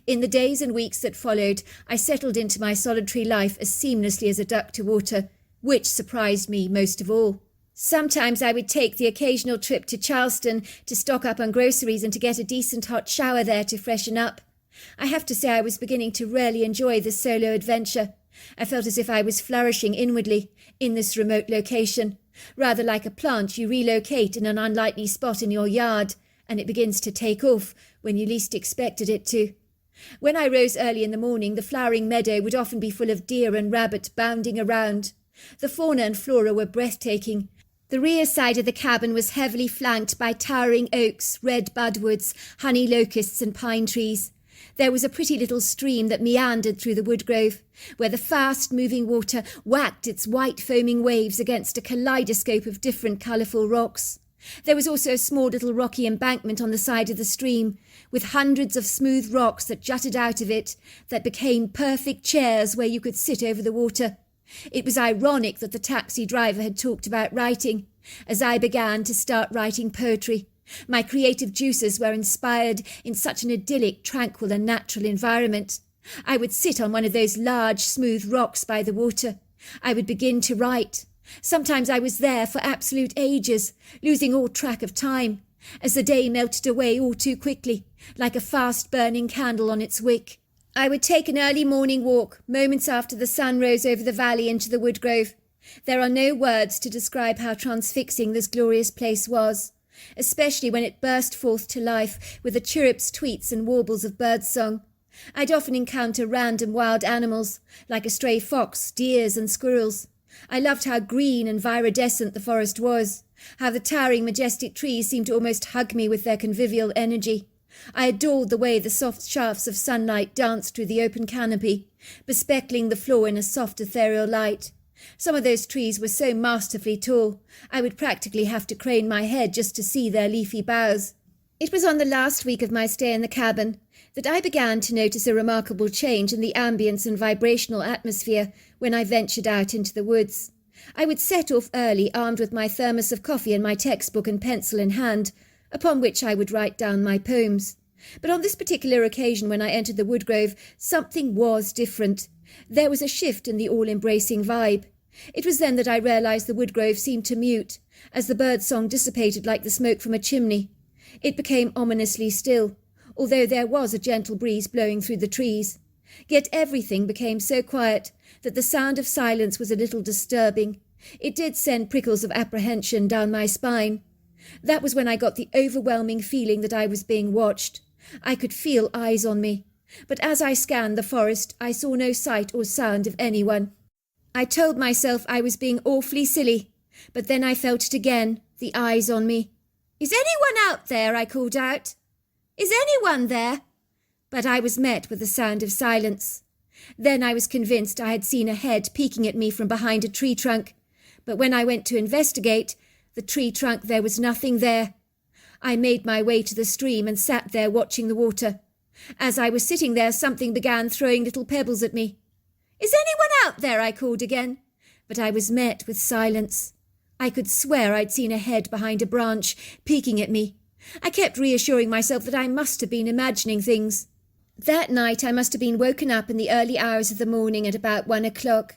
In the days and weeks that followed, I settled into my solitary life as seamlessly as a duck to water, which surprised me most of all. Sometimes I would take the occasional trip to Charleston to stock up on groceries and to get a decent hot shower there to freshen up. I have to say I was beginning to really enjoy this solo adventure, I felt as if I was flourishing inwardly in this remote location, rather like a plant you relocate in an unlikely spot in your yard, and it begins to take off when you least expected it to. When I rose early in the morning, the flowering meadow would often be full of deer and rabbit bounding around. The fauna and flora were breathtaking. The rear side of the cabin was heavily flanked by towering oaks, red budwoods, honey locusts and pine trees. There was a pretty little stream that meandered through the woodgrove, where the fast-moving water whacked its white foaming waves against a kaleidoscope of different colourful rocks. There was also a small little rocky embankment on the side of the stream, with hundreds of smooth rocks that jutted out of it, that became perfect chairs where you could sit over the water. It was ironic that the taxi driver had talked about writing, as I began to start writing poetry. My creative juices were inspired in such an idyllic, tranquil and natural environment. I would sit on one of those large, smooth rocks by the water. I would begin to write. Sometimes I was there for absolute ages, losing all track of time, as the day melted away all too quickly, like a fast-burning candle on its wick. I would take an early morning walk, moments after the sun rose over the valley into the woodgrove. There are no words to describe how transfixing this glorious place was, especially when it burst forth to life with the chirrups, tweets and warbles of birdsong. I'd often encounter random wild animals, like a stray fox, deers and squirrels. I loved how green and viridescent the forest was, how the towering majestic trees seemed to almost hug me with their convivial energy. I adored the way the soft shafts of sunlight danced through the open canopy, bespeckling the floor in a soft ethereal light. Some of those trees were so masterfully tall, I would practically have to crane my head just to see their leafy boughs. It was on the last week of my stay in the cabin that I began to notice a remarkable change in the ambience and vibrational atmosphere when I ventured out into the woods. I would set off early, armed with my thermos of coffee and my textbook and pencil in hand, upon which I would write down my poems. But on this particular occasion when I entered the woodgrove, something was different. There was a shift in the all-embracing vibe. It was then that I realised the woodgrove seemed to mute, as the birdsong dissipated like the smoke from a chimney. It became ominously still, although there was a gentle breeze blowing through the trees. Yet everything became so quiet that the sound of silence was a little disturbing. It did send prickles of apprehension down my spine. That was when I got the overwhelming feeling that I was being watched. I could feel eyes on me. But as I scanned the forest, I saw no sight or sound of anyone. I told myself I was being awfully silly, but then I felt it again, the eyes on me. "Is anyone out there?" I called out. "Is anyone there?" But I was met with the sound of silence. Then I was convinced I had seen a head peeking at me from behind a tree trunk, but when I went to investigate, the tree trunk, there was nothing there. I made my way to the stream and sat there watching the water. As I was sitting there, something began throwing little pebbles at me. "Is anyone out there?" I called again, but I was met with silence. I could swear I'd seen a head behind a branch, peeking at me. I kept reassuring myself that I must have been imagining things. That night I must have been woken up in the early hours of the morning at about 1 o'clock.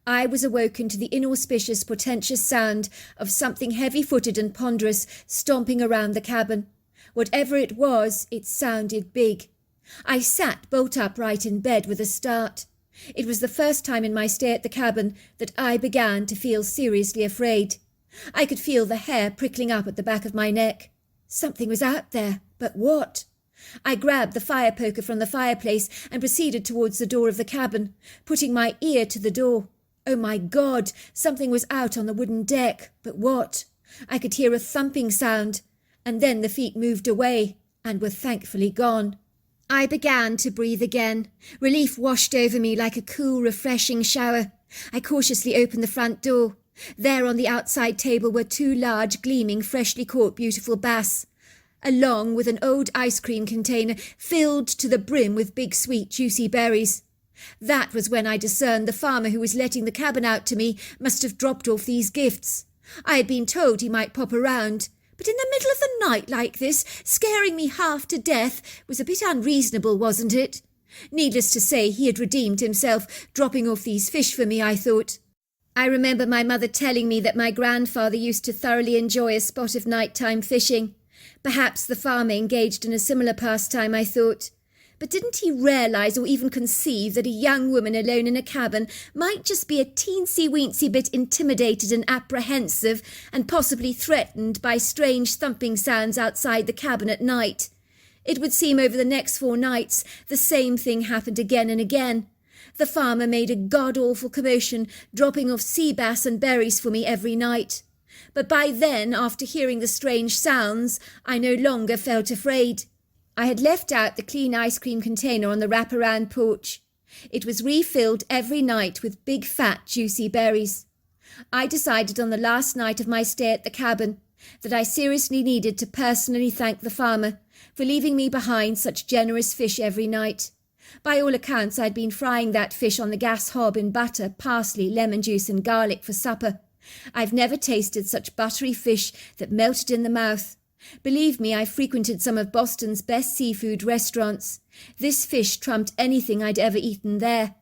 I was awoken to the inauspicious, portentous sound of something heavy-footed and ponderous stomping around the cabin. Whatever it was, it sounded big. I sat bolt upright in bed with a start. It was the first time in my stay at the cabin that I began to feel seriously afraid. I could feel the hair prickling up at the back of my neck. Something was out there, but what? I grabbed the fire poker from the fireplace and proceeded towards the door of the cabin, putting my ear to the door. Oh my God, something was out on the wooden deck, but what? I could hear a thumping sound, and then the feet moved away and were thankfully gone. I began to breathe again. Relief washed over me like a cool, refreshing shower. I cautiously opened the front door. There on the outside table were 2 large, gleaming, freshly caught beautiful bass, along with an old ice cream container filled to the brim with big, sweet, juicy berries. That was when I discerned the farmer who was letting the cabin out to me must have dropped off these gifts. I had been told he might pop around, but in the middle of the night like this, scaring me half to death, was a bit unreasonable, wasn't it? Needless to say, he had redeemed himself, dropping off these fish for me, I thought. I remember my mother telling me that my grandfather used to thoroughly enjoy a spot of nighttime fishing. Perhaps the farmer engaged in a similar pastime, I thought. But didn't he realise or even conceive that a young woman alone in a cabin might just be a teensy-weensy bit intimidated and apprehensive and possibly threatened by strange thumping sounds outside the cabin at night? It would seem over the next 4 nights the same thing happened again and again. The farmer made a god-awful commotion, dropping off sea bass and berries for me every night. But by then, after hearing the strange sounds, I no longer felt afraid. I had left out the clean ice cream container on the wraparound porch. It was refilled every night with big, fat, juicy berries. I decided on the last night of my stay at the cabin that I seriously needed to personally thank the farmer for leaving me behind such generous fish every night. By all accounts, I'd been frying that fish on the gas hob in butter, parsley, lemon juice and garlic for supper. I've never tasted such buttery fish that melted in the mouth. Believe me, I frequented some of Boston's best seafood restaurants. This fish trumped anything I'd ever eaten there.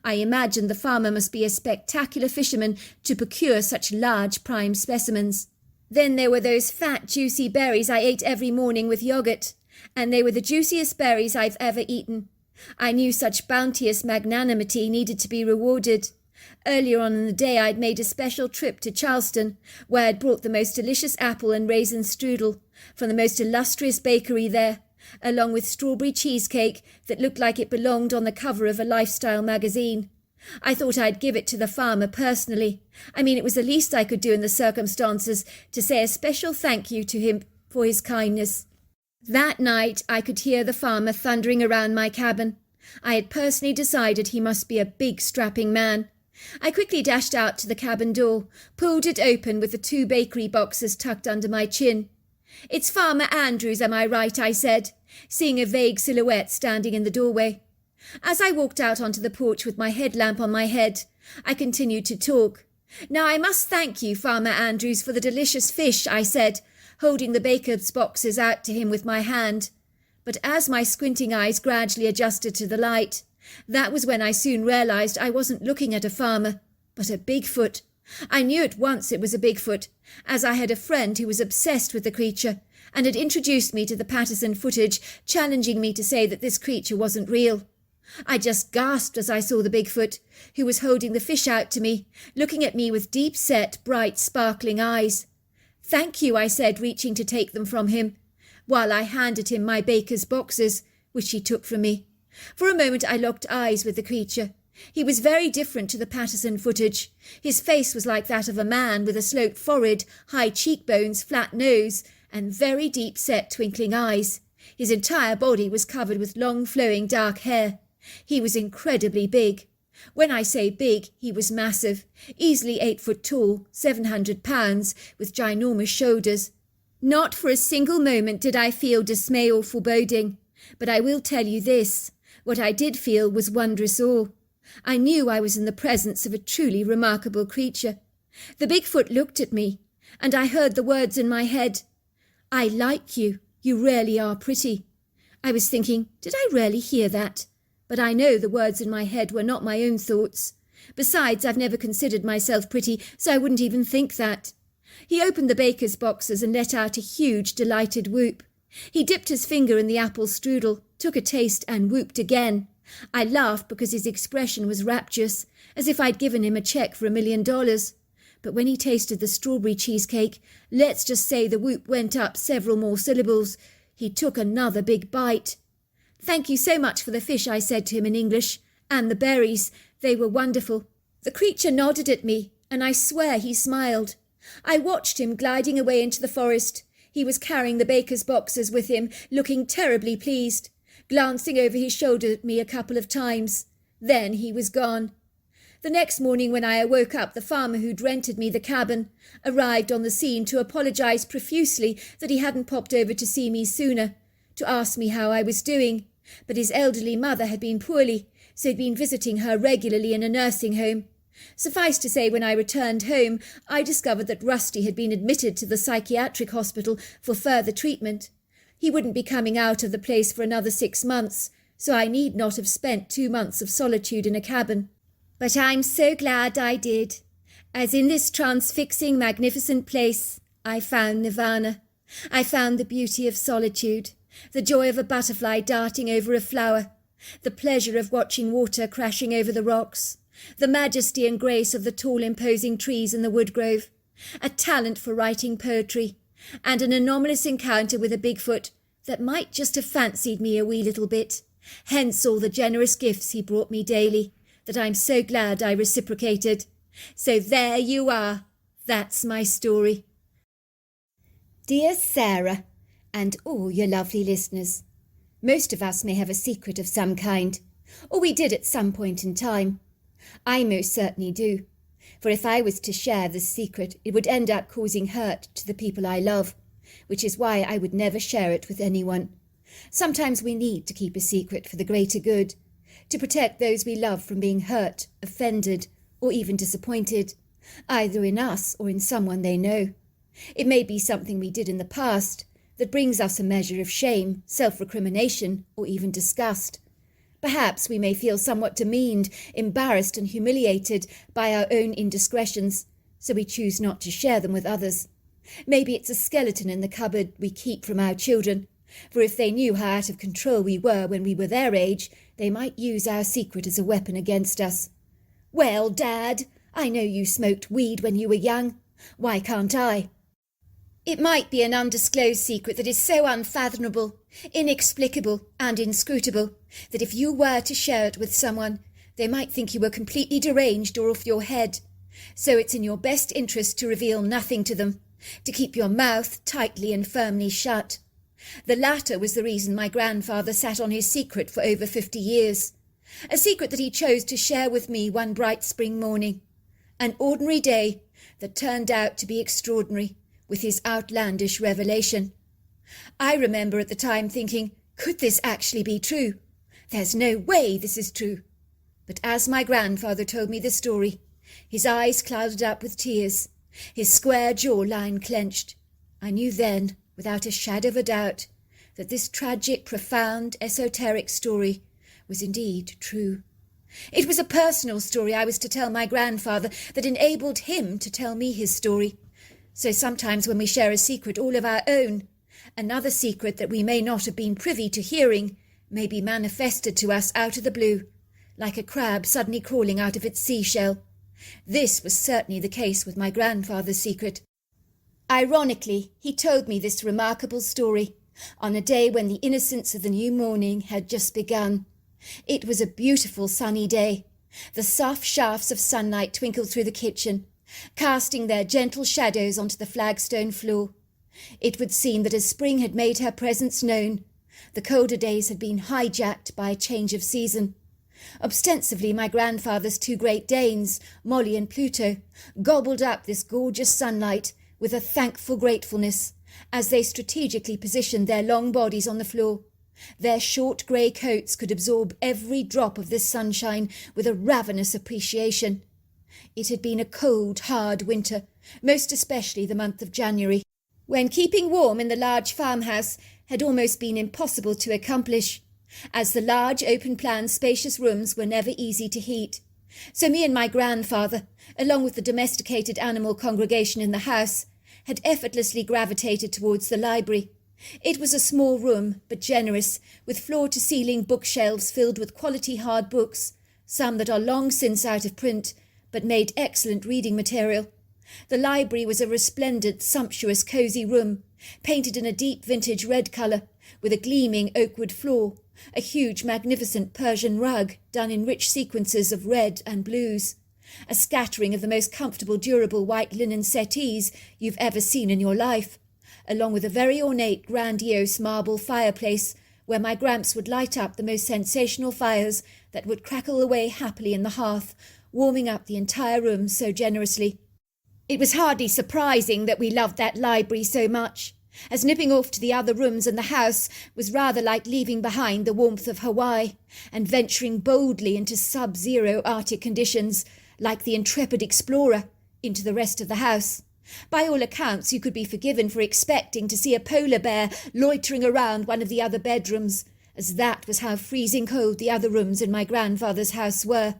I imagine the farmer must be a spectacular fisherman to procure such large prime specimens. Then there were those fat, juicy berries I ate every morning with yogurt, and they were the juiciest berries I've ever eaten. I knew such bounteous magnanimity needed to be rewarded. Earlier on in the day I'd made a special trip to Charleston, where I'd brought the most delicious apple and raisin strudel from the most illustrious bakery there, along with strawberry cheesecake that looked like it belonged on the cover of a lifestyle magazine. I thought I'd give it to the farmer personally. I mean, it was the least I could do in the circumstances to say a special thank you to him for his kindness. That night I could hear the farmer thundering around my cabin. I had personally decided he must be a big, strapping man. I quickly dashed out to the cabin door, pulled it open with the 2 bakery boxes tucked under my chin. "It's Farmer Andrews, am I right?" I said, seeing a vague silhouette standing in the doorway. As I walked out onto the porch with my headlamp on my head, I continued to talk. "Now I must thank you, Farmer Andrews, for the delicious fish," I said, holding the baker's boxes out to him with my hand. But as my squinting eyes gradually adjusted to the light, that was when I soon realised I wasn't looking at a farmer, but a Bigfoot. I knew at once it was a Bigfoot, as I had a friend who was obsessed with the creature and had introduced me to the Patterson footage, challenging me to say that this creature wasn't real. I just gasped as I saw the Bigfoot, who was holding the fish out to me, looking at me with deep-set, bright, sparkling eyes. "Thank you," I said, reaching to take them from him, while I handed him my baker's boxes, which he took from me. For a moment I locked eyes with the creature. He was very different to the Patterson footage. His face was like that of a man, with a sloped forehead, high cheekbones, flat nose, and very deep-set, twinkling eyes. His entire body was covered with long, flowing, dark hair. He was incredibly big. When I say big, he was massive, easily 8 foot tall, 700 pounds, with ginormous shoulders. Not for a single moment did I feel dismay or foreboding, but I will tell you this. What I did feel was wondrous awe. I knew I was in the presence of a truly remarkable creature. The Bigfoot looked at me, and I heard the words in my head, "I like you. You really are pretty." I was thinking, did I really hear that? But I know the words in my head were not my own thoughts. Besides, I've never considered myself pretty, so I wouldn't even think that. He opened the baker's boxes and let out a huge, delighted whoop. He dipped his finger in the apple strudel, took a taste, and whooped again. I laughed because his expression was rapturous, as if I'd given him a cheque for $1 million. But when he tasted the strawberry cheesecake, let's just say the whoop went up several more syllables. He took another big bite. "Thank you so much for the fish," I said to him in English, "and the berries. They were wonderful." The creature nodded at me, and I swear he smiled. I watched him gliding away into the forest. He was carrying the baker's boxes with him, looking terribly pleased, glancing over his shoulder at me a couple of times. Then he was gone. The next morning when I awoke up, the farmer who'd rented me the cabin arrived on the scene to apologise profusely that he hadn't popped over to see me sooner, to ask me how I was doing. But his elderly mother had been poorly, so he'd been visiting her regularly in a nursing home. Suffice to say, when I returned home, I discovered that Rusty had been admitted to the psychiatric hospital for further treatment. He wouldn't be coming out of the place for another 6 months, so I need not have spent 2 months of solitude in a cabin. But I'm so glad I did, as in this transfixing, magnificent place, I found nirvana. I found the beauty of solitude. the joy of a butterfly darting over a flower, the pleasure of watching water crashing over the rocks, the majesty and grace of the tall imposing trees in the wood grove, a talent for writing poetry, and an anomalous encounter with a Bigfoot that might just have fancied me a wee little bit. Hence all the generous gifts he brought me daily, that I'm so glad I reciprocated. So there you are. That's my story. Dear Sarah, and all your lovely listeners, most of us may have a secret of some kind, or we did at some point in time. I most certainly do, for if I was to share this secret, it would end up causing hurt to the people I love, which is why I would never share it with anyone. Sometimes we need to keep a secret for the greater good, to protect those we love from being hurt, offended, or even disappointed, either in us or in someone they know. It may be something we did in the past that brings us a measure of shame, self-recrimination, or even disgust. Perhaps we may feel somewhat demeaned, embarrassed and humiliated by our own indiscretions, so we choose not to share them with others. Maybe it's a skeleton in the cupboard we keep from our children, for if they knew how out of control we were when we were their age, they might use our secret as a weapon against us. Well, Dad, I know you smoked weed when you were young. Why can't I? It might be an undisclosed secret that is so unfathomable, inexplicable and inscrutable that if you were to share it with someone, they might think you were completely deranged or off your head. So it's in your best interest to reveal nothing to them, to keep your mouth tightly and firmly shut. The latter was the reason my grandfather sat on his secret for over 50 years, a secret that he chose to share with me one bright spring morning, an ordinary day that turned out to be extraordinary with his outlandish revelation. I remember at the time thinking, could this actually be true? There's no way this is true. But as my grandfather told me the story, his eyes clouded up with tears, his square jawline clenched, I knew then, without a shadow of a doubt, that this tragic, profound, esoteric story was indeed true. It was a personal story I was to tell my grandfather that enabled him to tell me his story. So sometimes when we share a secret all of our own, another secret that we may not have been privy to hearing may be manifested to us out of the blue, like a crab suddenly crawling out of its seashell. This was certainly the case with my grandfather's secret. Ironically, he told me this remarkable story on a day when the innocence of the new morning had just begun. It was a beautiful sunny day. The soft shafts of sunlight twinkled through the kitchen, casting their gentle shadows onto the flagstone floor. It would seem that as spring had made her presence known, the colder days had been hijacked by a change of season. Ostensibly, my grandfather's two Great Danes, Molly and Pluto, gobbled up this gorgeous sunlight with a thankful gratefulness as they strategically positioned their long bodies on the floor. Their short grey coats could absorb every drop of this sunshine with a ravenous appreciation. It had been a cold, hard winter, most especially the month of January, when keeping warm in the large farmhouse had almost been impossible to accomplish, as the large, open-plan, spacious rooms were never easy to heat. So me and my grandfather, along with the domesticated animal congregation in the house, had effortlessly gravitated towards the library. It was a small room, but generous, with floor-to-ceiling bookshelves filled with quality hard books, some that are long since out of print, but made excellent reading material. The library was a resplendent, sumptuous, cosy room, painted in a deep vintage red colour, with a gleaming oakwood floor, a huge, magnificent Persian rug done in rich sequences of red and blues, a scattering of the most comfortable, durable white linen settees you've ever seen in your life, along with a very ornate, grandiose marble fireplace where my Gramps would light up the most sensational fires that would crackle away happily in the hearth, warming up the entire room so generously. It was hardly surprising that we loved that library so much, as nipping off to the other rooms in the house was rather like leaving behind the warmth of Hawaii and venturing boldly into sub-zero Arctic conditions, like the intrepid explorer, into the rest of the house. By all accounts, you could be forgiven for expecting to see a polar bear loitering around one of the other bedrooms, as that was how freezing cold the other rooms in my grandfather's house were.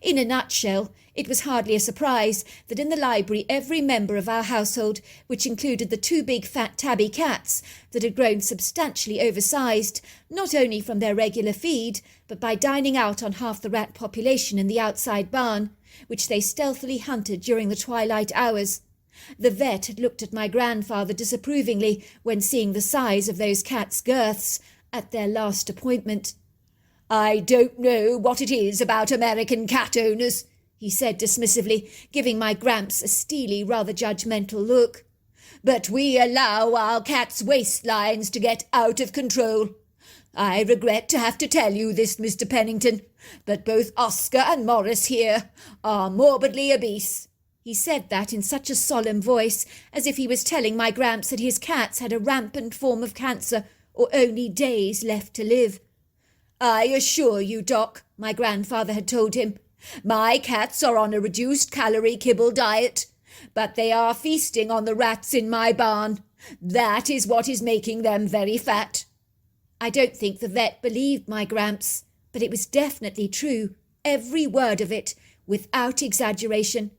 In a nutshell, it was hardly a surprise that in the library every member of our household, which included the two big fat tabby cats that had grown substantially oversized, not only from their regular feed, but by dining out on half the rat population in the outside barn, which they stealthily hunted during the twilight hours. The vet had looked at my grandfather disapprovingly when seeing the size of those cats' girths at their last appointment. "I don't know what it is about American cat owners," he said dismissively, giving my Gramps a steely, rather judgmental look, "but we allow our cats' waistlines to get out of control. I regret to have to tell you this, Mr. Pennington, but both Oscar and Morris here are morbidly obese." He said that in such a solemn voice, as if he was telling my Gramps that his cats had a rampant form of cancer or only days left to live. "I assure you, Doc," my grandfather had told him, "my cats are on a reduced-calorie kibble diet, but they are feasting on the rats in my barn. That is what is making them very fat." I don't think the vet believed my Gramps, but it was definitely true, every word of it, without exaggeration.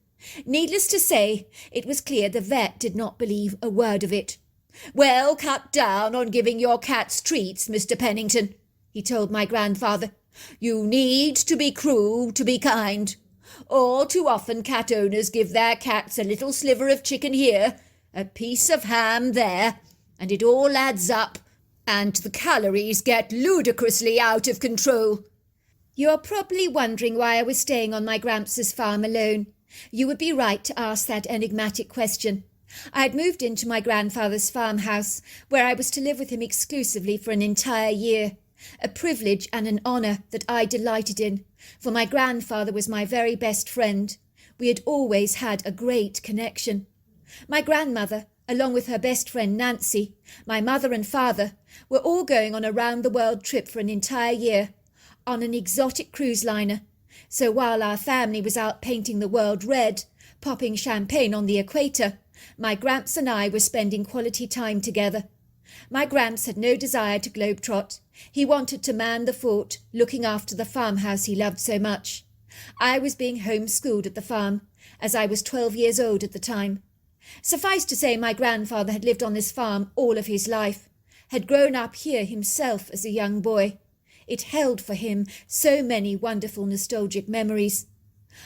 Needless to say, it was clear the vet did not believe a word of it. "Well, cut down on giving your cats treats, Mr. Pennington," he told my grandfather. "You need to be cruel to be kind. All too often cat owners give their cats a little sliver of chicken here, a piece of ham there, and it all adds up, and the calories get ludicrously out of control." You're probably wondering why I was staying on my Gramps' farm alone. You would be right to ask that enigmatic question. I had moved into my grandfather's farmhouse, where I was to live with him exclusively for an entire year, a privilege and an honour that I delighted in, for my grandfather was my very best friend. We had always had a great connection. My grandmother, along with her best friend Nancy, my mother and father, were all going on a round-the-world trip for an entire year, on an exotic cruise liner. So while our family was out painting the world red, popping champagne on the equator, my Gramps and I were spending quality time together. My Gramps had no desire to globetrot. He wanted to man the fort, looking after the farmhouse he loved so much. I was being homeschooled at the farm, as I was 12 years old at the time. Suffice to say, my grandfather had lived on this farm all of his life, had grown up here himself as a young boy. It held for him so many wonderful nostalgic memories.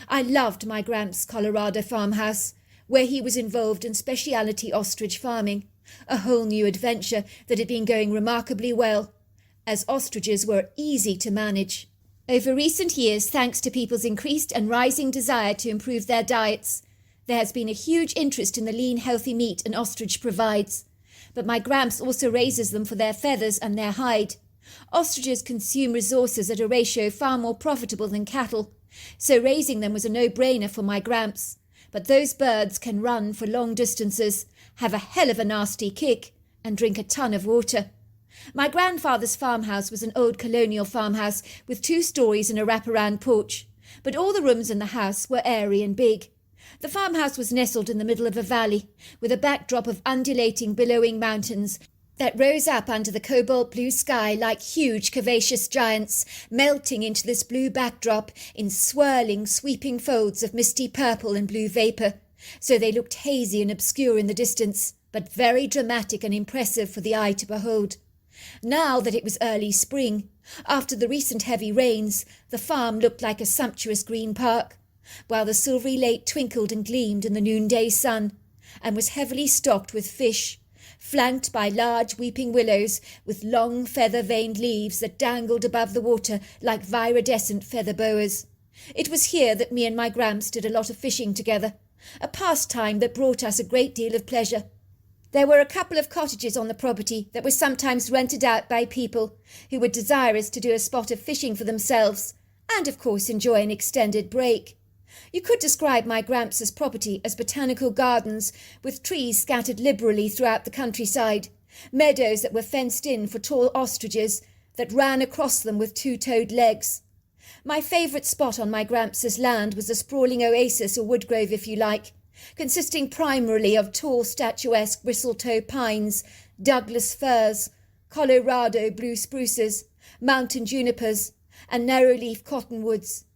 I loved my Gramps' Colorado farmhouse, where he was involved in specialty ostrich farming, a whole new adventure that had been going remarkably well, as ostriches were easy to manage. Over recent years, thanks to people's increased and rising desire to improve their diets, there has been a huge interest in the lean, healthy meat an ostrich provides. But my Gramps also raises them for their feathers and their hide. Ostriches consume resources at a ratio far more profitable than cattle, so raising them was a no-brainer for my Gramps. But those birds can run for long distances, have a hell of a nasty kick, and drink a ton of water. My grandfather's farmhouse was an old colonial farmhouse with 2 stories and a wraparound porch, but all the rooms in the house were airy and big. The farmhouse was nestled in the middle of a valley, with a backdrop of undulating, billowing mountains that rose up under the cobalt blue sky like huge curvaceous giants, melting into this blue backdrop in swirling, sweeping folds of misty purple and blue vapour, so they looked hazy and obscure in the distance, but very dramatic and impressive for the eye to behold. Now that it was early spring, after the recent heavy rains, the farm looked like a sumptuous green park, while the silvery lake twinkled and gleamed in the noonday sun, and was heavily stocked with fish, flanked by large weeping willows with long feather-veined leaves that dangled above the water like viridescent feather boas. It was here that me and my Gramps did a lot of fishing together, a pastime that brought us a great deal of pleasure. There were a couple of cottages on the property that were sometimes rented out by people who were desirous to do a spot of fishing for themselves, and of course enjoy an extended break. You could describe my Gramps' property as botanical gardens with trees scattered liberally throughout the countryside, meadows that were fenced in for tall ostriches that ran across them with 2-toed legs. My favourite spot on my Gramps' land was a sprawling oasis or woodgrove, if you like, consisting primarily of tall statuesque bristle-toe pines, Douglas firs, Colorado blue spruces, mountain junipers, and narrow-leaf cottonwoods.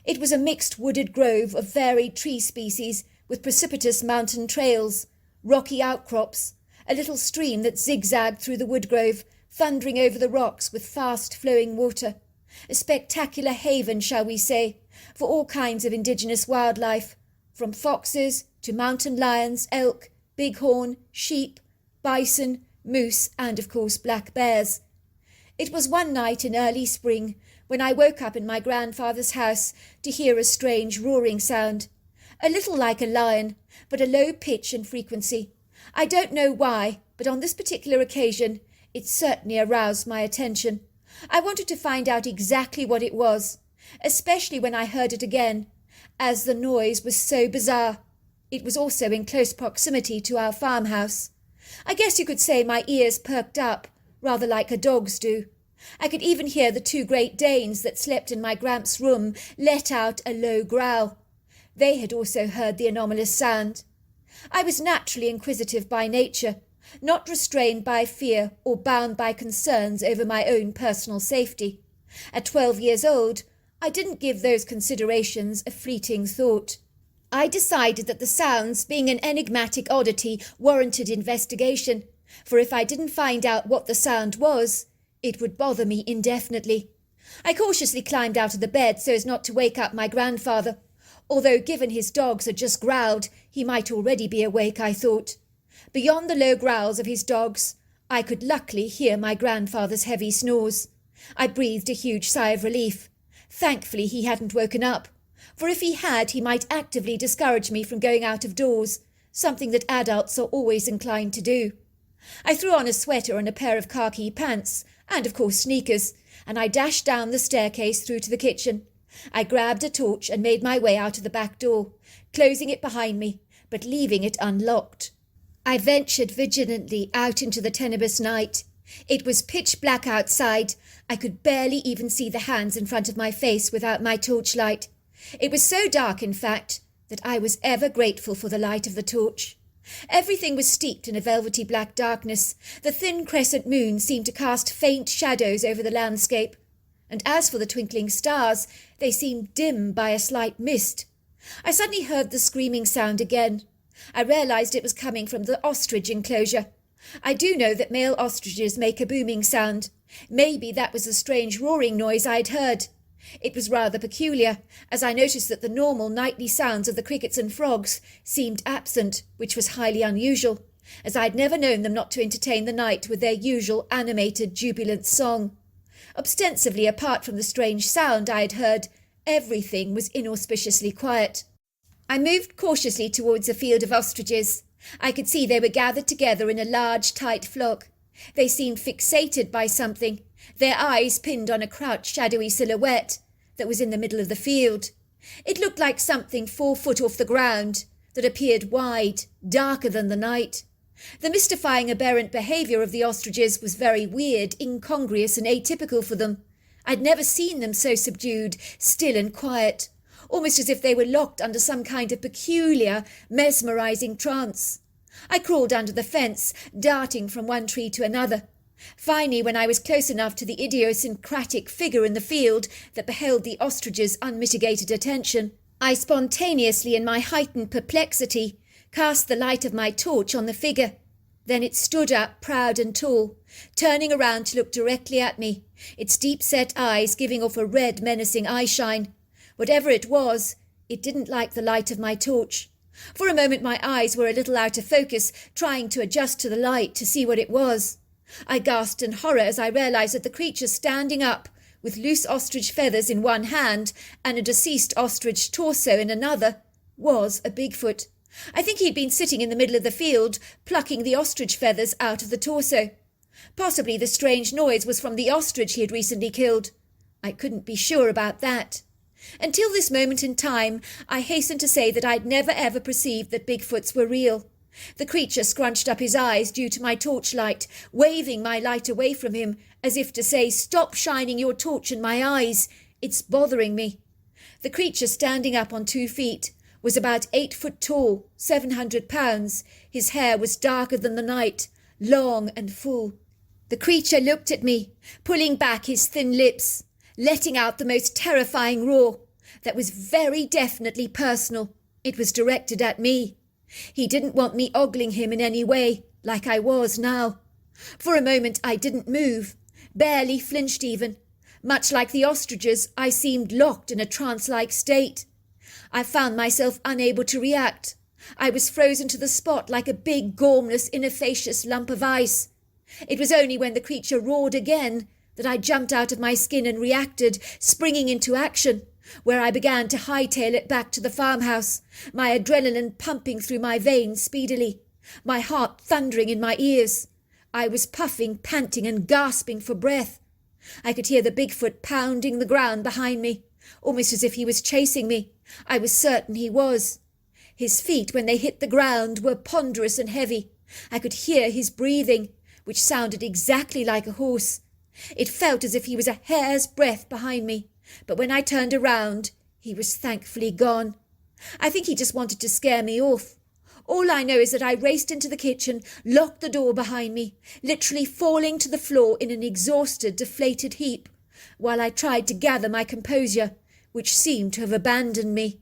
It was a mixed wooded grove of varied tree species with precipitous mountain trails, rocky outcrops, a little stream that zigzagged through the woodgrove, thundering over the rocks with fast-flowing water. A spectacular haven, shall we say, for all kinds of indigenous wildlife, from foxes to mountain lions, elk, bighorn, sheep, bison, moose, and, of course, black bears. It was one night in early spring when I woke up in my grandfather's house to hear a strange roaring sound, a little like a lion, but a low pitch and frequency. I don't know why, but on this particular occasion it certainly aroused my attention. I wanted to find out exactly what it was, especially when I heard it again, as the noise was so bizarre. It was also in close proximity to our farmhouse. I guess you could say my ears perked up, rather like a dog's do. I could even hear the two Great Danes that slept in my Gramps' room let out a low growl. They had also heard the anomalous sound. I was naturally inquisitive by nature, not restrained by fear or bound by concerns over my own personal safety. At 12 years old, I didn't give those considerations a fleeting thought. I decided that the sounds, being an enigmatic oddity, warranted investigation, for if I didn't find out what the sound was, it would bother me indefinitely. I cautiously climbed out of the bed so as not to wake up my grandfather, although given his dogs had just growled, he might already be awake, I thought. Beyond the low growls of his dogs, I could luckily hear my grandfather's heavy snores. I breathed a huge sigh of relief. Thankfully he hadn't woken up, for if he had, he might actively discourage me from going out of doors, something that adults are always inclined to do. I threw on a sweater and a pair of khaki pants, and of course sneakers, and I dashed down the staircase through to the kitchen. I grabbed a torch and made my way out of the back door, closing it behind me, but leaving it unlocked. I ventured vigilantly out into the tenebrous night. It was pitch black outside. I could barely even see the hands in front of my face without my torchlight. It was so dark, in fact, that I was ever grateful for the light of the torch. Everything was steeped in a velvety black darkness. The thin crescent moon seemed to cast faint shadows over the landscape, and as for the twinkling stars, they seemed dim by a slight mist. I suddenly heard the screaming sound again. I realized it was coming from the ostrich enclosure. I do know that male ostriches make a booming sound. Maybe that was the strange roaring noise I'd heard. It was rather peculiar, as I noticed that the normal nightly sounds of the crickets and frogs seemed absent, which was highly unusual, as I'd never known them not to entertain the night with their usual animated, jubilant song. Ostensibly, apart from the strange sound I had heard, everything was inauspiciously quiet. I moved cautiously towards a field of ostriches. I could see they were gathered together in a large, tight flock. They seemed fixated by something, their eyes pinned on a crouched, shadowy silhouette that was in the middle of the field. It looked like something 4 foot off the ground, that appeared wide, darker than the night. The mystifying aberrant behaviour of the ostriches was very weird, incongruous and atypical for them. I'd never seen them so subdued, still and quiet, almost as if they were locked under some kind of peculiar, mesmerising trance. I crawled under the fence, darting from one tree to another. Finally, when I was close enough to the idiosyncratic figure in the field that beheld the ostrich's unmitigated attention, I spontaneously, in my heightened perplexity, cast the light of my torch on the figure. Then it stood up, proud and tall, turning around to look directly at me, its deep-set eyes giving off a red, menacing eye-shine. Whatever it was, it didn't like the light of my torch. For a moment my eyes were a little out of focus, trying to adjust to the light to see what it was. I gasped in horror as I realised that the creature standing up, with loose ostrich feathers in one hand and a deceased ostrich torso in another, was a Bigfoot. I think he'd been sitting in the middle of the field, plucking the ostrich feathers out of the torso. Possibly the strange noise was from the ostrich he had recently killed. I couldn't be sure about that. Until this moment in time, I hasten to say that I'd never ever perceived that Bigfoots were real. The creature scrunched up his eyes due to my torchlight, waving my light away from him, as if to say, "Stop shining your torch in my eyes. It's bothering me." The creature, standing up on 2 feet, was about 8 foot tall, 700 pounds. His hair was darker than the night, long and full. The creature looked at me, pulling back his thin lips, letting out the most terrifying roar. that was very definitely personal. It was directed at me. He didn't want me ogling him in any way, like I was now. For a moment I didn't move, barely flinched even. Much like the ostriches, I seemed locked in a trance-like state. I found myself unable to react. I was frozen to the spot like a big, gormless, ineffacious lump of ice. It was only when the creature roared again that I jumped out of my skin and reacted, springing into action, where I began to hightail it back to the farmhouse, my adrenaline pumping through my veins speedily, my heart thundering in my ears. I was puffing, panting, and gasping for breath. I could hear the Bigfoot pounding the ground behind me, almost as if he was chasing me. I was certain he was. His feet, when they hit the ground, were ponderous and heavy. I could hear his breathing, which sounded exactly like a horse. It felt as if he was a hair's breadth behind me, but when I turned around, he was thankfully gone. I think he just wanted to scare me off. All I know is that I raced into the kitchen, locked the door behind me, literally falling to the floor in an exhausted, deflated heap, while I tried to gather my composure, which seemed to have abandoned me.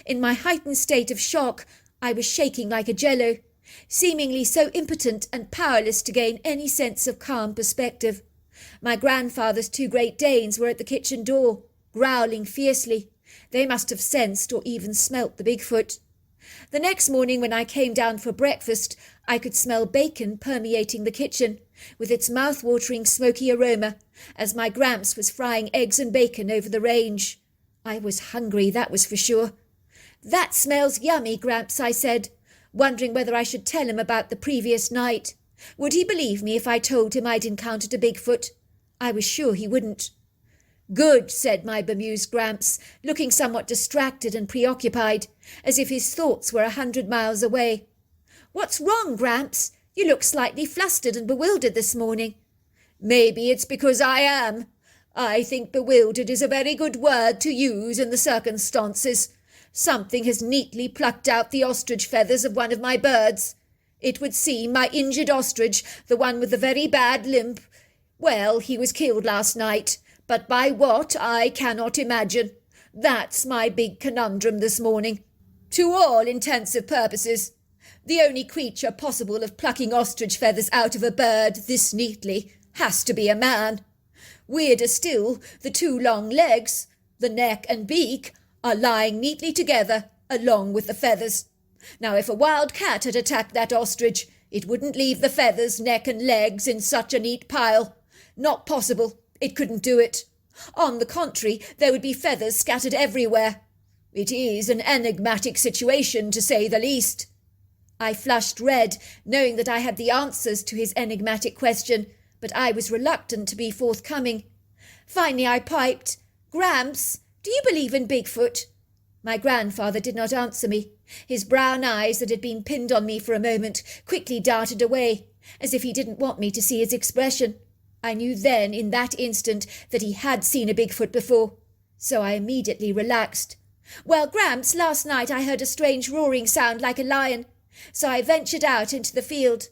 In my heightened state of shock, I was shaking like a jello, seemingly so impotent and powerless to gain any sense of calm perspective. My grandfather's 2 Great Danes were at the kitchen door, growling fiercely. They must have sensed or even smelt the Bigfoot. The next morning when I came down for breakfast, I could smell bacon permeating the kitchen, with its mouth-watering smoky aroma, as my Gramps was frying eggs and bacon over the range. I was hungry, that was for sure. "That smells yummy, Gramps," I said, wondering whether I should tell him about the previous night. Would he believe me if I told him I'd encountered a Bigfoot? I was sure he wouldn't. "Good," said my bemused Gramps, looking somewhat distracted and preoccupied, as if his thoughts were 100 miles away. "What's wrong, Gramps? You look slightly flustered and bewildered this morning." "Maybe it's because I am. I think bewildered is a very good word to use in the circumstances. Something has neatly plucked out the ostrich feathers of one of my birds. It would seem my injured ostrich, the one with the very bad limp, well, he was killed last night, but by what I cannot imagine. That's my big conundrum this morning. To all intensive purposes, the only creature possible of plucking ostrich feathers out of a bird this neatly has to be a man. Weirder still, the 2 long legs, the neck and beak, are lying neatly together along with the feathers. Now, if a wild cat had attacked that ostrich, it wouldn't leave the feathers, neck and legs in such a neat pile. Not possible. It couldn't do it. On the contrary, there would be feathers scattered everywhere. It is an enigmatic situation, to say the least." I flushed red, knowing that I had the answers to his enigmatic question, but I was reluctant to be forthcoming. Finally I piped, "Gramps, do you believe in Bigfoot?" My grandfather did not answer me. His brown eyes, that had been pinned on me for a moment, quickly darted away, as if he didn't want me to see his expression. I knew then, in that instant, that he had seen a Bigfoot before, so I immediately relaxed. "Well, Gramps, last night I heard a strange roaring sound like a lion, so I ventured out into the field.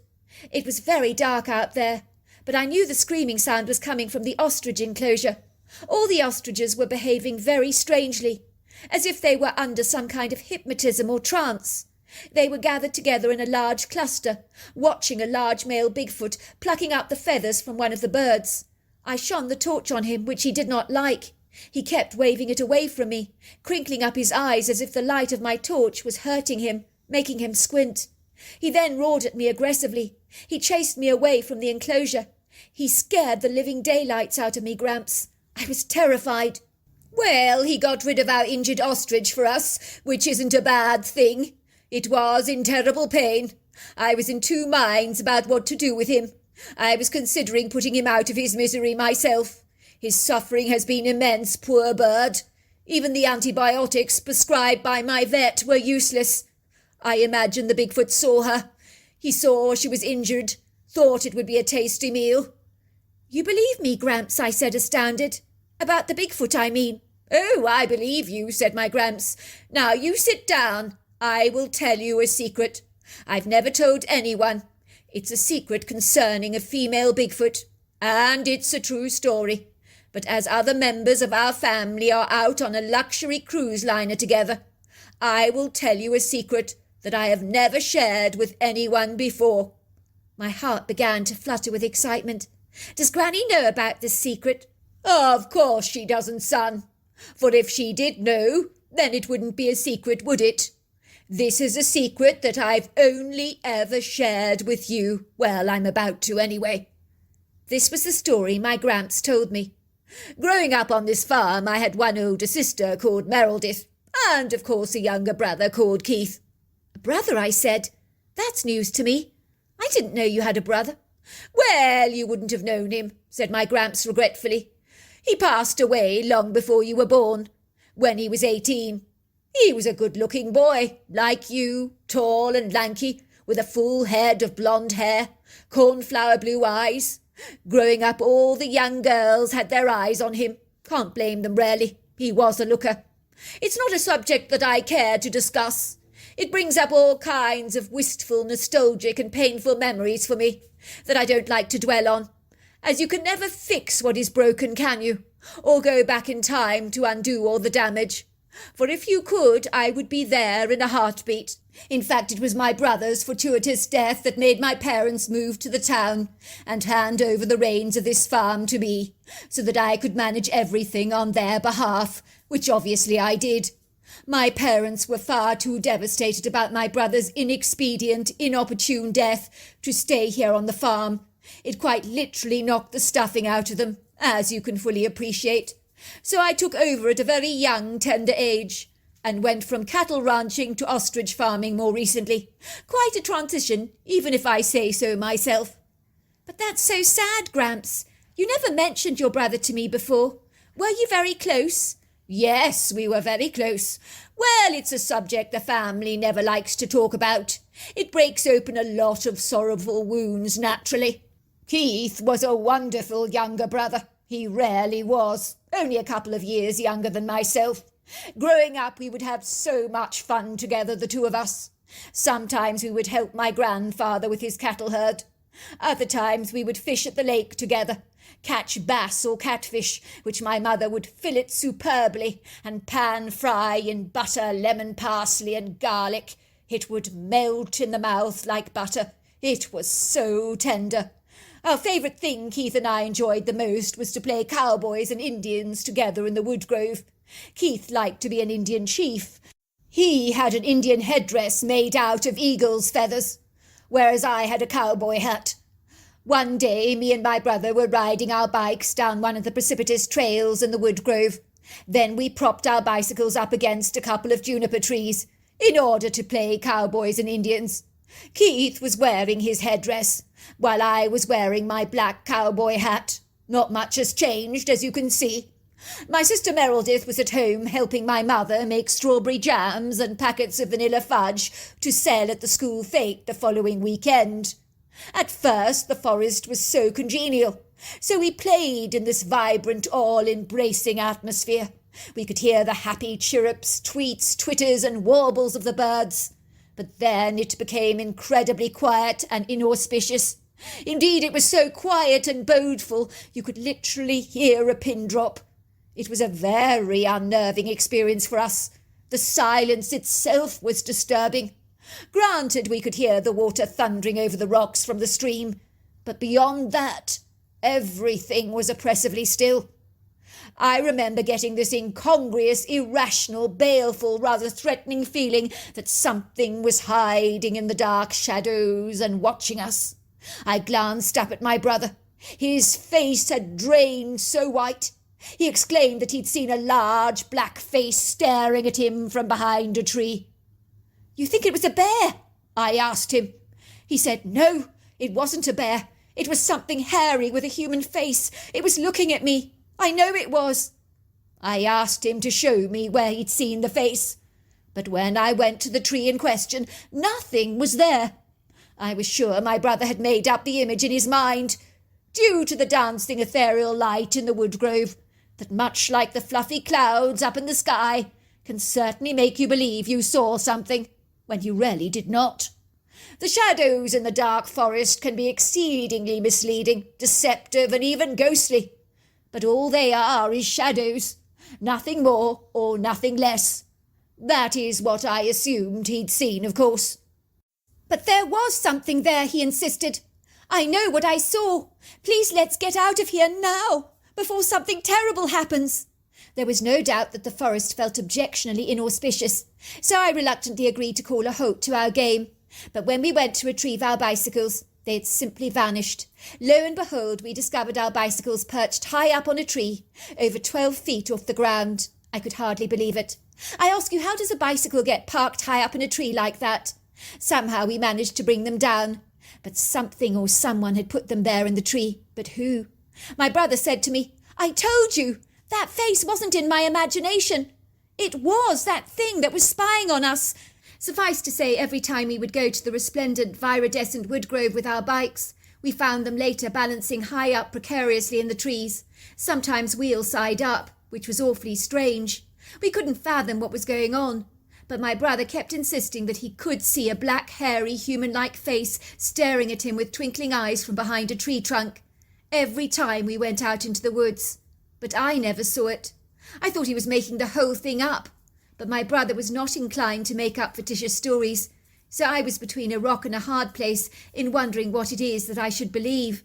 It was very dark out there, but I knew the screaming sound was coming from the ostrich enclosure. All the ostriches were behaving very strangely, as if they were under some kind of hypnotism or trance. They were gathered together in a large cluster, watching a large male Bigfoot plucking out the feathers from one of the birds. I shone the torch on him, which he did not like. He kept waving it away from me, crinkling up his eyes as if the light of my torch was hurting him, making him squint. He then roared at me aggressively. He chased me away from the enclosure. He scared the living daylights out of me, Gramps. I was terrified." "Well, he got rid of our injured ostrich for us, which isn't a bad thing. It was in terrible pain. I was in 2 minds about what to do with him. I was considering putting him out of his misery myself. His suffering has been immense, poor bird. Even the antibiotics prescribed by my vet were useless. I imagine the Bigfoot saw her. He saw she was injured, thought it would be a tasty meal." "You believe me, Gramps?" I said, astounded. "About the Bigfoot, I mean." "Oh, I believe you," said my Gramps. "Now you sit down. I will tell you a secret. I've never told anyone. It's a secret concerning a female Bigfoot, and it's a true story. But as other members of our family are out on a luxury cruise liner together, I will tell you a secret that I have never shared with anyone before." My heart began to flutter with excitement. "Does Granny know about this secret?" "Of course she doesn't, son. For if she did know, then it wouldn't be a secret, would it? This is a secret that I've only ever shared with you. Well, I'm about to anyway." This was the story my Gramps told me. "Growing up on this farm, I had one older sister called Meredith, and of course a younger brother called Keith." "A brother," I said. "That's news to me. I didn't know you had a brother." "Well, you wouldn't have known him," said my Gramps regretfully. "He passed away long before you were born, when he was 18. He was a good-looking boy, like you, tall and lanky, with a full head of blonde hair, cornflower blue eyes. Growing up, all the young girls had their eyes on him. Can't blame them, really. He was a looker. It's not a subject that I care to discuss. It brings up all kinds of wistful, nostalgic and painful memories for me that I don't like to dwell on, as you can never fix what is broken, can you? Or go back in time to undo all the damage. For if you could, I would be there in a heartbeat. In fact, it was my brother's fortuitous death that made my parents move to the town and hand over the reins of this farm to me, so that I could manage everything on their behalf, which obviously I did. My parents were far too devastated about my brother's inexpedient, inopportune death to stay here on the farm. It quite literally knocked the stuffing out of them, as you can fully appreciate. So I took over at a very young, tender age, and went from cattle ranching to ostrich farming more recently. Quite a transition, even if I say so myself." "But that's so sad, Gramps. You never mentioned your brother to me before. Were you very close?" "Yes, we were very close. Well, it's a subject the family never likes to talk about. It breaks open a lot of sorrowful wounds, naturally. Keith was a wonderful younger brother. He rarely was. Only a couple of years younger than myself. Growing up, we would have so much fun together, the two of us. Sometimes we would help my grandfather with his cattle herd. Other times we would fish at the lake together, catch bass or catfish, which my mother would fillet superbly and pan-fry in butter, lemon, parsley and garlic. It would melt in the mouth like butter. It was so tender. Our favourite thing Keith and I enjoyed the most was to play cowboys and Indians together in the wood grove. Keith liked to be an Indian chief. He had an Indian headdress made out of eagle's feathers, whereas I had a cowboy hat. One day, me and my brother were riding our bikes down one of the precipitous trails in the wood grove. Then we propped our bicycles up against a couple of juniper trees in order to play cowboys and Indians. Keith was wearing his headdress, while I was wearing my black cowboy hat. Not much has changed, as you can see. My sister Meredith was at home helping my mother make strawberry jams and packets of vanilla fudge to sell at the school fete the following weekend. At first the forest was so congenial, so we played in this vibrant, all-embracing atmosphere. We could hear the happy chirrups, tweets, twitters and warbles of the birds. But then it became incredibly quiet and inauspicious. Indeed, it was so quiet and bodeful you could literally hear a pin drop. It was a very unnerving experience for us. The silence itself was disturbing. Granted, we could hear the water thundering over the rocks from the stream, but beyond that, everything was oppressively still. I remember getting this incongruous, irrational, baleful, rather threatening feeling that something was hiding in the dark shadows and watching us. I glanced up at my brother. His face had drained so white. He exclaimed that he'd seen a large black face staring at him from behind a tree. "You think it was a bear?" I asked him. He said, "No, it wasn't a bear. It was something hairy with a human face. It was looking at me. I know it was." I asked him to show me where he'd seen the face, but when I went to the tree in question, nothing was there. I was sure my brother had made up the image in his mind, due to the dancing ethereal light in the wood grove, that much like the fluffy clouds up in the sky, can certainly make you believe you saw something, when you really did not. The shadows in the dark forest can be exceedingly misleading, deceptive, and even ghostly. but all they are is shadows, nothing more or nothing less. That is what I assumed he'd seen, of course. But there was something there, he insisted. I know what I saw. Please let's get out of here now, before something terrible happens. There was no doubt that the forest felt objectionably inauspicious, so I reluctantly agreed to call a halt to our game. But when we went to retrieve our bicycles, they had simply vanished. Lo and behold, we discovered our bicycles perched high up on a tree, over 12 feet off the ground. I could hardly believe it. I ask you, how does a bicycle get parked high up in a tree like that? Somehow we managed to bring them down. But something or someone had put them there in the tree. But who? My brother said to me, I told you, that face wasn't in my imagination. It was that thing that was spying on us. Suffice to say, every time we would go to the resplendent, viridescent woodgrove with our bikes, we found them later balancing high up precariously in the trees, sometimes wheel side up, which was awfully strange. We couldn't fathom what was going on, but my brother kept insisting that he could see a black, hairy, human-like face staring at him with twinkling eyes from behind a tree trunk, every time we went out into the woods. But I never saw it. I thought he was making the whole thing up. But my brother was not inclined to make up fictitious stories, so I was between a rock and a hard place in wondering what it is that I should believe.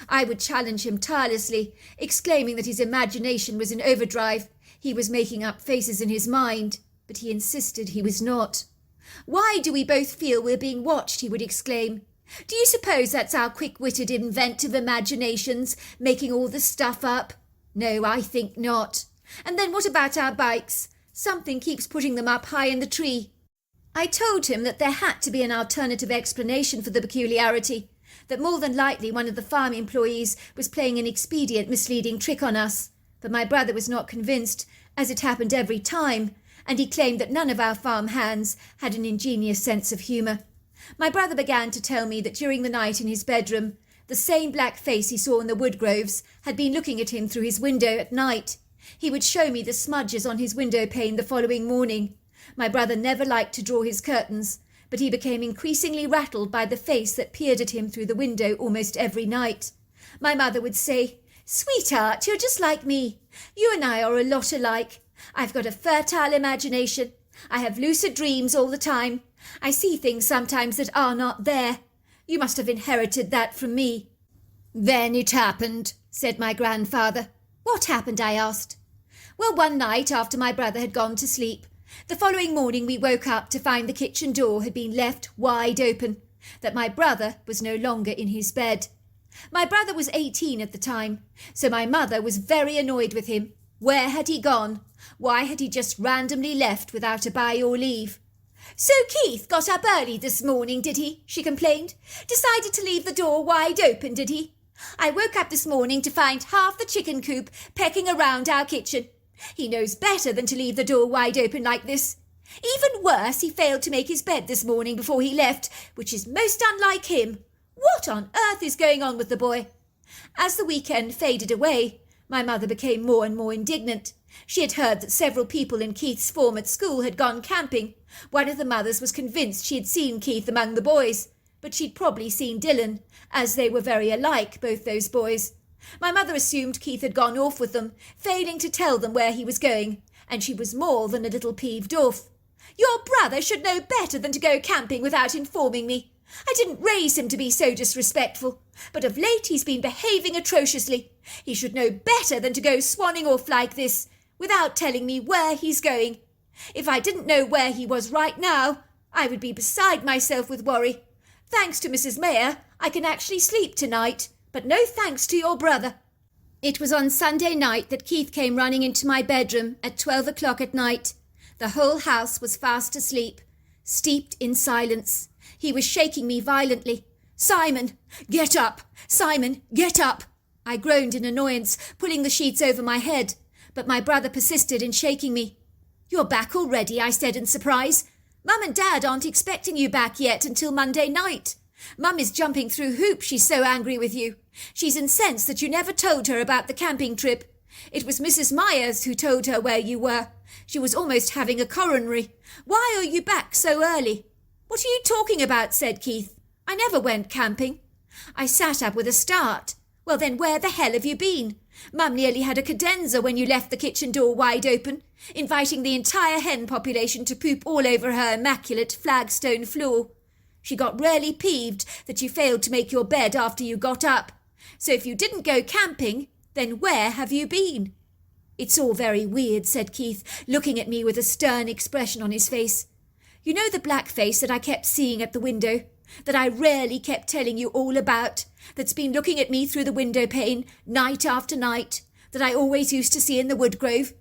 I would challenge him tirelessly, exclaiming that his imagination was in overdrive. He was making up faces in his mind, but he insisted he was not. Why do we both feel we're being watched, he would exclaim. Do you suppose that's our quick-witted, inventive imaginations making all the stuff up? No, I think not. And then what about our bikes? Something keeps putting them up high in the tree. I told him that there had to be an alternative explanation for the peculiarity, that more than likely one of the farm employees was playing an expedient, misleading trick on us. But my brother was not convinced, as it happened every time, and he claimed that none of our farm hands had an ingenious sense of humour. My brother began to tell me that during the night in his bedroom, the same black face he saw in the woodgroves had been looking at him through his window at night. He would show me the smudges on his window pane the following morning. My brother never liked to draw his curtains, but he became increasingly rattled by the face that peered at him through the window almost every night. My mother would say, Sweetheart, you're just like me. You and I are a lot alike. I've got a fertile imagination. I have lucid dreams all the time. I see things sometimes that are not there. You must have inherited that from me. Then it happened, said my grandfather. What happened? I asked. Well, one night after my brother had gone to sleep, the following morning we woke up to find the kitchen door had been left wide open, that my brother was no longer in his bed. My brother was 18 at the time, so my mother was very annoyed with him. Where had he gone? Why had he just randomly left without a bye or leave? So Keith got up early this morning, did he? She complained. Decided to leave the door wide open, did he? I woke up this morning to find half the chicken coop pecking around our kitchen. He knows better than to leave the door wide open like this. Even worse, he failed to make his bed this morning before he left, which is most unlike him. What on earth is going on with the boy? As the weekend faded away, my mother became more and more indignant. She had heard that several people in Keith's form at school had gone camping. One of the mothers was convinced she had seen Keith among the boys, but she'd probably seen Dylan, as they were very alike, both those boys. My mother assumed Keith had gone off with them, failing to tell them where he was going, and she was more than a little peeved off. Your brother should know better than to go camping without informing me. I didn't raise him to be so disrespectful, but of late he's been behaving atrociously. He should know better than to go swanning off like this, without telling me where he's going. If I didn't know where he was right now, I would be beside myself with worry. Thanks to Mrs. Mayer, I can actually sleep tonight, but no thanks to your brother. It was on Sunday night that Keith came running into my bedroom at 12 o'clock at night. The whole house was fast asleep, steeped in silence. He was shaking me violently. Simon, get up! Simon, get up! I groaned in annoyance, pulling the sheets over my head, but my brother persisted in shaking me. You're back already, I said in surprise. Mum and Dad aren't expecting you back yet until Monday night. Mum is jumping through hoops, she's so angry with you. She's incensed that you never told her about the camping trip. It was Mrs. Myers who told her where you were. She was almost having a coronary. Why are you back so early? What are you talking about? Said Keith. I never went camping. I sat up with a start. Well then, where the hell have you been? Mum nearly had a cadenza when you left the kitchen door wide open, inviting the entire hen population to poop all over her immaculate flagstone floor. She got really peeved that you failed to make your bed after you got up. So if you didn't go camping, then where have you been? It's all very weird, said Keith, looking at me with a stern expression on his face. You know the black face that I kept seeing at the window? That I rarely kept telling you all about, that's been looking at me through the window pane night after night, that I always used to see in the woodgrove?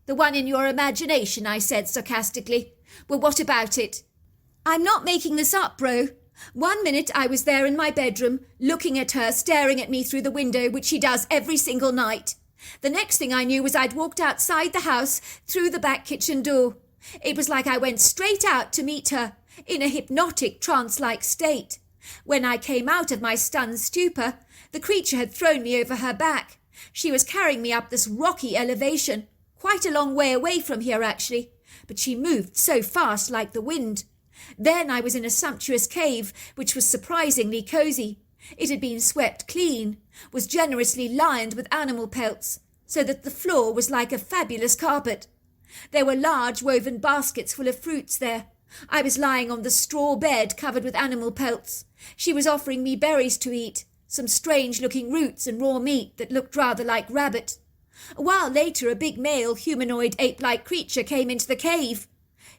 The one in your imagination, I said sarcastically. Well, what about it? I'm not making this up, bro. One minute I was there in my bedroom, looking at her, staring at me through the window, which she does every single night. The next thing I knew was I'd walked outside the house, through the back kitchen door. It was like I went straight out to meet her, in a hypnotic trance-like state. When I came out of my stunned stupor, the creature had thrown me over her back. She was carrying me up this rocky elevation, quite a long way away from here actually, but she moved so fast like the wind. Then I was in a sumptuous cave, which was surprisingly cosy. It had been swept clean, was generously lined with animal pelts, so that the floor was like a fabulous carpet. There were large woven baskets full of fruits there. I was lying on the straw bed covered with animal pelts. She was offering me berries to eat, some strange-looking roots and raw meat that looked rather like rabbit. A while later, a big male humanoid ape-like creature came into the cave.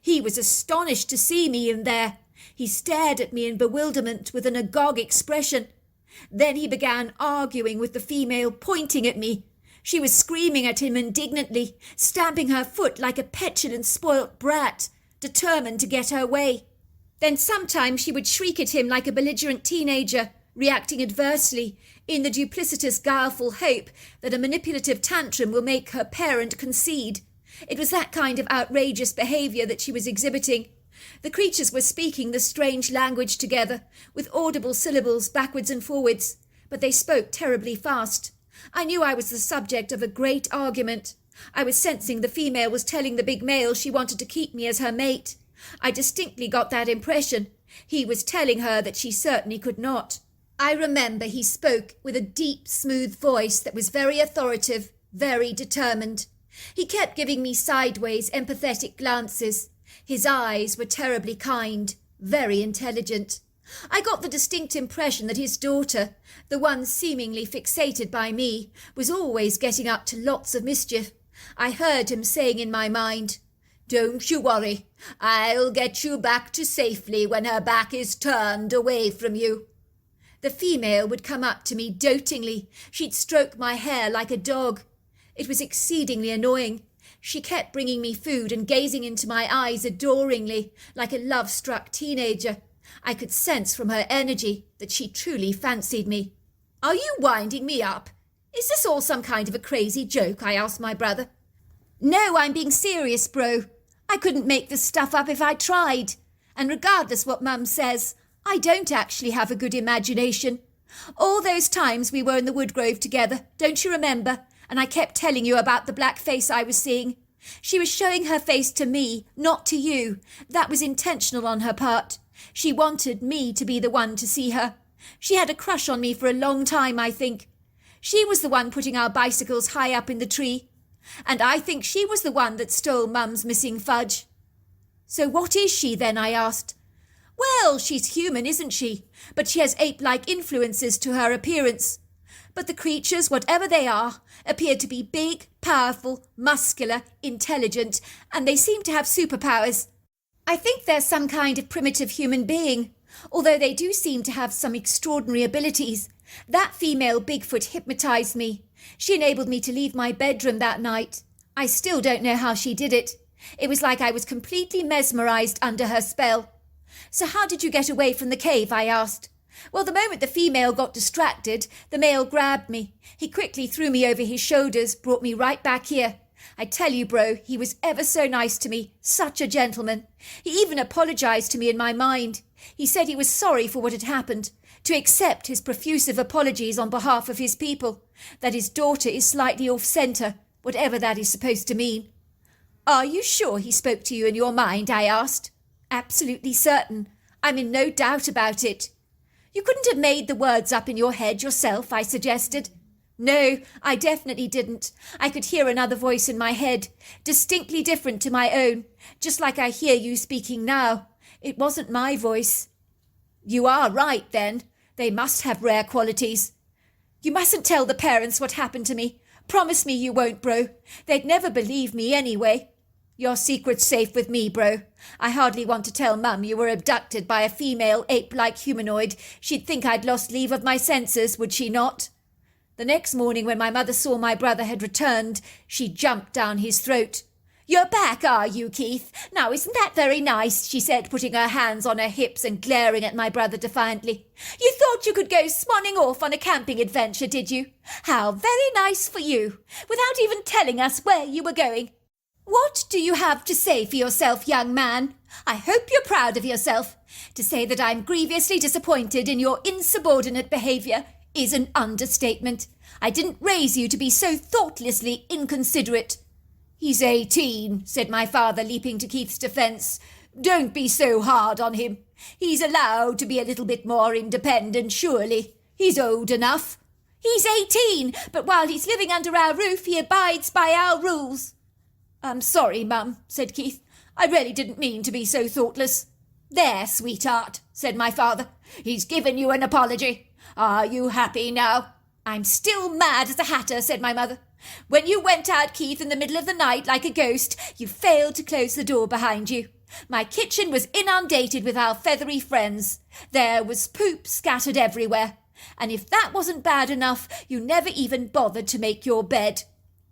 He was astonished to see me in there. He stared at me in bewilderment with an agog expression. Then he began arguing with the female, pointing at me. She was screaming at him indignantly, stamping her foot like a petulant, spoilt brat, determined to get her way. Then sometimes she would shriek at him like a belligerent teenager, reacting adversely, in the duplicitous, guileful hope that a manipulative tantrum will make her parent concede. It was that kind of outrageous behaviour that she was exhibiting. The creatures were speaking the strange language together, with audible syllables backwards and forwards, but they spoke terribly fast. I knew I was the subject of a great argument. I was sensing the female was telling the big male she wanted to keep me as her mate. I distinctly got that impression. He was telling her that she certainly could not. I remember he spoke with a deep, smooth voice that was very authoritative, very determined. He kept giving me sideways, empathetic glances. His eyes were terribly kind, very intelligent. I got the distinct impression that his daughter, the one seemingly fixated by me, was always getting up to lots of mischief. I heard him saying in my mind, "Don't you worry. I'll get you back to safely when her back is turned away from you." The female would come up to me dotingly. She'd stroke my hair like a dog. It was exceedingly annoying. She kept bringing me food and gazing into my eyes adoringly, like a love-struck teenager. I could sense from her energy that she truly fancied me. "Are you winding me up? Is this all some kind of a crazy joke?" I asked my brother. "No, I'm being serious, bro. I couldn't make this stuff up if I tried. And regardless what Mum says, I don't actually have a good imagination. All those times we were in the woodgrove together, don't you remember? And I kept telling you about the black face I was seeing. She was showing her face to me, not to you. That was intentional on her part. She wanted me to be the one to see her. She had a crush on me for a long time, I think. She was the one putting our bicycles high up in the tree. And I think she was the one that stole Mum's missing fudge." "So what is she then?" I asked. "Well, she's human, isn't she? But she has ape-like influences to her appearance. But the creatures, whatever they are, appear to be big, powerful, muscular, intelligent, and they seem to have superpowers. I think they're some kind of primitive human being, although they do seem to have some extraordinary abilities. That female Bigfoot hypnotized me. She enabled me to leave my bedroom that night. I still don't know how she did it. It was like I was completely mesmerized under her spell." "So how did you get away from the cave?" I asked. "Well, the moment the female got distracted, the male grabbed me. He quickly threw me over his shoulders, brought me right back here. I tell you, bro, he was ever so nice to me, such a gentleman. He even apologized to me in my mind. He said he was sorry for what had happened, to accept his profusive apologies on behalf of his people, that his daughter is slightly off-centre, whatever that is supposed to mean." "Are you sure he spoke to you in your mind?" I asked. "Absolutely certain. I'm in no doubt about it." You couldn't have made the words up in your head yourself, I suggested. No, I definitely didn't. I could hear another voice in my head, distinctly different to my own, just like I hear you speaking now. It wasn't my voice. You are right, then. They must have rare qualities. You mustn't tell the parents what happened to me. Promise me you won't, bro. They'd never believe me anyway. Your secret's safe with me, bro. I hardly want to tell Mum you were abducted by a female ape-like humanoid. She'd think I'd lost leave of my senses, would she not? The next morning when my mother saw my brother had returned, she jumped down his throat. You're back, are you, Keith? Now, isn't that very nice? She said, putting her hands on her hips and glaring at my brother defiantly. You thought you could go swanning off on a camping adventure, did you? How very nice for you, without even telling us where you were going. What do you have to say for yourself, young man? I hope you're proud of yourself. To say that I'm grievously disappointed in your insubordinate behaviour is an understatement. I didn't raise you to be so thoughtlessly inconsiderate. He's 18, said my father, leaping to Keith's defence. Don't be so hard on him. He's allowed to be a little bit more independent, surely. He's old enough. He's 18, but while he's living under our roof, he abides by our rules. I'm sorry, Mum, said Keith. I really didn't mean to be so thoughtless. There, sweetheart, said my father. He's given you an apology. Are you happy now? I'm still mad as a hatter, said my mother. When you went out, Keith, in the middle of the night like a ghost, you failed to close the door behind you. My kitchen was inundated with our feathery friends. There was poop scattered everywhere. And if that wasn't bad enough, you never even bothered to make your bed.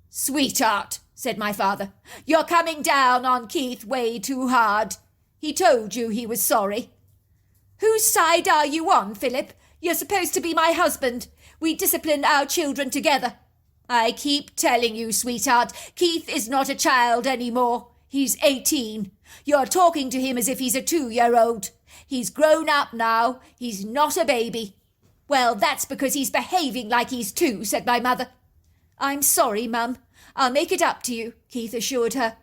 Sweetheart, said my father, you're coming down on Keith way too hard. He told you he was sorry. Whose side are you on, Philip? You're supposed to be my husband. We discipline our children together. I keep telling you, sweetheart, Keith is not a child anymore. He's 18. You're talking to him as if he's a 2-year-old. He's grown up now. He's not a baby. Well, that's because he's behaving like he's 2, said my mother. I'm sorry, Mum. I'll make it up to you, Keith assured her.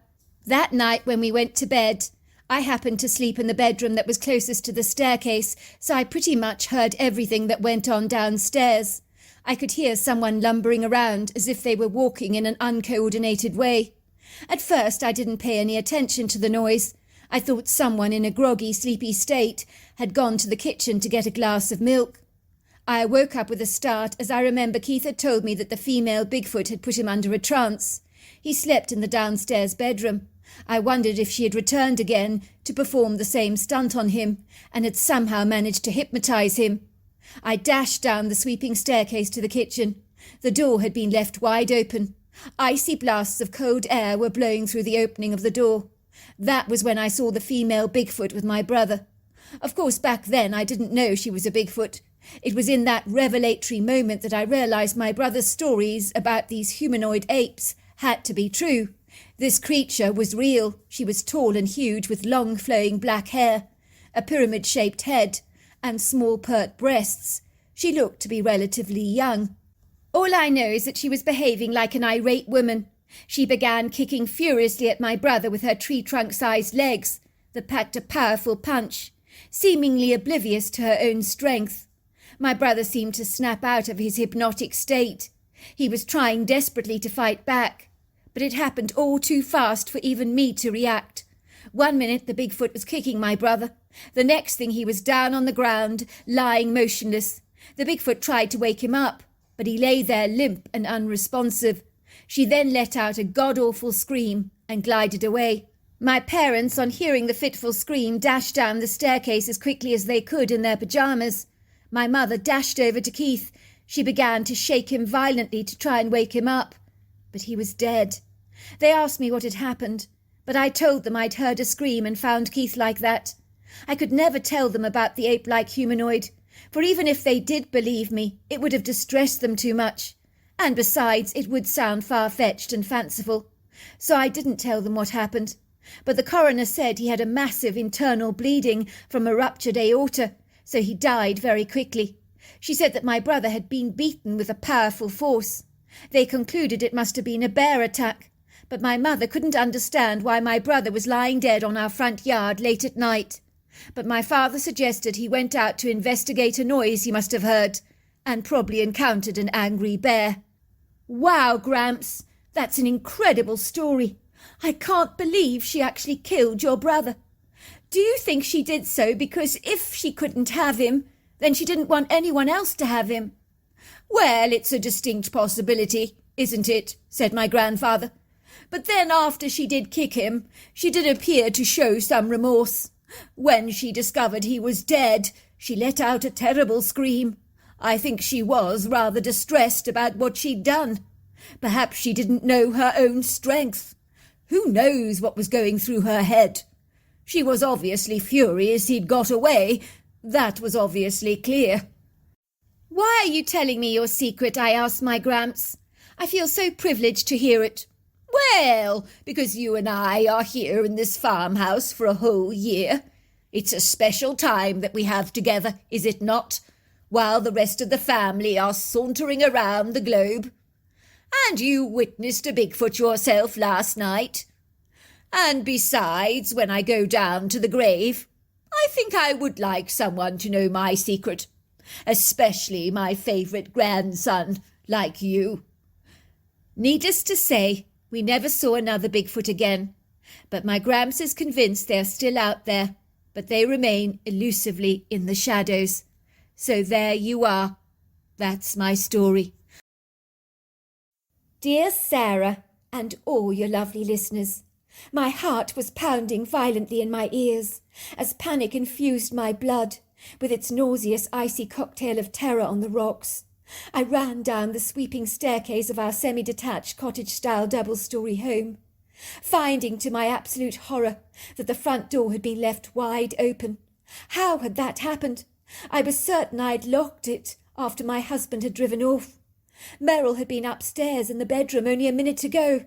That night when we went to bed, I happened to sleep in the bedroom that was closest to the staircase, so I pretty much heard everything that went on downstairs. I could hear someone lumbering around as if they were walking in an uncoordinated way. At first I didn't pay any attention to the noise. I thought someone in a groggy, sleepy state had gone to the kitchen to get a glass of milk. I woke up with a start as I remember Keith had told me that the female Bigfoot had put him under a trance. He slept in the downstairs bedroom. I wondered if she had returned again to perform the same stunt on him and had somehow managed to hypnotise him. I dashed down the sweeping staircase to the kitchen. The door had been left wide open. Icy blasts of cold air were blowing through the opening of the door. That was when I saw the female Bigfoot with my brother. Of course, back then I didn't know she was a Bigfoot. It was in that revelatory moment that I realised my brother's stories about these humanoid apes had to be true. This creature was real. She was tall and huge with long flowing black hair, a pyramid-shaped head, and small pert breasts. She looked to be relatively young. All I know is that she was behaving like an irate woman. She began kicking furiously at my brother with her tree-trunk-sized legs that packed a powerful punch, seemingly oblivious to her own strength. My brother seemed to snap out of his hypnotic state. He was trying desperately to fight back, but it happened all too fast for even me to react. 1 minute the Bigfoot was kicking my brother. The next thing he was down on the ground, lying motionless. The Bigfoot tried to wake him up, but he lay there limp and unresponsive. She then let out a god-awful scream and glided away. My parents, on hearing the fitful scream, dashed down the staircase as quickly as they could in their pyjamas. My mother dashed over to Keith. She began to shake him violently to try and wake him up. But he was dead. They asked me what had happened, but I told them I'd heard a scream and found Keith like that. I could never tell them about the ape-like humanoid, for even if they did believe me, it would have distressed them too much. And besides, it would sound far-fetched and fanciful. So I didn't tell them what happened. But the coroner said he had a massive internal bleeding from a ruptured aorta, so he died very quickly. She said that my brother had been beaten with a powerful force. They concluded it must have been a bear attack, but my mother couldn't understand why my brother was lying dead on our front yard late at night. but my father suggested he went out to investigate a noise he must have heard, and probably encountered an angry bear. Wow, Gramps, that's an incredible story. I can't believe she actually killed your brother. Do you think she did so because if she couldn't have him, then she didn't want anyone else to have him? Well, it's a distinct possibility, isn't it? Said my grandfather. But then after she did kick him, she did appear to show some remorse. When she discovered he was dead, she let out a terrible scream. I think she was rather distressed about what she'd done. Perhaps she didn't know her own strength. Who knows what was going through her head? She was obviously furious he'd got away. That was obviously clear. Why are you telling me your secret? I asked my Gramps. I feel so privileged to hear it. Well, because you and I are here in this farmhouse for a whole year. It's a special time that we have together, is it not? While the rest of the family are sauntering around the globe. And you witnessed a Bigfoot yourself last night. And besides, when I go down to the grave, I think I would like someone to know my secret, especially my favourite grandson, like you. Needless to say, we never saw another Bigfoot again, but my Gramps is convinced they're still out there, but they remain elusively in the shadows. So there you are. That's my story. Dear Sarah, and all your lovely listeners, my heart was pounding violently in my ears as panic infused my blood with its nauseous icy cocktail of terror on the rocks. I ran down the sweeping staircase of our semi-detached cottage-style double-storey home, finding to my absolute horror that the front door had been left wide open. How had that happened? I was certain I'd locked it after my husband had driven off. Merrill had been upstairs in the bedroom only a minute ago.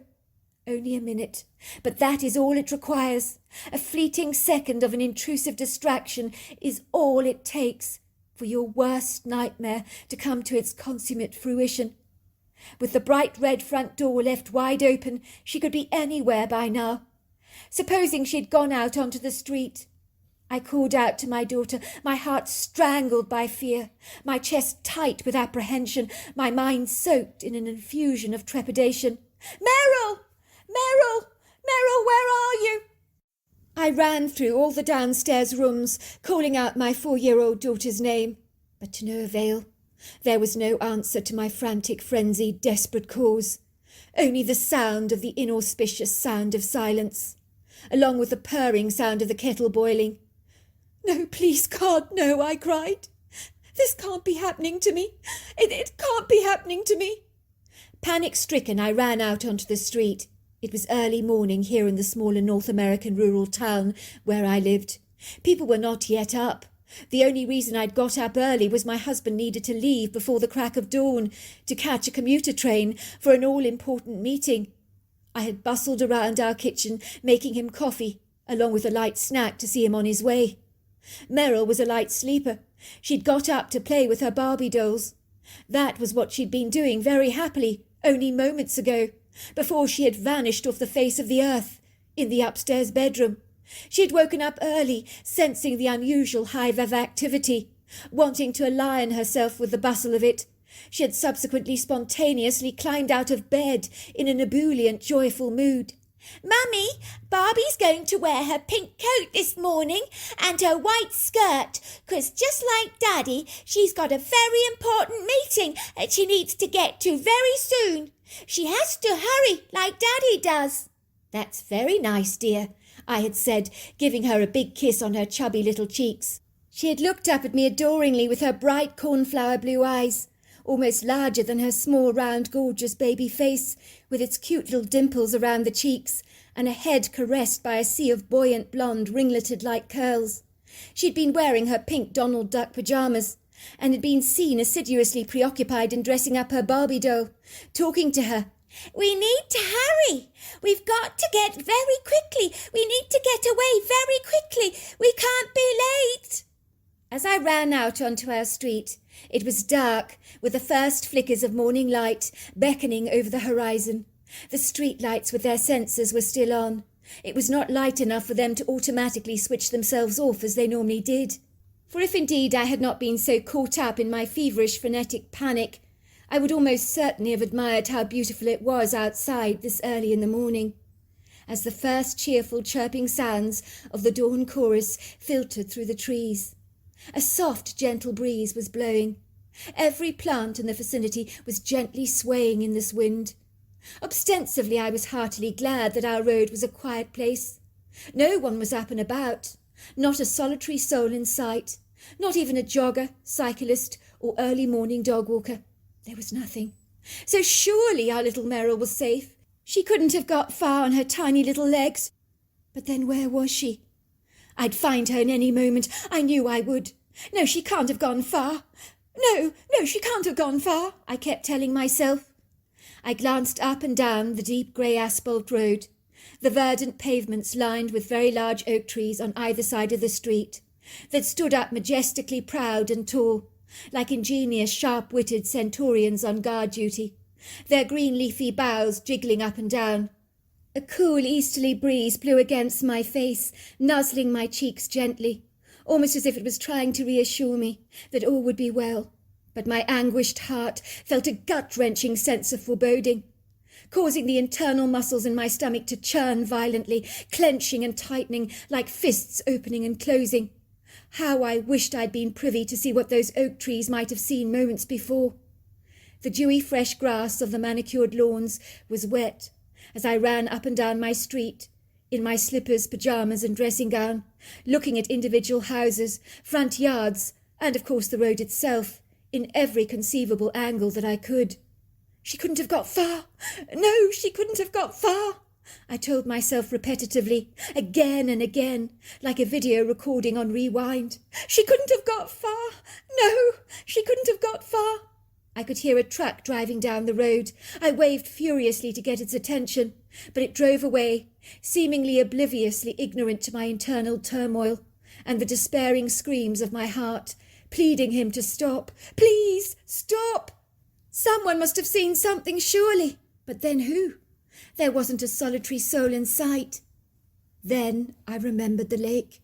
Only a minute, but that is all it requires. A fleeting second of an intrusive distraction is all it takes for your worst nightmare to come to its consummate fruition. With the bright red front door left wide open, she could be anywhere by now. Supposing she'd gone out onto the street. I called out to my daughter, my heart strangled by fear, my chest tight with apprehension, my mind soaked in an infusion of trepidation. Merrill! Merrill! Merrill, where are you? I ran through all the downstairs rooms, calling out my 4-year-old daughter's name, but to no avail. There was no answer to my frantic, frenzied, desperate calls, only the sound of the inauspicious sound of silence, along with the purring sound of the kettle boiling. No, please, God, no, I cried. This can't be happening to me. It can't be happening to me. Panic-stricken, I ran out onto the street. It was early morning here in the smaller North American rural town where I lived. People were not yet up. The only reason I'd got up early was my husband needed to leave before the crack of dawn to catch a commuter train for an all-important meeting. I had bustled around our kitchen, making him coffee, along with a light snack to see him on his way. Merrill was a light sleeper. She'd got up to play with her Barbie dolls. That was what she'd been doing very happily only moments ago, before she had vanished off the face of the earth, in the upstairs bedroom. She had woken up early, sensing the unusual hive of activity, wanting to align herself with the bustle of it. She had subsequently spontaneously climbed out of bed in an ebullient, joyful mood. Mummy, Barbie's going to wear her pink coat this morning and her white skirt, 'cause just like Daddy, she's got a very important meeting that she needs to get to very soon. She has to hurry like Daddy does. That's very nice, dear, I had said, giving her a big kiss on her chubby little cheeks. She had looked up at me adoringly with her bright cornflower blue eyes, almost larger than her small, round, gorgeous baby face, with its cute little dimples around the cheeks, and a head caressed by a sea of buoyant blonde ringleted like curls. She'd been wearing her pink Donald Duck pyjamas, and had been seen assiduously preoccupied in dressing up her Barbie doll, talking to her. We need to hurry. We've got to get very quickly. We need to get away very quickly. We can't be late. As I ran out onto our street, it was dark, with the first flickers of morning light beckoning over the horizon. The street lights with their sensors were still on. It was not light enough for them to automatically switch themselves off as they normally did. For if indeed I had not been so caught up in my feverish frenetic panic, I would almost certainly have admired how beautiful it was outside this early in the morning, as the first cheerful chirping sounds of the dawn chorus filtered through the trees. A soft, gentle breeze was blowing. Every plant in the vicinity was gently swaying in this wind. Ostensibly, I was heartily glad that our road was a quiet place. No one was up and about, not a solitary soul in sight, not even a jogger, cyclist, or early morning dog walker. There was nothing. So surely our little Merrill was safe. She couldn't have got far on her tiny little legs. But then where was she? I'd find her in any moment. I knew I would. No, she can't have gone far. No, she can't have gone far, I kept telling myself. I glanced up and down the deep grey asphalt road, the verdant pavements lined with very large oak trees on either side of the street, that stood up majestically proud and tall, like ingenious, sharp-witted centaurians on guard duty, their green leafy boughs jiggling up and down. A cool easterly breeze blew against my face, nuzzling my cheeks gently, almost as if it was trying to reassure me that all would be well. But my anguished heart felt a gut-wrenching sense of foreboding, causing the internal muscles in my stomach to churn violently, clenching and tightening like fists opening and closing. How I wished I'd been privy to see what those oak trees might have seen moments before. The dewy fresh grass of the manicured lawns was wet as I ran up and down my street, in my slippers, pyjamas and dressing gown, looking at individual houses, front yards, and of course the road itself, in every conceivable angle that I could. She couldn't have got far. No, she couldn't have got far, I told myself repetitively, again and again, like a video recording on rewind. She couldn't have got far. No, she couldn't have got far. I could hear a truck driving down the road. I waved furiously to get its attention, but it drove away, seemingly obliviously ignorant to my internal turmoil and the despairing screams of my heart, pleading him to stop. Please, stop! Someone must have seen something, surely. But then who? There wasn't a solitary soul in sight. Then I remembered the lake.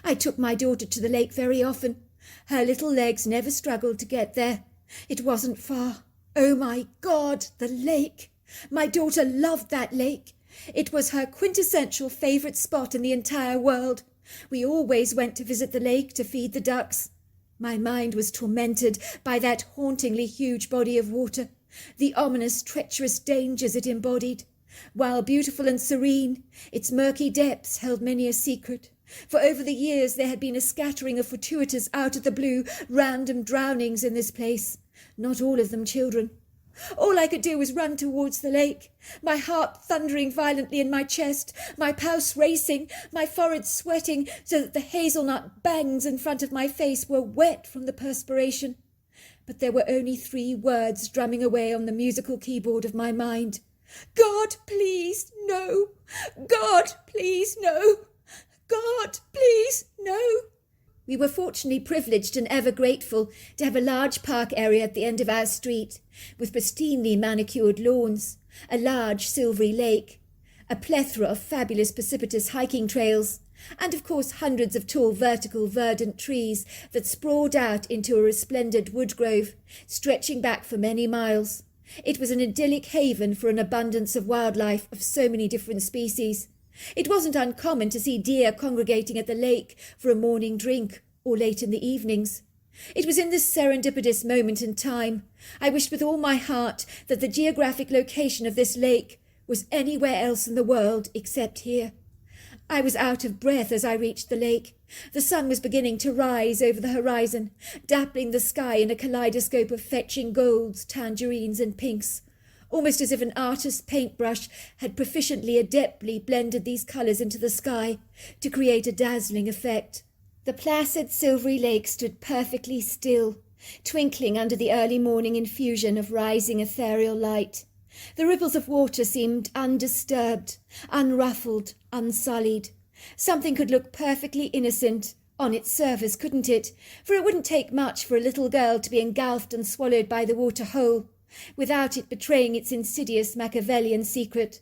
I took my daughter to the lake very often. Her little legs never struggled to get there. It wasn't far. Oh my God, the lake! My daughter loved that lake. It was her quintessential favourite spot in the entire world. We always went to visit the lake to feed the ducks. My mind was tormented by that hauntingly huge body of water, the ominous, treacherous dangers it embodied. While beautiful and serene, its murky depths held many a secret. For over the years there had been a scattering of fortuitous, out-of-the-blue, random drownings in this place, not all of them children. All I could do was run towards the lake, my heart thundering violently in my chest, my pulse racing, my forehead sweating so that the hazelnut bangs in front of my face were wet from the perspiration. But there were only 3 words drumming away on the musical keyboard of my mind. God, please, no! God, please, no! God, please, no! We were fortunately privileged and ever grateful to have a large park area at the end of our street, with pristinely manicured lawns, a large silvery lake, a plethora of fabulous precipitous hiking trails, and of course hundreds of tall vertical verdant trees that sprawled out into a resplendent wood grove, stretching back for many miles. It was an idyllic haven for an abundance of wildlife of so many different species. It wasn't uncommon to see deer congregating at the lake for a morning drink, or late in the evenings. It was in this serendipitous moment in time I wished with all my heart that the geographic location of this lake was anywhere else in the world except here. I was out of breath as I reached the lake. The sun was beginning to rise over the horizon, dappling the sky in a kaleidoscope of fetching golds, tangerines and pinks, almost as if an artist's paintbrush had proficiently, adeptly blended these colours into the sky to create a dazzling effect. The placid silvery lake stood perfectly still, twinkling under the early morning infusion of rising ethereal light. The ripples of water seemed undisturbed, unruffled, unsullied. Something could look perfectly innocent on its surface, couldn't it? For it wouldn't take much for a little girl to be engulfed and swallowed by the water whole, without it betraying its insidious Machiavellian secret.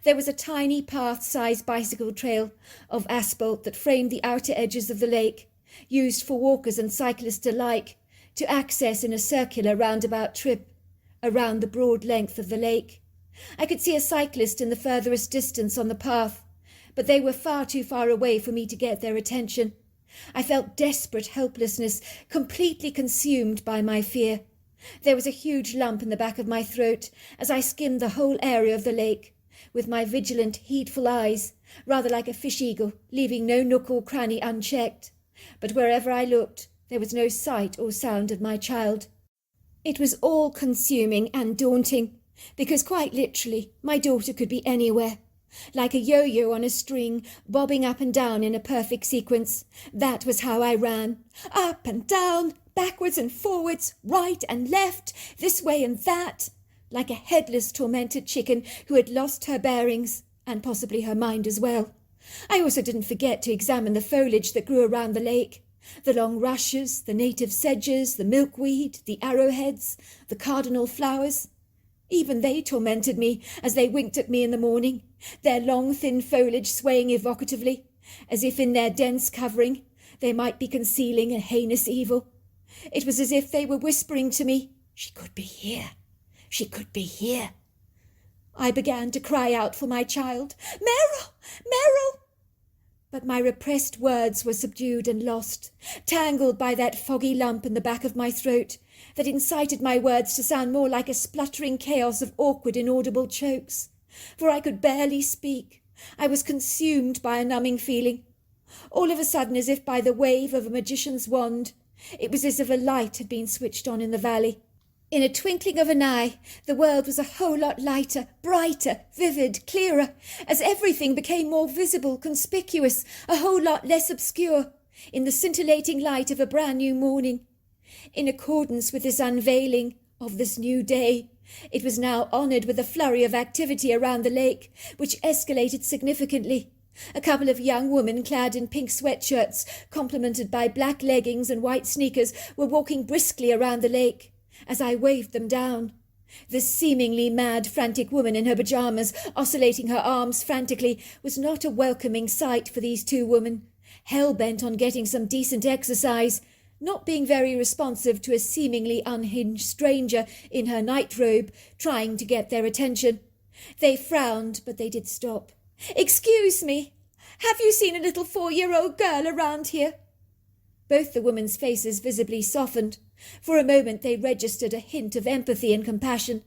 There was a tiny path-sized bicycle trail of asphalt that framed the outer edges of the lake, used for walkers and cyclists alike to access in a circular roundabout trip around the broad length of the lake. I could see a cyclist in the furthest distance on the path, but they were far too far away for me to get their attention. I felt desperate helplessness, completely consumed by my fear. There was a huge lump in the back of my throat as I skimmed the whole area of the lake, with my vigilant, heedful eyes, rather like a fish-eagle, leaving no nook or cranny unchecked. But wherever I looked, there was no sight or sound of my child. It was all-consuming and daunting, because quite literally, my daughter could be anywhere. Like a yo-yo on a string, bobbing up and down in a perfect sequence. That was how I ran. Up and down, backwards and forwards, right and left, this way and that, like a headless, tormented chicken who had lost her bearings, and possibly her mind as well. I also didn't forget to examine the foliage that grew around the lake. The long rushes, the native sedges, the milkweed, the arrowheads, the cardinal flowers. Even they tormented me as they winked at me in the morning, their long thin foliage swaying evocatively, as if in their dense covering they might be concealing a heinous evil. It was as if they were whispering to me, "She could be here. She could be here." I began to cry out for my child, "Meryl! Meryl!" But my repressed words were subdued and lost, tangled by that foggy lump in the back of my throat that incited my words to sound more like a spluttering chaos of awkward, inaudible chokes. For I could barely speak. I was consumed by a numbing feeling. All of a sudden, as if by the wave of a magician's wand, it was as if a light had been switched on in the valley. In a twinkling of an eye, the world was a whole lot lighter, brighter, vivid, clearer, as everything became more visible, conspicuous, a whole lot less obscure, in the scintillating light of a brand new morning. In accordance with this unveiling of this new day, it was now honoured with a flurry of activity around the lake, which escalated significantly. A couple of young women clad in pink sweatshirts, complemented by black leggings and white sneakers, were walking briskly around the lake. As I waved them down, this seemingly mad, frantic woman in her pyjamas, oscillating her arms frantically, was not a welcoming sight for these two women, hell-bent on getting some decent exercise, not being very responsive to a seemingly unhinged stranger in her nightrobe trying to get their attention. They frowned, but they did stop. "Excuse me, have you seen a little 4-year-old girl around here?" Both the women's faces visibly softened. For a moment they registered a hint of empathy and compassion.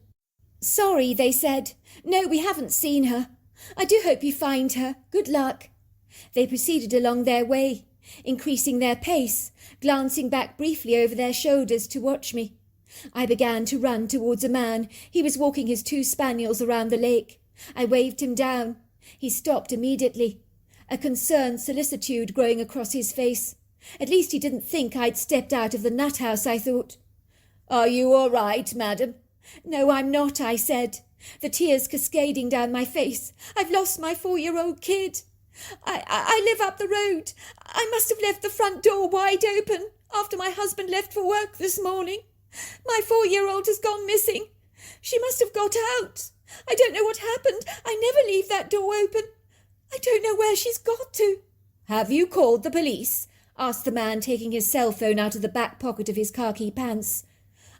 "Sorry," they said. "No, we haven't seen her. I do hope you find her. Good luck." They proceeded along their way, increasing their pace, glancing back briefly over their shoulders to watch me. I began to run towards a man. He was walking his 2 spaniels around the lake. I waved him down. He stopped immediately, a concerned solicitude growing across his face. At least he didn't think I'd stepped out of the nut house, I thought. "Are you all right, madam?" "No, I'm not," I said, the tears cascading down my face. "I've lost my 4-year-old kid. I live up the road. I must have left the front door wide open after my husband left for work this morning. My 4-year-old has gone missing. She must have got out. I don't know what happened. I never leave that door open. I don't know where she's got to." "Have you called the police?" asked the man, taking his cell phone out of the back pocket of his khaki pants.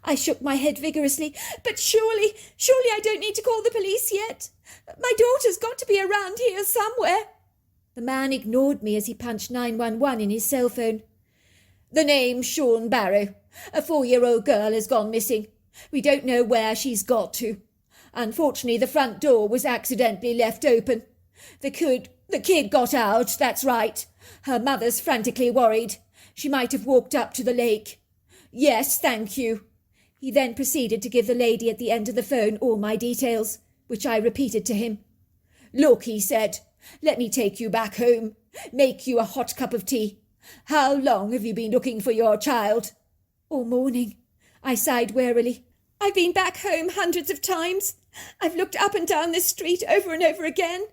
I shook my head vigorously. "But surely I don't need to call the police yet. My daughter's got to be around here somewhere." The man ignored me as he punched 911 in his cell phone. "The name's Sean Barrow. A 4-year-old girl has gone missing. We don't know where she's got to. Unfortunately, the front door was accidentally left open. The kid got out, that's right. Her mother's frantically worried. She might have walked up to the lake." "Yes, thank you." He then proceeded to give the lady at the end of the phone all my details, which I repeated to him. "Look," he said, "let me take you back home, make you a hot cup of tea. How long have you been looking for your child?" "All morning," I sighed wearily. "I've been back home hundreds of times. I've looked up and down this street over and over again.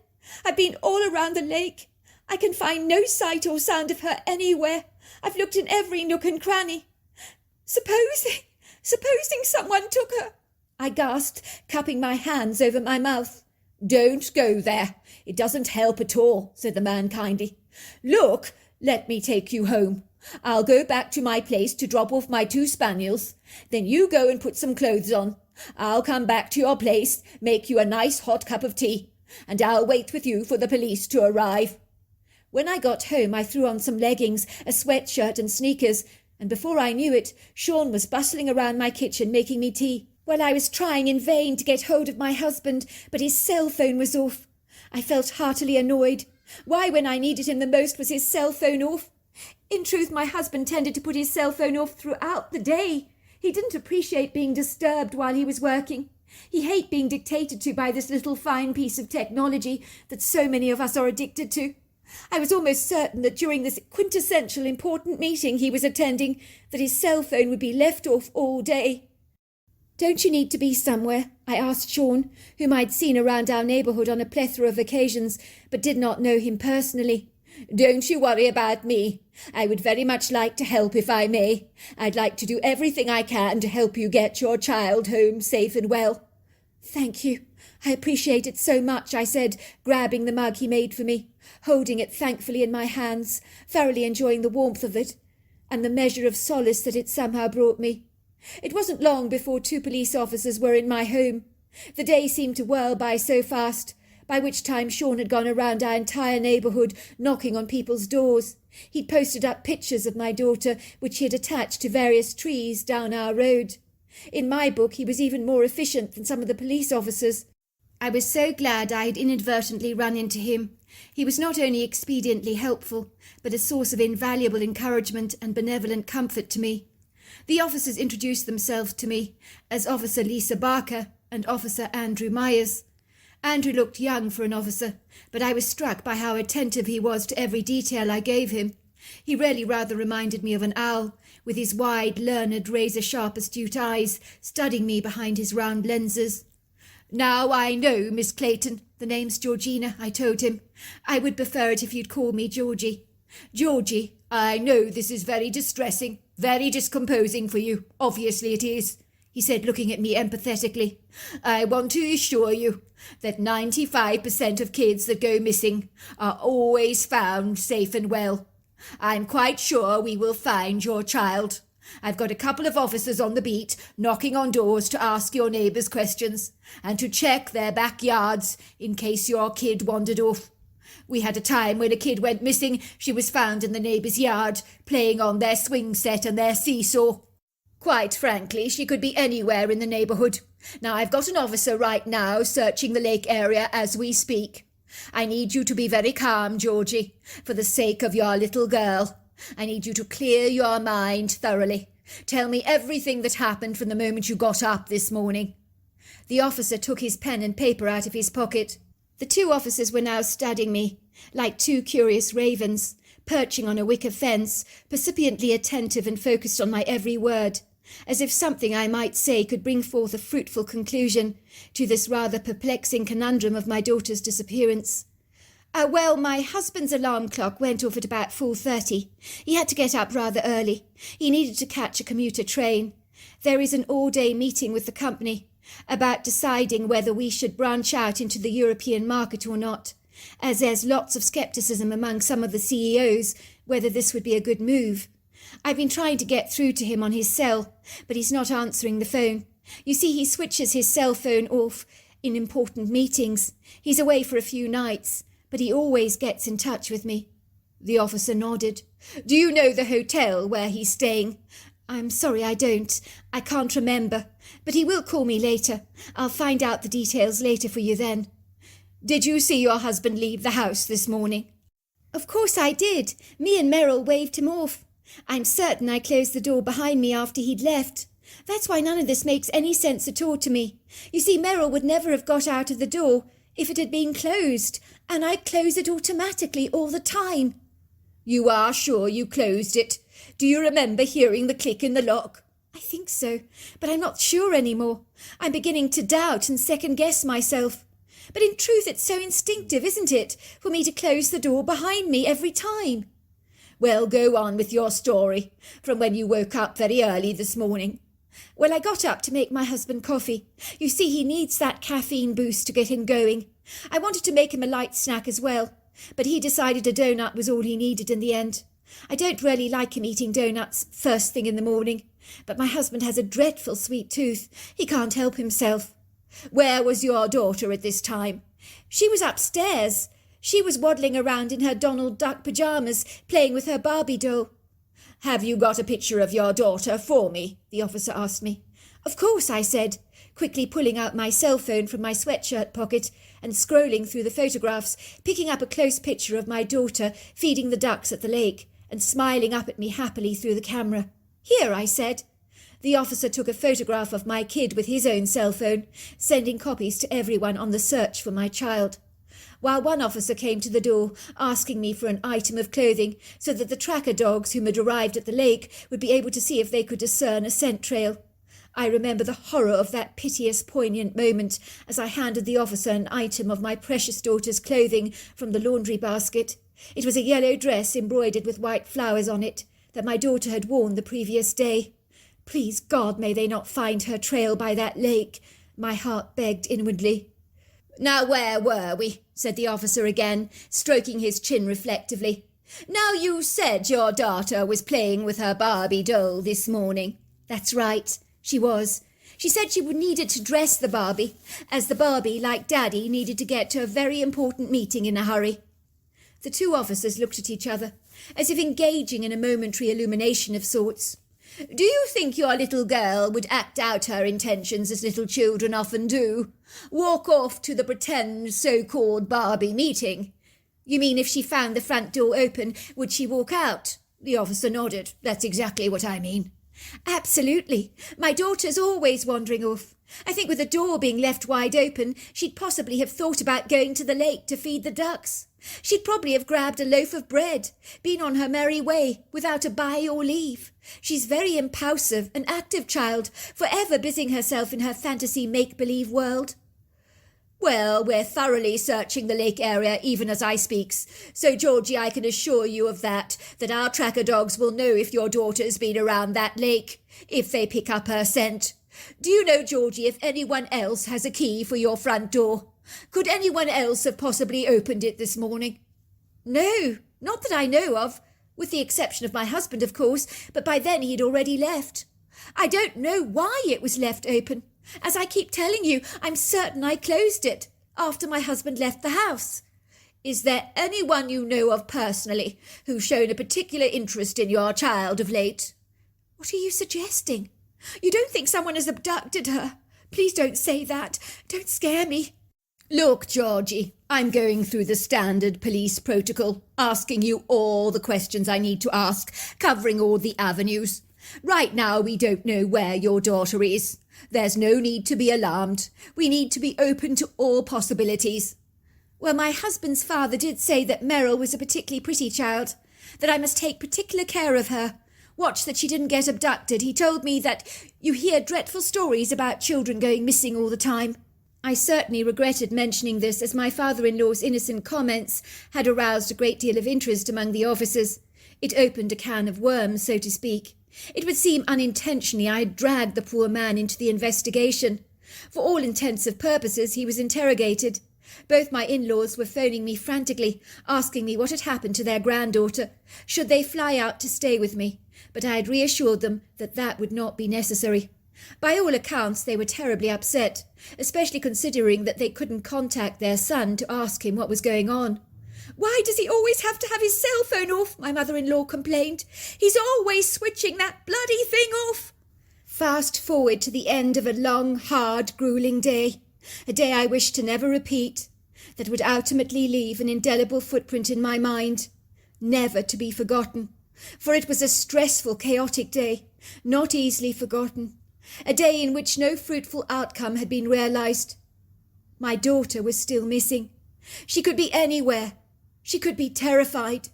I've been all around the lake. I can find no sight or sound of her anywhere. I've looked in every nook and cranny. Supposing someone took her," I gasped, cupping my hands over my mouth. Don't go there. It doesn't help at all, said the man kindly. Look, let me take you home. I'll go back to my place to drop off my 2 spaniels. Then you go and put some clothes on. I'll come back to your place, make you a nice hot cup of tea, and I'll wait with you for the police to arrive. When I got home, I threw on some leggings, a sweatshirt and sneakers, and before I knew it, Sean was bustling around my kitchen making me tea, while I was trying in vain to get hold of my husband, but his cell phone was off. I felt heartily annoyed. Why, when I needed him the most, was his cell phone off? In truth, my husband tended to put his cell phone off throughout the day. He didn't appreciate being disturbed while he was working. He hated being dictated to by this little fine piece of technology that so many of us are addicted to. I was almost certain that during this quintessential important meeting he was attending, that his cell phone would be left off all day. Don't you need to be somewhere? I asked Sean, whom I'd seen around our neighbourhood on a plethora of occasions, but did not know him personally. Don't you worry about me. I would very much like to help if I may. I'd like to do everything I can to help you get your child home safe and well. Thank you. I appreciate it so much, I said, grabbing the mug he made for me, holding it thankfully in my hands, thoroughly enjoying the warmth of it, and the measure of solace that it somehow brought me. It wasn't long before 2 police officers were in my home. The day seemed to whirl by so fast, by which time Sean had gone around our entire neighbourhood, knocking on people's doors. He'd posted up pictures of my daughter, which he had attached to various trees down our road. In my book, he was even more efficient than some of the police officers. I was so glad I had inadvertently run into him. He was not only expediently helpful, but a source of invaluable encouragement and benevolent comfort to me. The officers introduced themselves to me as Officer Lisa Barker and Officer Andrew Myers. Andrew looked young for an officer, but I was struck by how attentive he was to every detail I gave him. He really rather reminded me of an owl, with his wide, learned, razor-sharp, astute eyes, studying me behind his round lenses. Now I know, Miss Clayton. The name's Georgina, I told him. I would prefer it if you'd call me Georgie. Georgie, I know this is very distressing, very discomposing for you. Obviously it is, he said, looking at me empathetically. I want to assure you that 95% of kids that go missing are always found safe and well. I'm quite sure we will find your child. I've got a couple of officers on the beat knocking on doors to ask your neighbours questions and to check their backyards in case your kid wandered off. We had a time when a kid went missing. She was found in the neighbour's yard, playing on their swing set and their seesaw. Quite frankly, she could be anywhere in the neighbourhood. Now, I've got an officer right now searching the lake area as we speak. I need you to be very calm, Georgie, for the sake of your little girl. I need you to clear your mind thoroughly. Tell me everything that happened from the moment you got up this morning. The officer took his pen and paper out of his pocket. The 2 officers were now studying me, like 2 curious ravens, perching on a wicker fence, percipiently attentive and focused on my every word, as if something I might say could bring forth a fruitful conclusion to this rather perplexing conundrum of my daughter's disappearance. Well, my husband's alarm clock went off at about 4:30. He had to get up rather early. He needed to catch a commuter train. There is an all-day meeting with the company about deciding whether we should branch out into the European market or not, as there's lots of scepticism among some of the CEOs whether this would be a good move. I've been trying to get through to him on his cell, but he's not answering the phone. You see, he switches his cell phone off in important meetings. He's away for a few nights, but he always gets in touch with me. The officer nodded. Do you know the hotel where he's staying? I'm sorry, I don't. I can't remember, but he will call me later. I'll find out the details later for you then. Did you see your husband leave the house this morning? Of course I did. Me and Merrill waved him off. I'm certain I closed the door behind me after he'd left. That's why none of this makes any sense at all to me. You see, Merrill would never have got out of the door if it had been closed, and I close it automatically all the time. You are sure you closed it? Do you remember hearing the click in the lock? I think so, but I'm not sure anymore. I'm beginning to doubt and second-guess myself. But in truth it's so instinctive, isn't it, for me to close the door behind me every time? Well, go on with your story, from when you woke up very early this morning. Well, I got up to make my husband coffee. You see, he needs that caffeine boost to get him going. I wanted to make him a light snack as well, but he decided a donut was all he needed in the end. I don't really like him eating donuts first thing in the morning, but my husband has a dreadful sweet tooth. He can't help himself. Where was your daughter at this time? She was upstairs. She was waddling around in her Donald Duck pyjamas, playing with her Barbie doll. Have you got a picture of your daughter for me? The officer asked me. Of course, I said, quickly pulling out my cell phone from my sweatshirt pocket and scrolling through the photographs, picking up a close picture of my daughter feeding the ducks at the lake and smiling up at me happily through the camera. Here, I said. The officer took a photograph of my kid with his own cell phone, sending copies to everyone on the search for my child. While one officer came to the door, asking me for an item of clothing so that the tracker dogs whom had arrived at the lake would be able to see if they could discern a scent trail. I remember the horror of that piteous, poignant moment as I handed the officer an item of my precious daughter's clothing from the laundry basket. It was a yellow dress embroidered with white flowers on it that my daughter had worn the previous day. Please God, may they not find her trail by that lake, my heart begged inwardly. Now where were we? Said the officer again, stroking his chin reflectively. Now you said your daughter was playing with her Barbie doll this morning. That's right, she was. She said she would need it to dress the Barbie, as the Barbie, like Daddy, needed to get to a very important meeting in a hurry. The two officers looked at each other, as if engaging in a momentary illumination of sorts. Do you think your little girl would act out her intentions as little children often do? Walk off to the pretend so-called Barbie meeting? You mean if she found the front door open, would she walk out? The officer nodded. That's exactly what I mean. Absolutely. My daughter's always wandering off. I think with the door being left wide open, she'd possibly have thought about going to the lake to feed the ducks. She'd probably have grabbed a loaf of bread, been on her merry way, without a bye or leave. She's very impulsive, an active child, forever busying herself in her fantasy make-believe world. Well, we're thoroughly searching the lake area even as I speaks, so Georgie, I can assure you of that our tracker dogs will know if your daughter's been around that lake, if they pick up her scent. Do you know, Georgie, if anyone else has a key for your front door? Could anyone else have possibly opened it this morning? No, not that I know of, with the exception of my husband, of course, but by then he'd already left. I don't know why it was left open. As I keep telling you, I'm certain I closed it after my husband left the house. Is there anyone you know of personally who's shown a particular interest in your child of late? What are you suggesting? You don't think someone has abducted her? Please don't say that. Don't scare me. Look, Georgie, I'm going through the standard police protocol, asking you all the questions I need to ask, covering all the avenues. Right now, we don't know where your daughter is. There's no need to be alarmed. We need to be open to all possibilities. Well, my husband's father did say that Meryl was a particularly pretty child, that I must take particular care of her. Watch that she didn't get abducted. He told me that you hear dreadful stories about children going missing all the time. I certainly regretted mentioning this, as my father-in-law's innocent comments had aroused a great deal of interest among the officers. It opened a can of worms, so to speak. It would seem unintentionally I had dragged the poor man into the investigation. For all intents and purposes, he was interrogated. Both my in-laws were phoning me frantically, asking me what had happened to their granddaughter. Should they fly out to stay with me? But I had reassured them that that would not be necessary. By all accounts, they were terribly upset, especially considering that they couldn't contact their son to ask him what was going on. "Why does he always have to have his cell phone off?" my mother-in-law complained. "He's always switching that bloody thing off." Fast forward to the end of a long, hard, grueling day. A day I wish to never repeat, that would ultimately leave an indelible footprint in my mind, never to be forgotten. For it was a stressful, chaotic day, not easily forgotten. A day in which no fruitful outcome had been realized. My daughter was still missing. She could be anywhere. She could be terrified.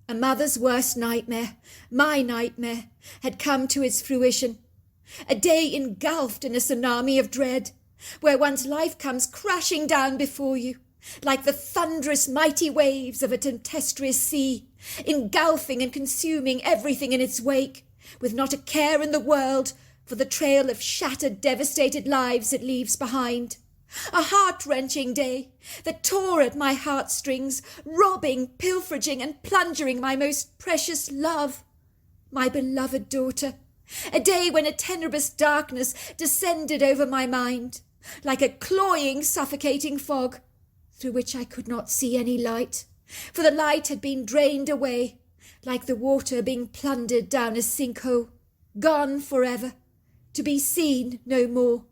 A mother's worst nightmare, my nightmare, had come to its fruition. A day engulfed in a tsunami of dread, where one's life comes crashing down before you, like the thunderous mighty waves of a tempestuous sea, engulfing and consuming everything in its wake, with not a care in the world for the trail of shattered, devastated lives it leaves behind. A heart-wrenching day that tore at my heartstrings, robbing, pilfering and plundering my most precious love, my beloved daughter. A day when a tenebrous darkness descended over my mind, like a cloying, suffocating fog, through which I could not see any light, for the light had been drained away, like the water being plundered down a sinkhole, gone forever, to be seen no more.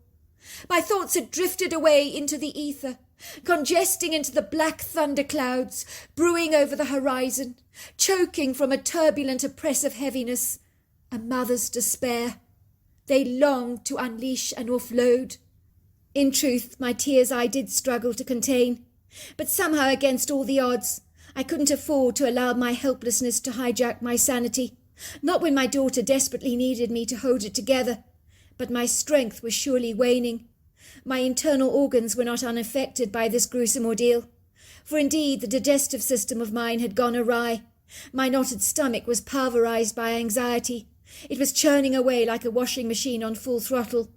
My thoughts had drifted away into the ether, congesting into the black thunder clouds, brewing over the horizon, choking from a turbulent, oppressive heaviness, a mother's despair. They longed to unleash and offload. In truth, my tears I did struggle to contain, but somehow against all the odds, I couldn't afford to allow my helplessness to hijack my sanity, not when my daughter desperately needed me to hold it together. But my strength was surely waning. My internal organs were not unaffected by this gruesome ordeal, for indeed the digestive system of mine had gone awry. My knotted stomach was pulverized by anxiety. It was churning away like a washing machine on full throttle.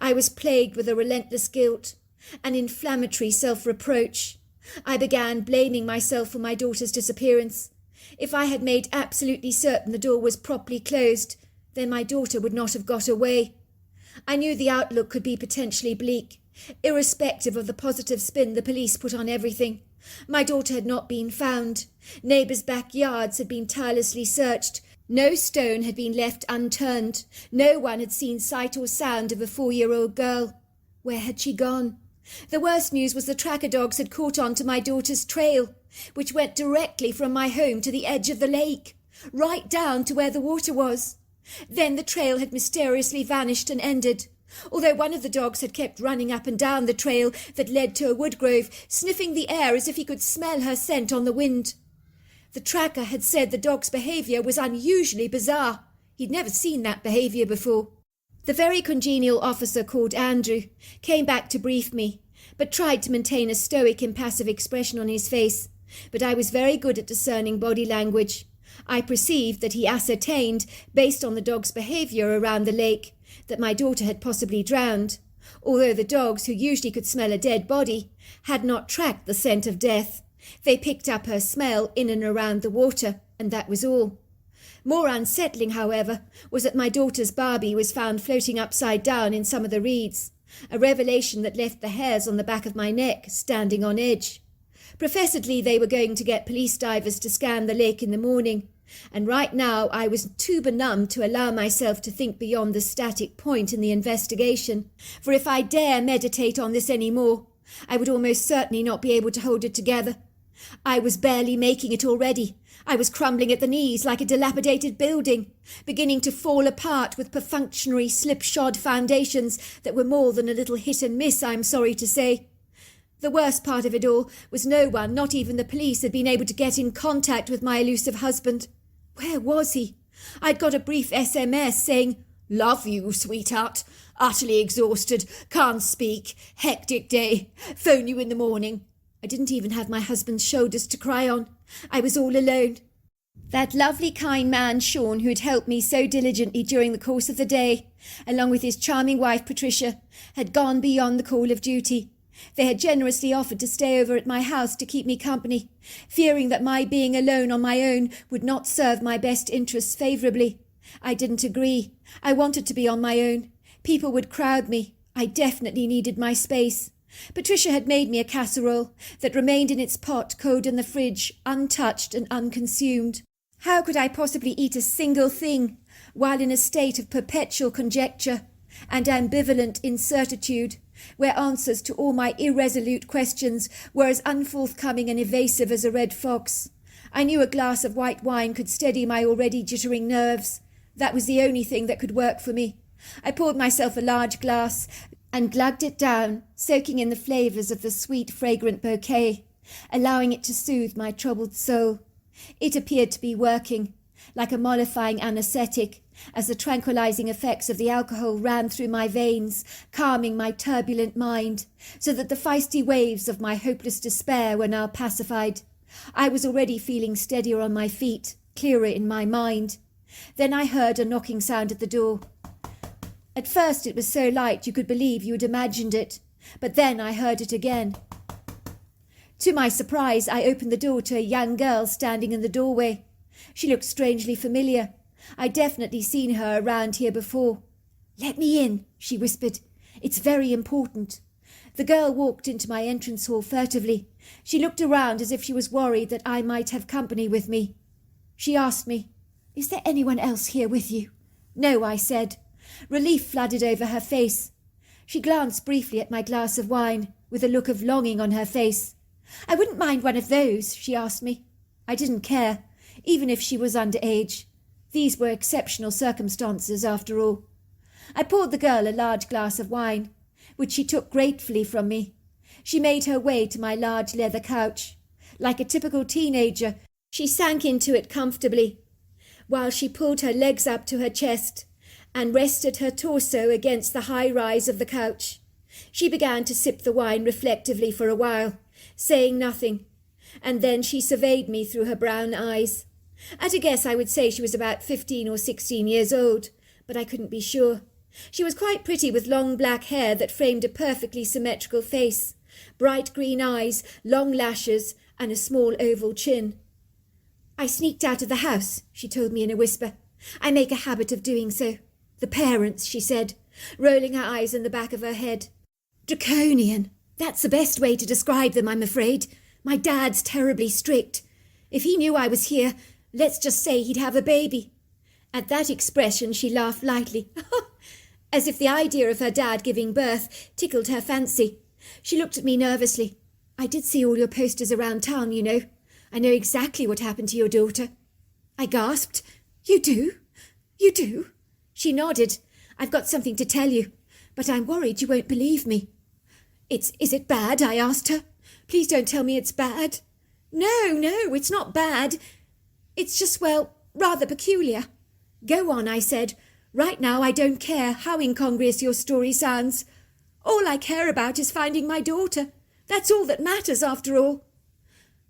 I was plagued with a relentless guilt, an inflammatory self-reproach. I began blaming myself for my daughter's disappearance. If I had made absolutely certain the door was properly closed, then my daughter would not have got away. I knew the outlook could be potentially bleak, irrespective of the positive spin the police put on everything. My daughter had not been found. Neighbours' backyards had been tirelessly searched. No stone had been left unturned. No one had seen sight or sound of a 4-year-old girl. Where had she gone? The worst news was the tracker dogs had caught on to my daughter's trail, which went directly from my home to the edge of the lake, right down to where the water was. Then the trail had mysteriously vanished and ended, although one of the dogs had kept running up and down the trail that led to a wood grove, sniffing the air as if he could smell her scent on the wind. The tracker had said the dog's behaviour was unusually bizarre. He'd never seen that behaviour before. The very congenial officer called Andrew came back to brief me, but tried to maintain a stoic, impassive expression on his face. But I was very good at discerning body language. I perceived that he ascertained, based on the dog's behaviour around the lake, that my daughter had possibly drowned, although the dogs, who usually could smell a dead body, had not tracked the scent of death. They picked up her smell in and around the water, and that was all. More unsettling, however, was that my daughter's Barbie was found floating upside down in some of the reeds, a revelation that left the hairs on the back of my neck standing on edge. Professedly, they were going to get police divers to scan the lake in the morning, and right now I was too benumbed to allow myself to think beyond the static point in the investigation, for if I dare meditate on this any more, I would almost certainly not be able to hold it together. I was barely making it already. I was crumbling at the knees like a dilapidated building, beginning to fall apart with perfunctory, slipshod foundations that were more than a little hit and miss, I'm sorry to say. The worst part of it all was no one, not even the police, had been able to get in contact with my elusive husband. Where was he? I'd got a brief SMS saying, "Love you, sweetheart. Utterly exhausted. Can't speak. Hectic day. Phone you in the morning." I didn't even have my husband's shoulders to cry on. I was all alone. That lovely, kind man, Sean, who had helped me so diligently during the course of the day, along with his charming wife, Patricia, had gone beyond the call of duty. They had generously offered to stay over at my house to keep me company, fearing that my being alone on my own would not serve my best interests favourably. I didn't agree. I wanted to be on my own. People would crowd me. I definitely needed my space. Patricia had made me a casserole that remained in its pot cold in the fridge, untouched and unconsumed. How could I possibly eat a single thing while in a state of perpetual conjecture and ambivalent incertitude, where answers to all my irresolute questions were as unforthcoming and evasive as a red fox? I knew a glass of white wine could steady my already jittering nerves. That was the only thing that could work for me. I poured myself a large glass and glugged it down, soaking in the flavours of the sweet, fragrant bouquet, allowing it to soothe my troubled soul. It appeared to be working, like a mollifying anaesthetic, as the tranquilizing effects of the alcohol ran through my veins, calming my turbulent mind, so that the feisty waves of my hopeless despair were now pacified. I was already feeling steadier on my feet, clearer in my mind. Then I heard a knocking sound at the door. At first it was so light you could believe you had imagined it, But then I heard it again. To my surprise, I opened the door to a young girl standing in the doorway. She looked strangely familiar. I'd definitely seen her around here before. "Let me in," she whispered. "It's very important." The girl walked into my entrance hall furtively. She looked around as if she was worried that I might have company with me. She asked me, "Is there anyone else here with you?" "No," I said. Relief flooded over her face. She glanced briefly at my glass of wine, with a look of longing on her face. "I wouldn't mind one of those," she asked me. I didn't care, even if she was underage. These were exceptional circumstances, after all. I poured the girl a large glass of wine, which she took gratefully from me. She made her way to my large leather couch. Like a typical teenager, she sank into it comfortably, while she pulled her legs up to her chest and rested her torso against the high rise of the couch. She began to sip the wine reflectively for a while, saying nothing, and then she surveyed me through her brown eyes. At a guess, I would say she was about 15 or 16 years old, but I couldn't be sure. She was quite pretty, with long black hair that framed a perfectly symmetrical face, bright green eyes, long lashes, and a small oval chin. "I sneaked out of the house," she told me in a whisper. "I make a habit of doing so. The parents," she said, rolling her eyes in the back of her head. "Draconian. That's the best way to describe them, I'm afraid. My dad's terribly strict. If he knew I was here, let's just say he'd have a baby." At that expression she laughed lightly, as if the idea of her dad giving birth tickled her fancy. She looked at me nervously. "I did see all your posters around town, you know. I know exactly what happened to your daughter." I gasped. "You do? You do?" She nodded. "I've got something to tell you, but I'm worried you won't believe me." Is it bad?" I asked her. "Please don't tell me it's bad." No, it's not bad. It's just, well, rather peculiar." "Go on," I said. "Right now I don't care how incongruous your story sounds. All I care about is finding my daughter. That's all that matters, after all."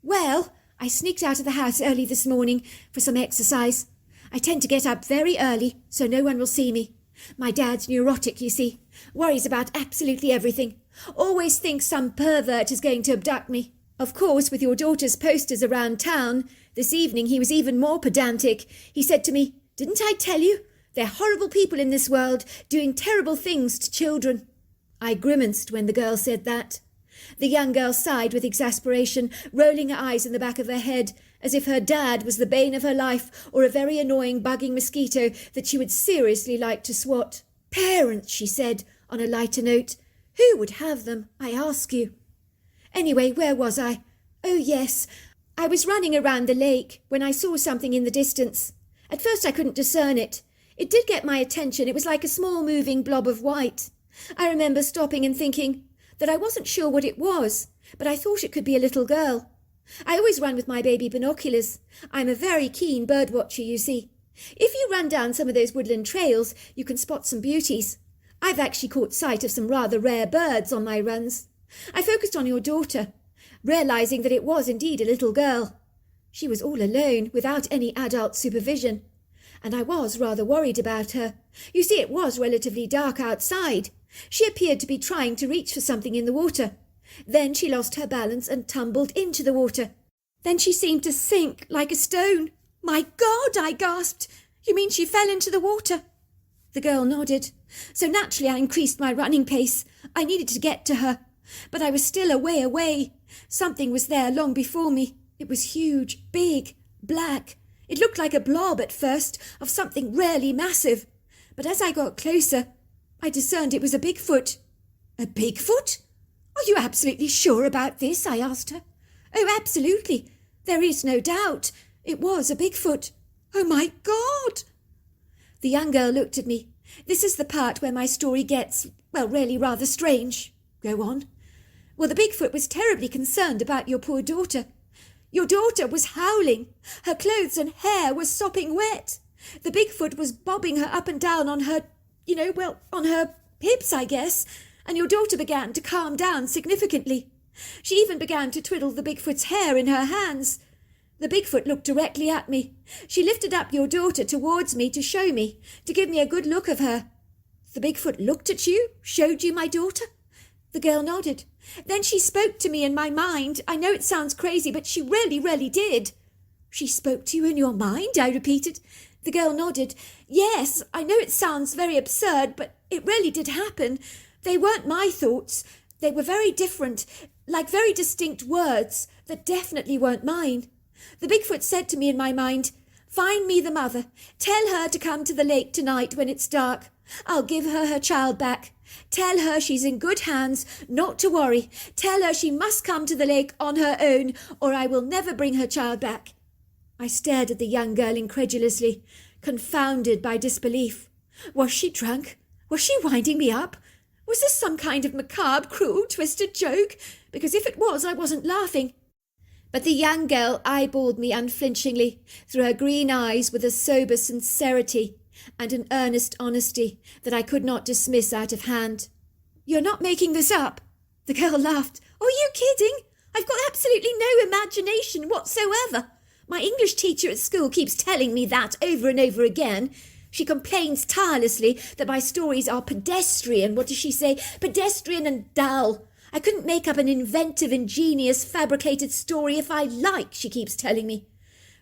"Well, I sneaked out of the house early this morning for some exercise. I tend to get up very early, so no one will see me. My dad's neurotic, you see. Worries about absolutely everything. Always thinks some pervert is going to abduct me. Of course, with your daughter's posters around town, this evening he was even more pedantic. He said to me, 'Didn't I tell you? They're horrible people in this world, doing terrible things to children.'" I grimaced when the girl said that. The young girl sighed with exasperation, rolling her eyes in the back of her head, as if her dad was the bane of her life or a very annoying bugging mosquito that she would seriously like to swat. "Parents," she said, on a lighter note. "Who would have them, I ask you?" Anyway, where was I? Oh, yes. I was running around the lake when I saw something in the distance. At first I couldn't discern it. It did get my attention. It was like a small moving blob of white. I remember stopping and thinking that I wasn't sure what it was, but I thought it could be a little girl. I always run with my baby binoculars. I'm a very keen bird watcher, you see. If you run down some of those woodland trails, you can spot some beauties. I've actually caught sight of some rather rare birds on my runs. I focused on your daughter, realizing that it was indeed a little girl. She was all alone, without any adult supervision, and I was rather worried about her. You see, it was relatively dark outside. She appeared to be trying to reach for something in the water. Then she lost her balance and tumbled into the water. Then she seemed to sink like a stone. "My God!" I gasped. "You mean she fell into the water?" The girl nodded. So naturally I increased my running pace. I needed to get to her. But I was still a way away. Something was there long before me. It was huge, big, black. It looked like a blob at first, of something really massive. But as I got closer, I discerned it was a Bigfoot. "A Bigfoot? Are you absolutely sure about this?" I asked her. "Oh, absolutely. There is no doubt. It was a Bigfoot." "Oh, my God!" The young girl looked at me. This is the part where my story gets, well, really rather strange. Go on. "Well, the Bigfoot was terribly concerned about your poor daughter. Your daughter was howling. Her clothes and hair were sopping wet. The Bigfoot was bobbing her up and down on her, on her hips, I guess, and your daughter began to calm down significantly. She even began to twiddle the Bigfoot's hair in her hands. The Bigfoot looked directly at me. She lifted up your daughter towards me to show me, to give me a good look of her." "The Bigfoot looked at you? Showed you my daughter?" The girl nodded. Then she spoke to me in my mind. I know it sounds crazy, but she really, really did. She spoke to you in your mind? I repeated. The girl nodded. Yes, I know it sounds very absurd, but it really did happen. They weren't my thoughts. They were very different, like very distinct words that definitely weren't mine. The Bigfoot said to me in my mind, "Find me the mother. Tell her to come to the lake tonight when it's dark. I'll give her her child back. Tell her she's in good hands, not to worry. Tell her she must come to the lake on her own, or I will never bring her child back." I stared at the young girl incredulously, confounded by disbelief. Was she drunk? Was she winding me up? Was this some kind of macabre, cruel, twisted joke? Because if it was, I wasn't laughing. But the young girl eyeballed me unflinchingly through her green eyes with a sober sincerity and an earnest honesty that I could not dismiss out of hand. "You're not making this up?" The girl laughed. "Are you kidding? I've got absolutely no imagination whatsoever. My English teacher at school keeps telling me that over and over again. She complains tirelessly that my stories are pedestrian. What does she say? Pedestrian and dull. I couldn't make up an inventive, ingenious, fabricated story if I like, she keeps telling me.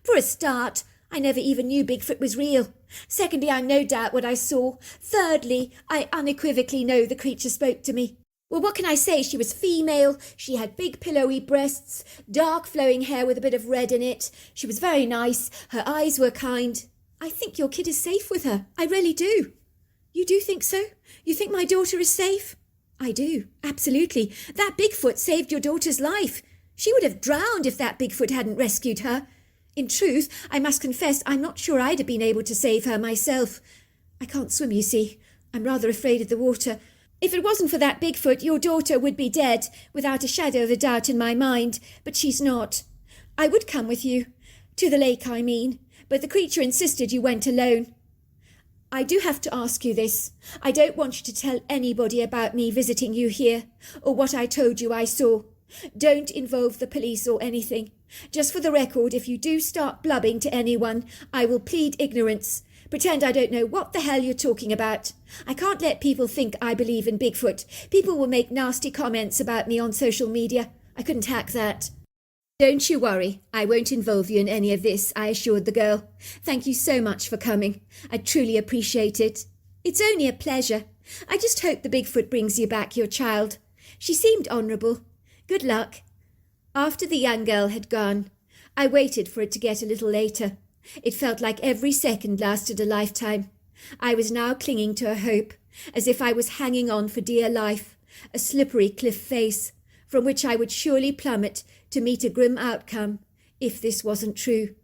For a start, I never even knew Bigfoot was real. Secondly, I no doubt what I saw. Thirdly, I unequivocally know the creature spoke to me. Well, what can I say? She was female, she had big pillowy breasts, dark flowing hair with a bit of red in it. She was very nice, her eyes were kind. I think your kid is safe with her. I really do. You do think so? You think my daughter is safe? I do, absolutely. That Bigfoot saved your daughter's life. She would have drowned if that Bigfoot hadn't rescued her. In truth, I must confess I'm not sure I'd have been able to save her myself. I can't swim, you see. I'm rather afraid of the water. If it wasn't for that Bigfoot, your daughter would be dead, without a shadow of a doubt in my mind. But she's not. I would come with you. To the lake, I mean. But the creature insisted you went alone. I do have to ask you this. I don't want you to tell anybody about me visiting you here, or what I told you I saw. Don't involve the police or anything. Just for the record, if you do start blubbing to anyone, I will plead ignorance. Pretend I don't know what the hell you're talking about. I can't let people think I believe in Bigfoot. People will make nasty comments about me on social media. I couldn't hack that. Don't you worry. I won't involve you in any of this, I assured the girl. Thank you so much for coming. I truly appreciate it. It's only a pleasure. I just hope the Bigfoot brings you back your child. She seemed honourable. Good luck. After the young girl had gone, I waited for it to get a little later. It felt like every second lasted a lifetime. I was now clinging to a hope, as if I was hanging on for dear life, a slippery cliff face, from which I would surely plummet to meet a grim outcome, if this wasn't true.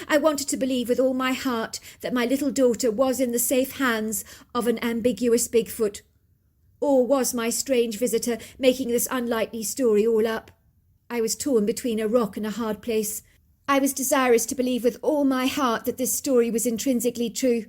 I wanted to believe with all my heart that my little daughter was in the safe hands of an ambiguous Bigfoot. Or was my strange visitor making this unlikely story all up? I was torn between a rock and a hard place. I was desirous to believe with all my heart that this story was intrinsically true,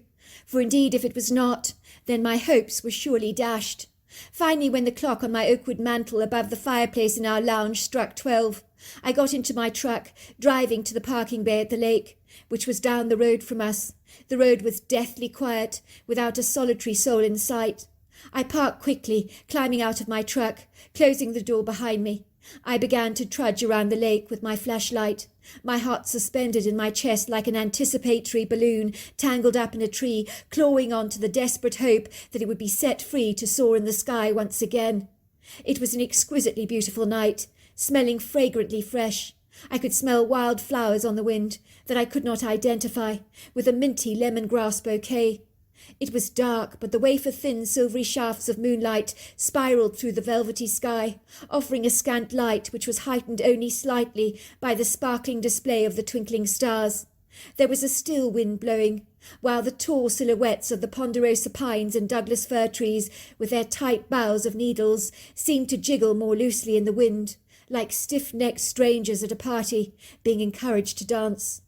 for indeed if it was not, then my hopes were surely dashed. Finally, when the clock on my oakwood mantel above the fireplace in our lounge struck 12, I got into my truck, driving to the parking bay at the lake, which was down the road from us. The road was deathly quiet, without a solitary soul in sight. I parked quickly, climbing out of my truck, closing the door behind me. I began to trudge around the lake with my flashlight, my heart suspended in my chest like an anticipatory balloon tangled up in a tree, clawing on to the desperate hope that it would be set free to soar in the sky once again. It was an exquisitely beautiful night, smelling fragrantly fresh. I could smell wild flowers on the wind that I could not identify, with a minty lemongrass bouquet. It was dark, but the wafer-thin silvery shafts of moonlight spiralled through the velvety sky, offering a scant light which was heightened only slightly by the sparkling display of the twinkling stars. There was a still wind blowing, while the tall silhouettes of the ponderosa pines and Douglas fir trees, with their tight boughs of needles, seemed to jiggle more loosely in the wind, like stiff-necked strangers at a party, being encouraged to dance.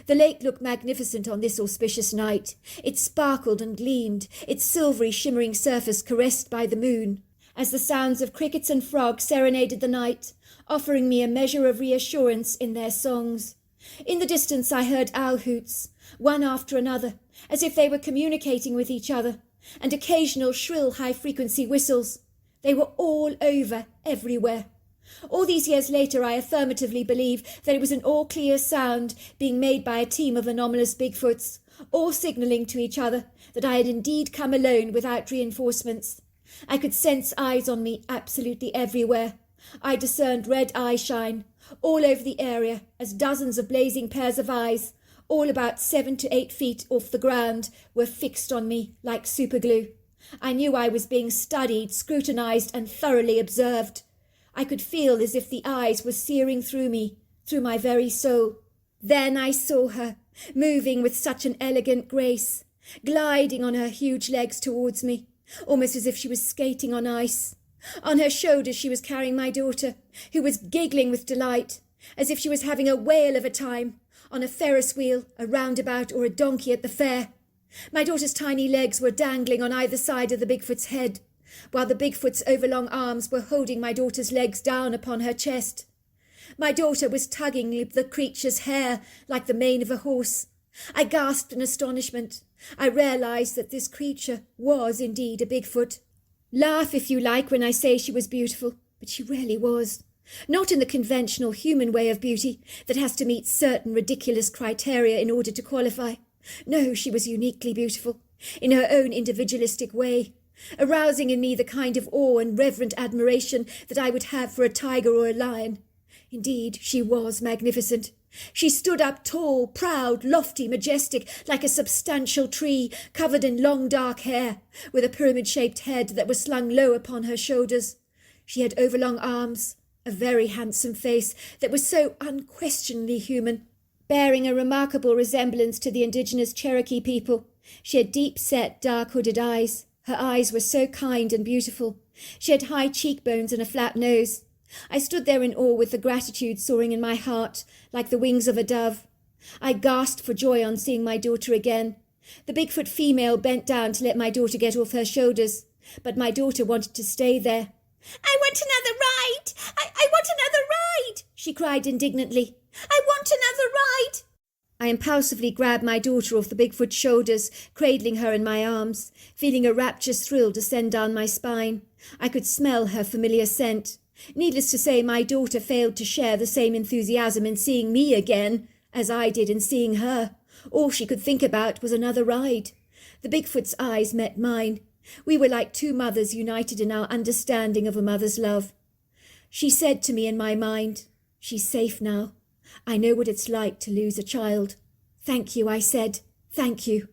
The lake looked magnificent on this auspicious night. It sparkled and gleamed, its silvery shimmering surface caressed by the moon, as the sounds of crickets and frogs serenaded the night, offering me a measure of reassurance in their songs. In the distance I heard owl hoots, one after another, as if they were communicating with each other, and occasional shrill high-frequency whistles. They were all over, everywhere. All these years later, I affirmatively believe that it was an all-clear sound being made by a team of anomalous Bigfoots, all signalling to each other that I had indeed come alone without reinforcements. I could sense eyes on me absolutely everywhere. I discerned red eye shine all over the area as dozens of blazing pairs of eyes, all about 7 to 8 feet off the ground, were fixed on me like superglue. I knew I was being studied, scrutinized, and thoroughly observed. I could feel as if the eyes were searing through me, through my very soul. Then I saw her, moving with such an elegant grace, gliding on her huge legs towards me, almost as if she was skating on ice. On her shoulders she was carrying my daughter, who was giggling with delight, as if she was having a whale of a time, on a Ferris wheel, a roundabout, or a donkey at the fair. My daughter's tiny legs were dangling on either side of the Bigfoot's head, while the Bigfoot's overlong arms were holding my daughter's legs down upon her chest. My daughter was tugging the creature's hair like the mane of a horse. I gasped in astonishment. I realized that this creature was indeed a Bigfoot. Laugh if you like when I say she was beautiful, but she really was. Not in the conventional human way of beauty that has to meet certain ridiculous criteria in order to qualify. No, she was uniquely beautiful, in her own individualistic way, arousing in me the kind of awe and reverent admiration that I would have for a tiger or a lion. Indeed, she was magnificent. She stood up tall, proud, lofty, majestic, like a substantial tree, covered in long dark hair, with a pyramid-shaped head that was slung low upon her shoulders. She had overlong arms, a very handsome face that was so unquestionably human, bearing a remarkable resemblance to the indigenous Cherokee people. She had deep-set, dark-hooded eyes. Her eyes were so kind and beautiful. She had high cheekbones and a flat nose. I stood there in awe with the gratitude soaring in my heart, like the wings of a dove. I gasped for joy on seeing my daughter again. The Bigfoot female bent down to let my daughter get off her shoulders, but my daughter wanted to stay there. "I want another ride! I want another ride!" she cried indignantly. "I want another ride!" I impulsively grabbed my daughter off the Bigfoot's shoulders, cradling her in my arms, feeling a rapturous thrill descend down my spine. I could smell her familiar scent. Needless to say, my daughter failed to share the same enthusiasm in seeing me again as I did in seeing her. All she could think about was another ride. The Bigfoot's eyes met mine. We were like two mothers united in our understanding of a mother's love. She said to me in my mind, "She's safe now. I know what it's like to lose a child." "Thank you," I said. "Thank you."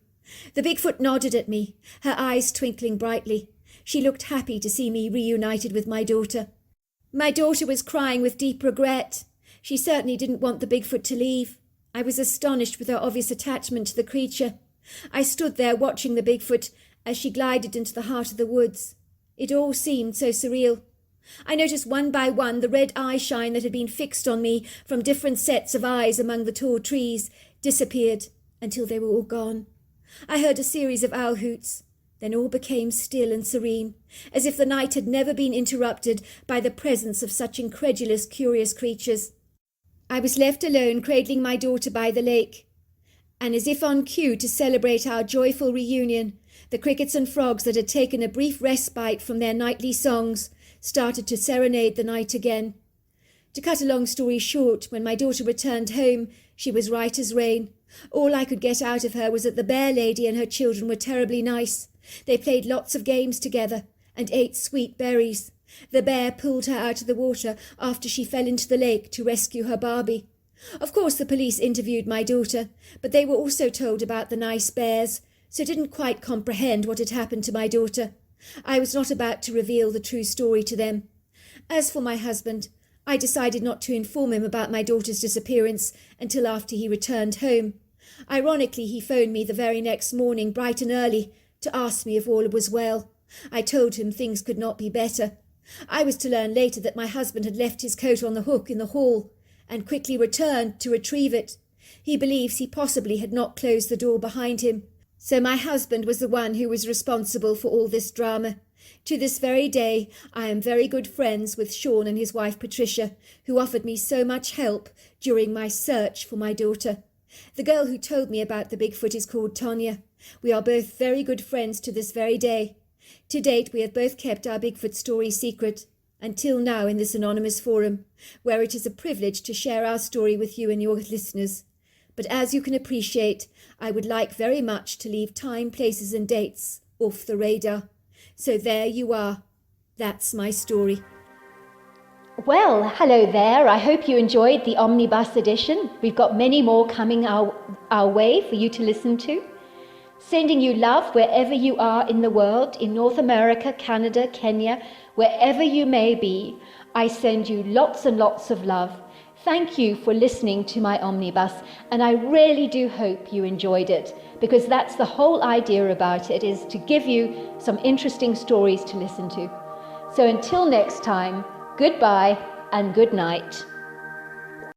The Bigfoot nodded at me, her eyes twinkling brightly. She looked happy to see me reunited with my daughter. My daughter was crying with deep regret. She certainly didn't want the Bigfoot to leave. I was astonished with her obvious attachment to the creature. I stood there watching the Bigfoot as she glided into the heart of the woods. It all seemed so surreal. I noticed one by one the red eye shine that had been fixed on me from different sets of eyes among the tall trees disappeared until they were all gone. I heard a series of owl hoots. Then all became still and serene, as if the night had never been interrupted by the presence of such incredulous, curious creatures. I was left alone, cradling my daughter by the lake, and as if on cue to celebrate our joyful reunion, the crickets and frogs that had taken a brief respite from their nightly songs started to serenade the night again. To cut a long story short, when my daughter returned home, she was right as rain. All I could get out of her was that the bear lady and her children were terribly nice. They played lots of games together and ate sweet berries. The bear pulled her out of the water after she fell into the lake to rescue her Barbie. Of course the police interviewed my daughter, but they were also told about the nice bears, so didn't quite comprehend what had happened to my daughter. I was not about to reveal the true story to them. As for my husband, I decided not to inform him about my daughter's disappearance until after he returned home. Ironically, he phoned me the very next morning, bright and early, to ask me if all was well. I told him things could not be better. I was to learn later that my husband had left his coat on the hook in the hall and quickly returned to retrieve it. He believes he possibly had not closed the door behind him. So my husband was the one who was responsible for all this drama. To this very day, I am very good friends with Sean and his wife Patricia, who offered me so much help during my search for my daughter. The girl who told me about the Bigfoot is called Tonya. We are both very good friends to this very day. To date, we have both kept our Bigfoot story secret, until now in this anonymous forum, where it is a privilege to share our story with you and your listeners. But as you can appreciate, I would like very much to leave time, places and dates off the radar. So there you are. That's my story. Well, hello there. I hope you enjoyed the Omnibus edition. We've got many more coming our way for you to listen to. Sending you love wherever you are in the world, in North America, Canada, Kenya, wherever you may be. I send you lots and lots of love. Thank you for listening to my Omnibus, and I really do hope you enjoyed it, because that's the whole idea about it, is to give you some interesting stories to listen to. So until next time, goodbye and good night.